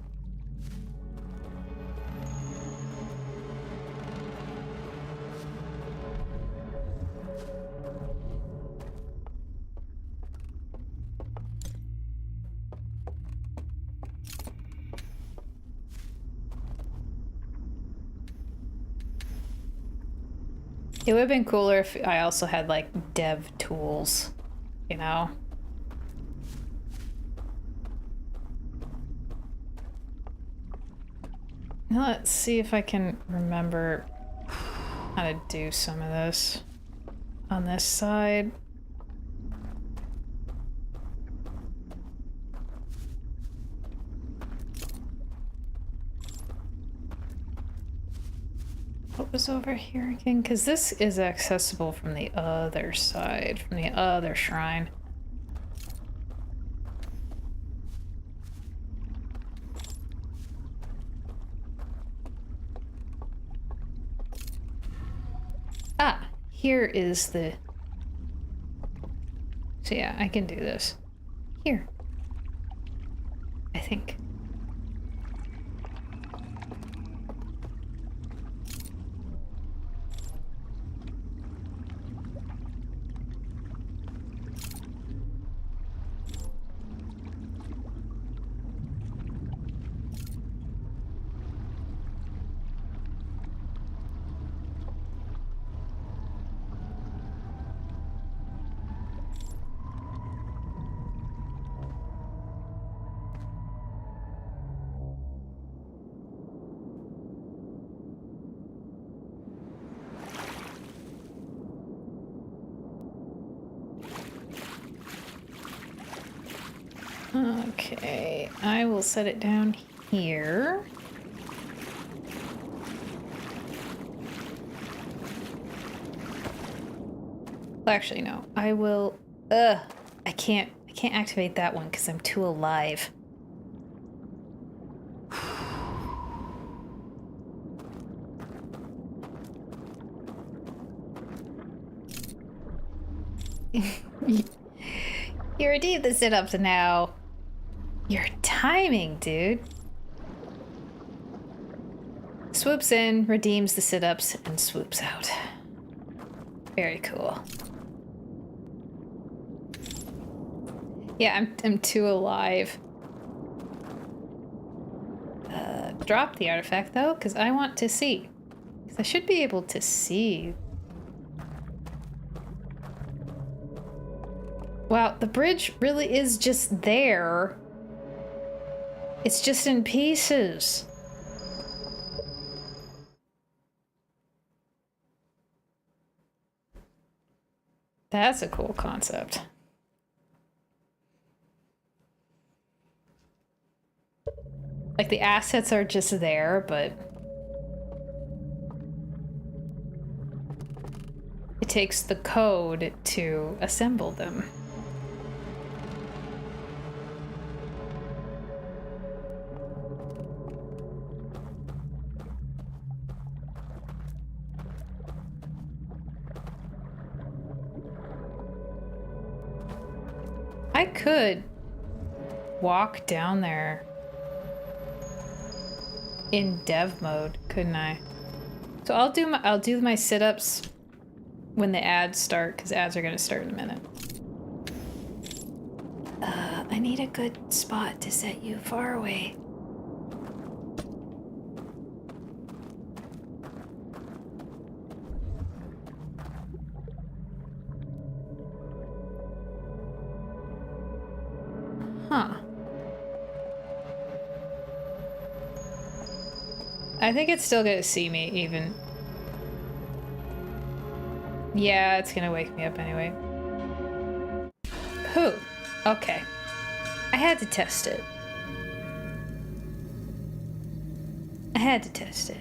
It would have been cooler if I also had, like, dev tools, you know? Now let's see if I can remember how to do some of this on this side. What was over here again? Because this is accessible from the other side, from the other shrine. Ah, here is the... So yeah, I can do this. Here. I think. Okay, I will set it down here. Well, actually, no. I will... I can't activate that one because I'm too alive. You redeemed the sit-ups now. Your timing, dude. Swoops in, redeems the sit-ups, and swoops out. Very cool. Yeah, I'm too alive. Drop the artifact, though, because I want to see. Because I should be able to see. Wow, the bridge really is just there. It's just in pieces. That's a cool concept. Like, the assets are just there, but it takes the code to assemble them. I could walk down there in dev mode, couldn't I? So I'll do my sit-ups when the ads start, because ads are gonna start in a minute. I need a good spot to set you far away. Huh. I think it's still gonna see me, even. Yeah, it's gonna wake me up anyway. Whew. Okay. I had to test it. I had to test it.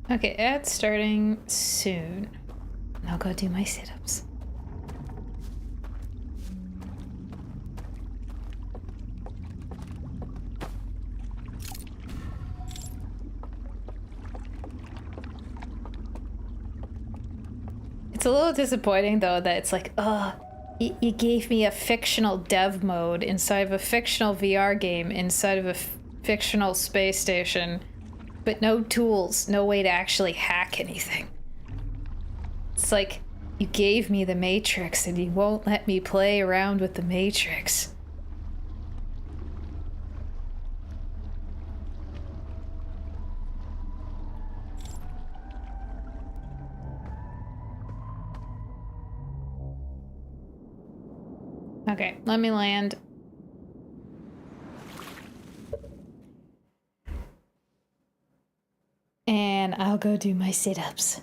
Okay, ad's starting soon. I'll go do my sit-ups. It's a little disappointing though that it's like, you gave me a fictional dev mode inside of a fictional VR game inside of a fictional space station, but no tools, no way to actually hack anything. It's like, you gave me the Matrix and you won't let me play around with the Matrix. Okay, let me land. And I'll go do my sit-ups.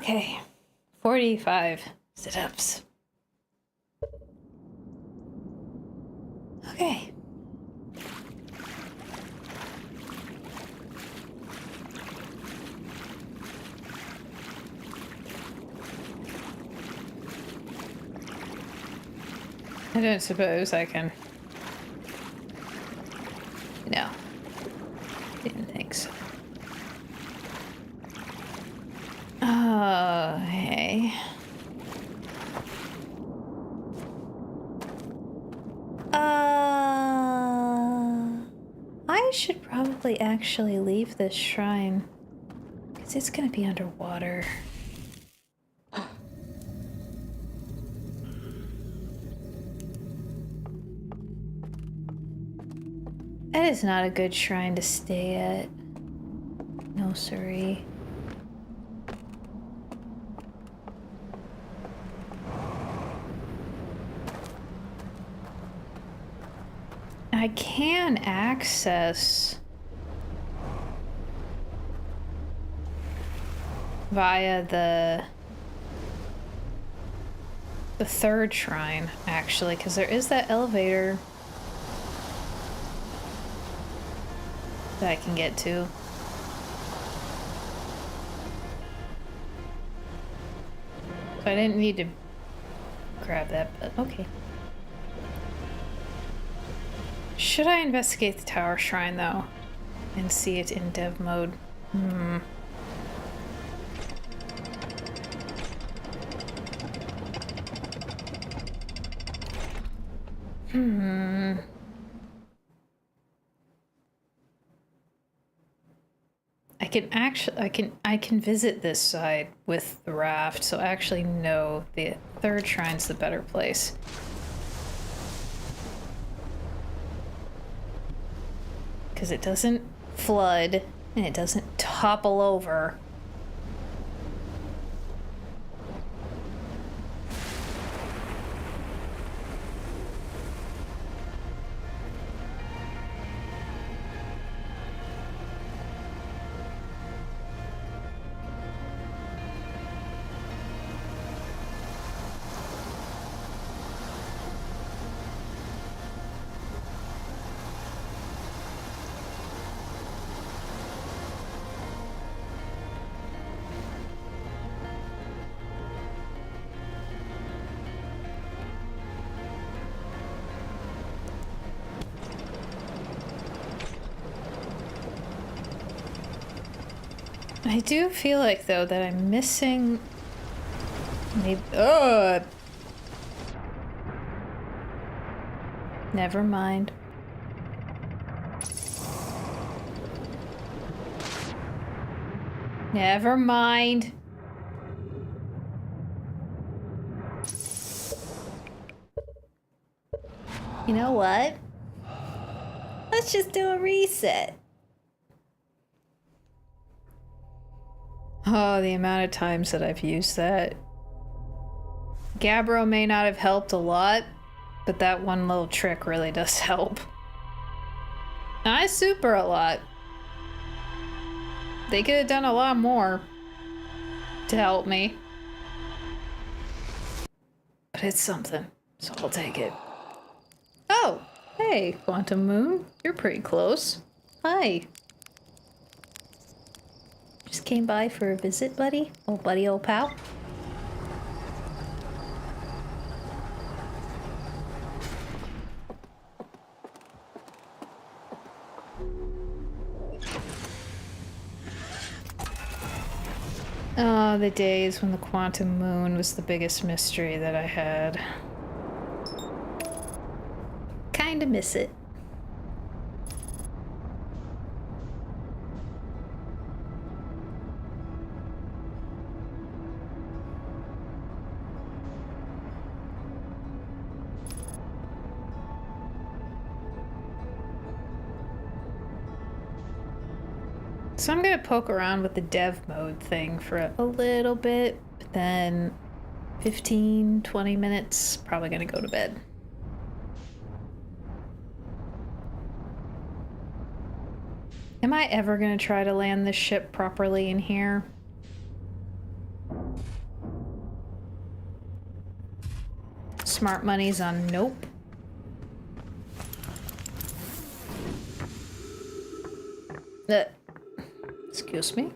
Okay. 45 sit-ups. Okay. I don't suppose I can... No. Didn't think so. Oh, hey. I should probably actually leave this shrine. Because it's gonna be underwater. That is not a good shrine to stay at. No, sorry. I can access via the third shrine, actually, because there is that elevator that I can get to. So I didn't need to grab that, but okay. Should I investigate the tower shrine, though, and see it in dev mode? I can visit this side with the raft, so actually no, the third shrine's the better place. Because it doesn't flood, and it doesn't topple over. I do feel like, though, that I'm missing... Maybe... Oh! Never mind. Never mind. You know what? Let's just do a reset. Oh, the amount of times that I've used that. Gabbro may not have helped a lot, but that one little trick really does help. I super a lot. They could have done a lot more to help me. But it's something, so I'll take it. Oh, hey, Quantum Moon. You're pretty close. Hi. Just came by for a visit, buddy? Old buddy, old pal? Oh, the days when the Quantum Moon was the biggest mystery that I had. Kinda miss it. So I'm gonna poke around with the dev mode thing for a little bit, but then 15, 20 minutes, probably gonna go to bed. Am I ever gonna try to land this ship properly in here? smart money's on nope. Excuse me?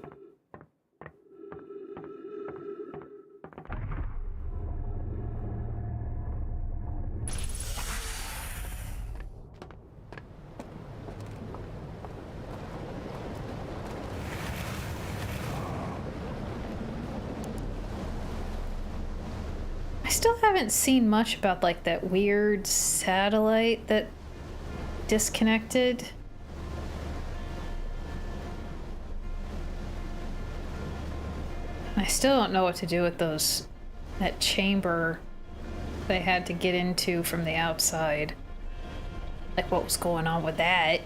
I still haven't seen much about like that weird satellite that disconnected. I still don't know what to do with that chamber they had to get into from the outside. Like what was going on with that?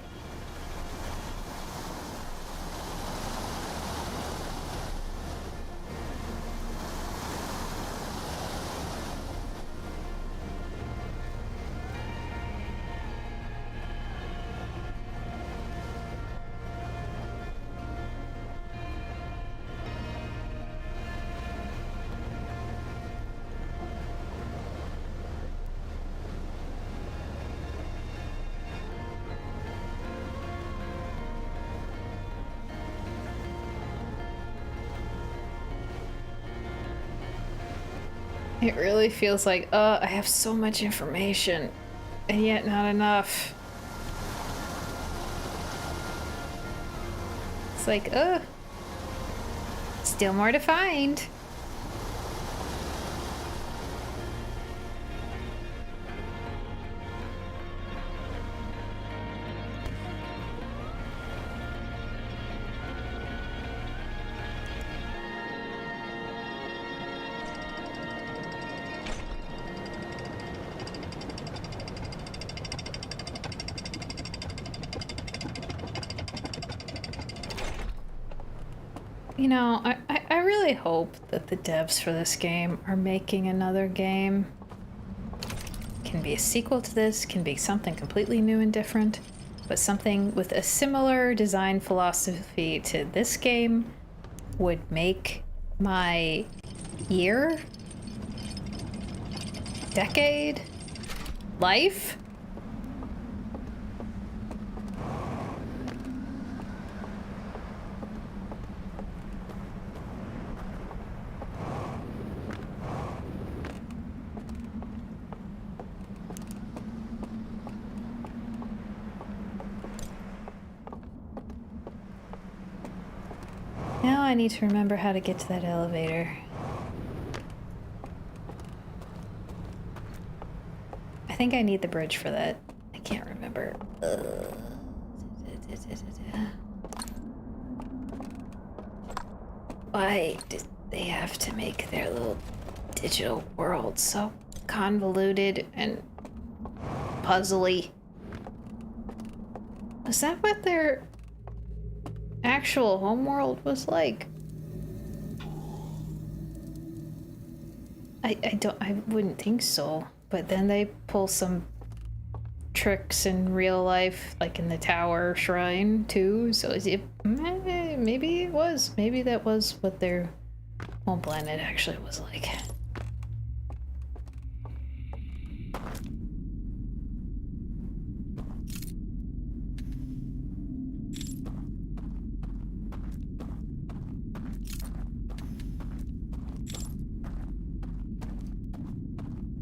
It really feels like, I have so much information, and yet not enough. It's like, still more to find. You know, I really hope that the devs for this game are making another game. Can be a sequel to this, can be something completely new and different, but something with a similar design philosophy to this game would make my year, decade, life. Now I need to remember how to get to that elevator. I think I need the bridge for that. I can't remember. Why did they have to make their little digital world so convoluted and puzzly? Is that what their actual homeworld was like? I wouldn't think so. But then they pull some tricks in real life, like in the tower shrine too. So maybe it was. Maybe that was what their home planet actually was like.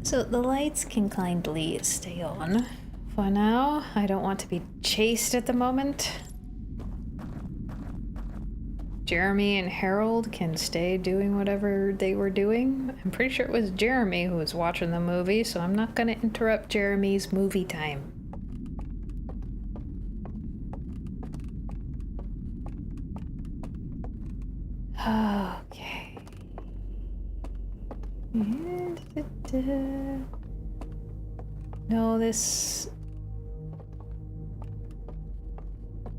So the lights can kindly stay on for now. I don't want to be chased at the moment. Jeremy and Harold can stay doing whatever they were doing. I'm pretty sure it was Jeremy who was watching the movie, so I'm not gonna interrupt Jeremy's movie time. Okay. No, this...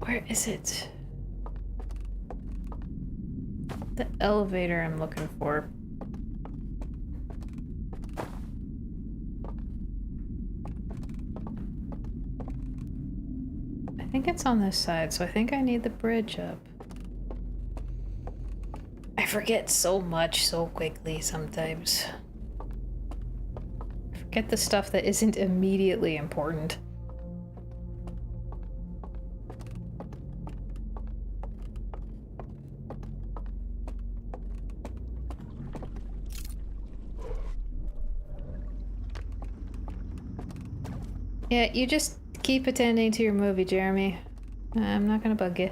Where is it? The elevator I'm looking for. I think it's on this side, so I think I need the bridge up. I forget so much so quickly sometimes. I Get the stuff that isn't immediately important. Yeah, you just keep attending to your movie, Jeremy. I'm not gonna bug you.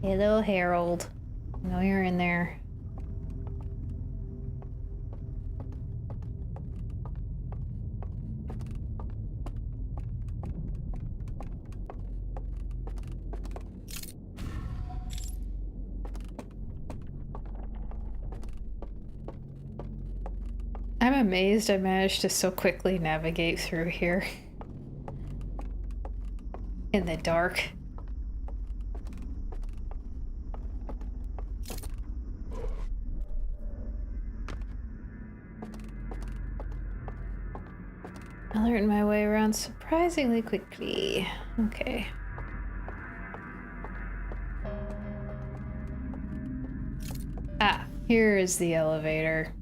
Hello, Harold. I know you're in there. I'm amazed I managed to so quickly navigate through here. In the dark. I learned my way around surprisingly quickly. Okay. Ah, here is the elevator.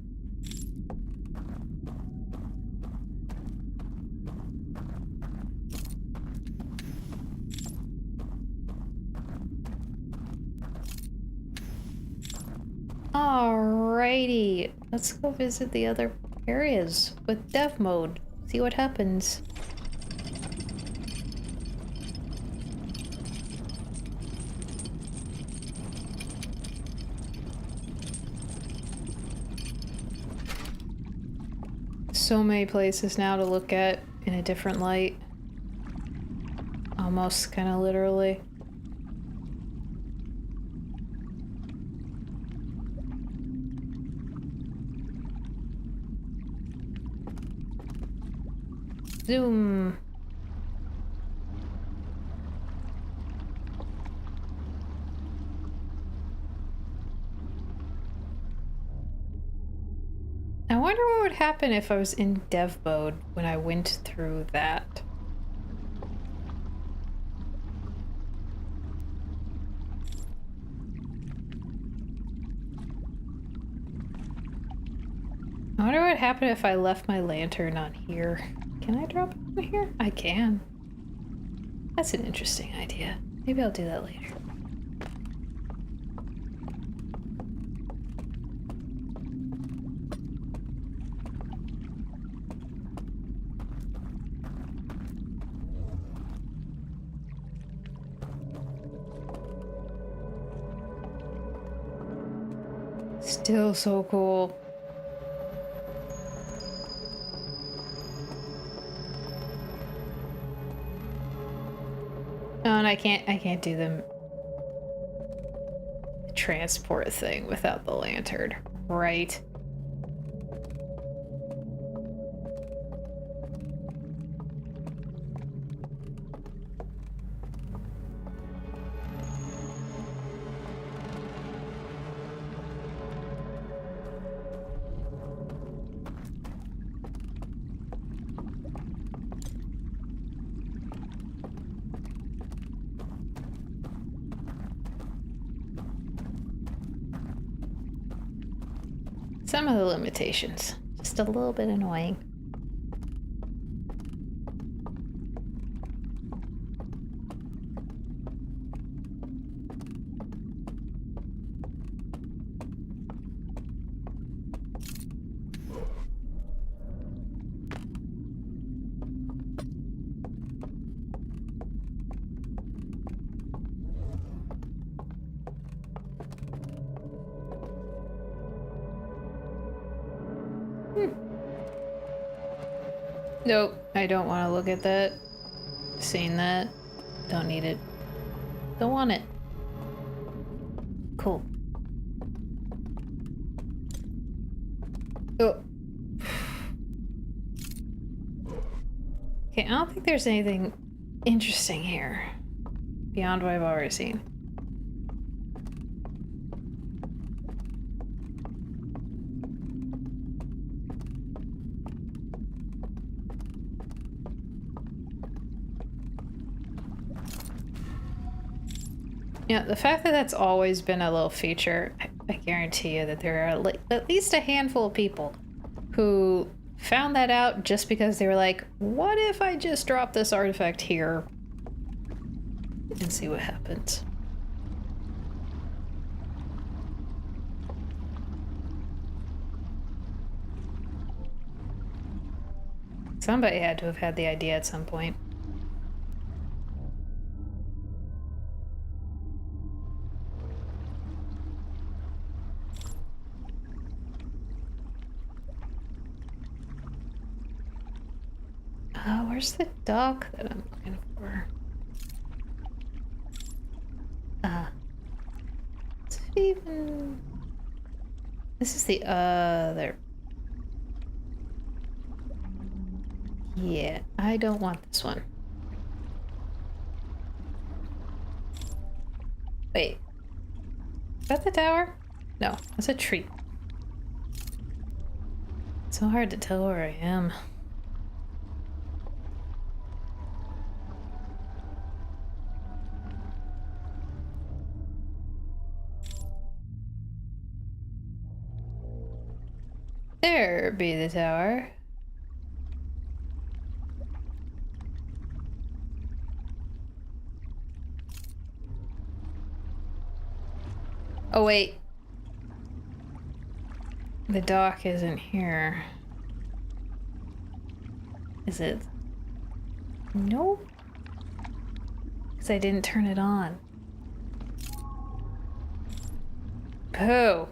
Alrighty, let's go visit the other areas with dev mode. See what happens. So many places now to look at in a different light. Almost kind of literally. Zoom. I wonder what would happen if I was in dev mode when I went through that. I wonder what would happen if I left my lantern on here. Can I drop it on here? I can. That's an interesting idea. Maybe I'll do that later. Still so cool. Oh, and I can't do the transport thing without the lantern, right? Some of the limitations, just a little bit annoying. Nope, I don't want to look at that. Seen that. Don't need it. Don't want it. Cool. Oh. Okay, I don't think there's anything interesting here beyond what I've already seen. Yeah, the fact that that's always been a little feature, I guarantee you that there are at least a handful of people who found that out just because they were like, what if I just drop this artifact here and see what happens? Somebody had to have had the idea at some point. Where's the dock that I'm looking for? Is it even... This is the other... Yeah, I don't want this one. Wait. Is that the tower? No, that's a tree. It's so hard to tell where I am. There be the tower. Oh wait. The dock isn't here. Is it? Nope. Because I didn't turn it on. Pooh.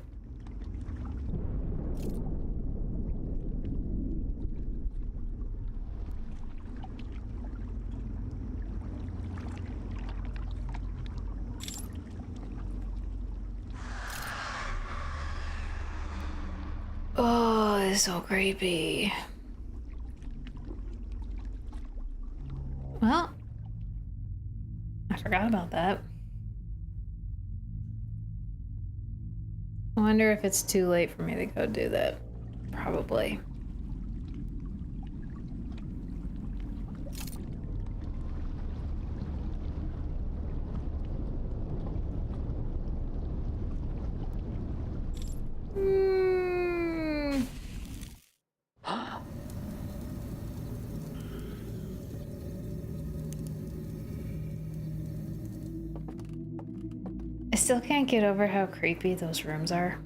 Oh, it's so creepy. Well, I forgot about that. I wonder if it's too late for me to go do that. Probably. I still can't get over how creepy those rooms are.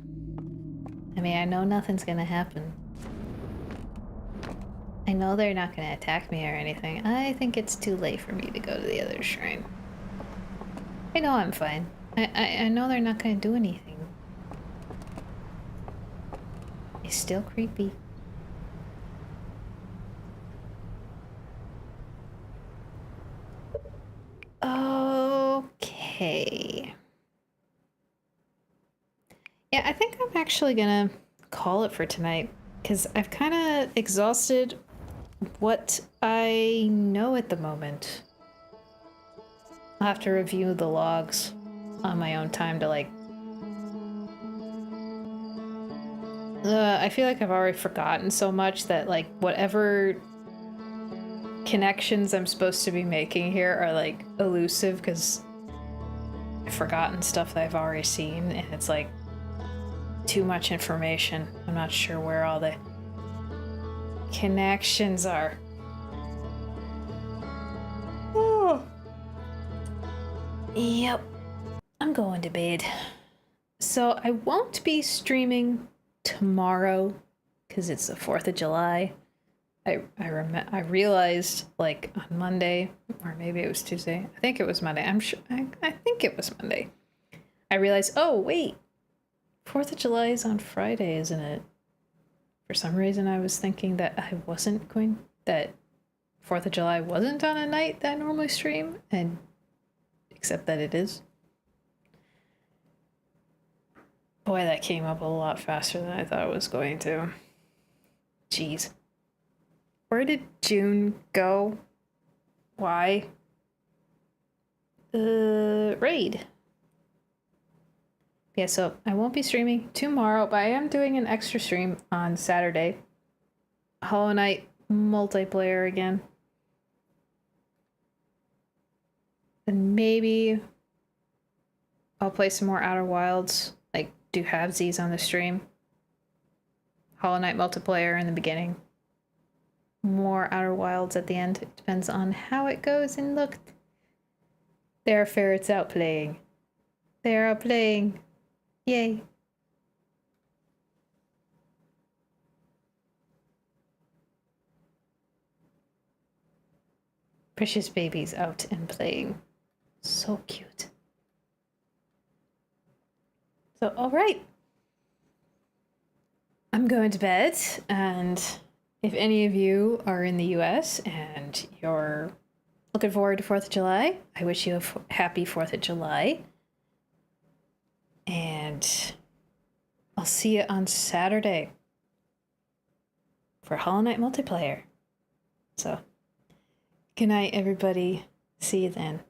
I mean, I know nothing's gonna happen. I know they're not gonna attack me or anything. I think it's too late for me to go to the other shrine. I know I'm fine. I know they're not gonna do anything. It's still creepy. Okay. Yeah, I think I'm actually gonna call it for tonight because I've kind of exhausted what I know at the moment. I'll have to review the logs on my own time to like... I feel like I've already forgotten so much that like whatever connections I'm supposed to be making here are like elusive because I've forgotten stuff that I've already seen and it's like too much information. I'm not sure where all the connections are. Oh. Yep. I'm going to bed. So I won't be streaming tomorrow because it's the 4th of July. I realized like on Monday, or maybe it was Tuesday. I think it was Monday. I'm sure. I think it was Monday. I realized, oh wait, 4th of July is on Friday, isn't it? For some reason, I was thinking that that 4th of July wasn't on a night that I normally stream, and except that it is. Boy, that came up a lot faster than I thought it was going to. Jeez. Where did June go? Why? Raid. Yeah, so I won't be streaming tomorrow, but I am doing an extra stream on Saturday. Hollow Knight multiplayer again. And maybe I'll play some more Outer Wilds, like do halvesies on the stream. Hollow Knight multiplayer in the beginning. More Outer Wilds at the end. It depends on how it goes. And look, there are ferrets out playing. They are out playing. Yay. Precious babies out and playing. So cute. So, all right. I'm going to bed, and if any of you are in the US and you're looking forward to 4th of July, I wish you a happy 4th of July. And I'll see you on Saturday for Hollow Knight multiplayer. So, good night, everybody. See you then.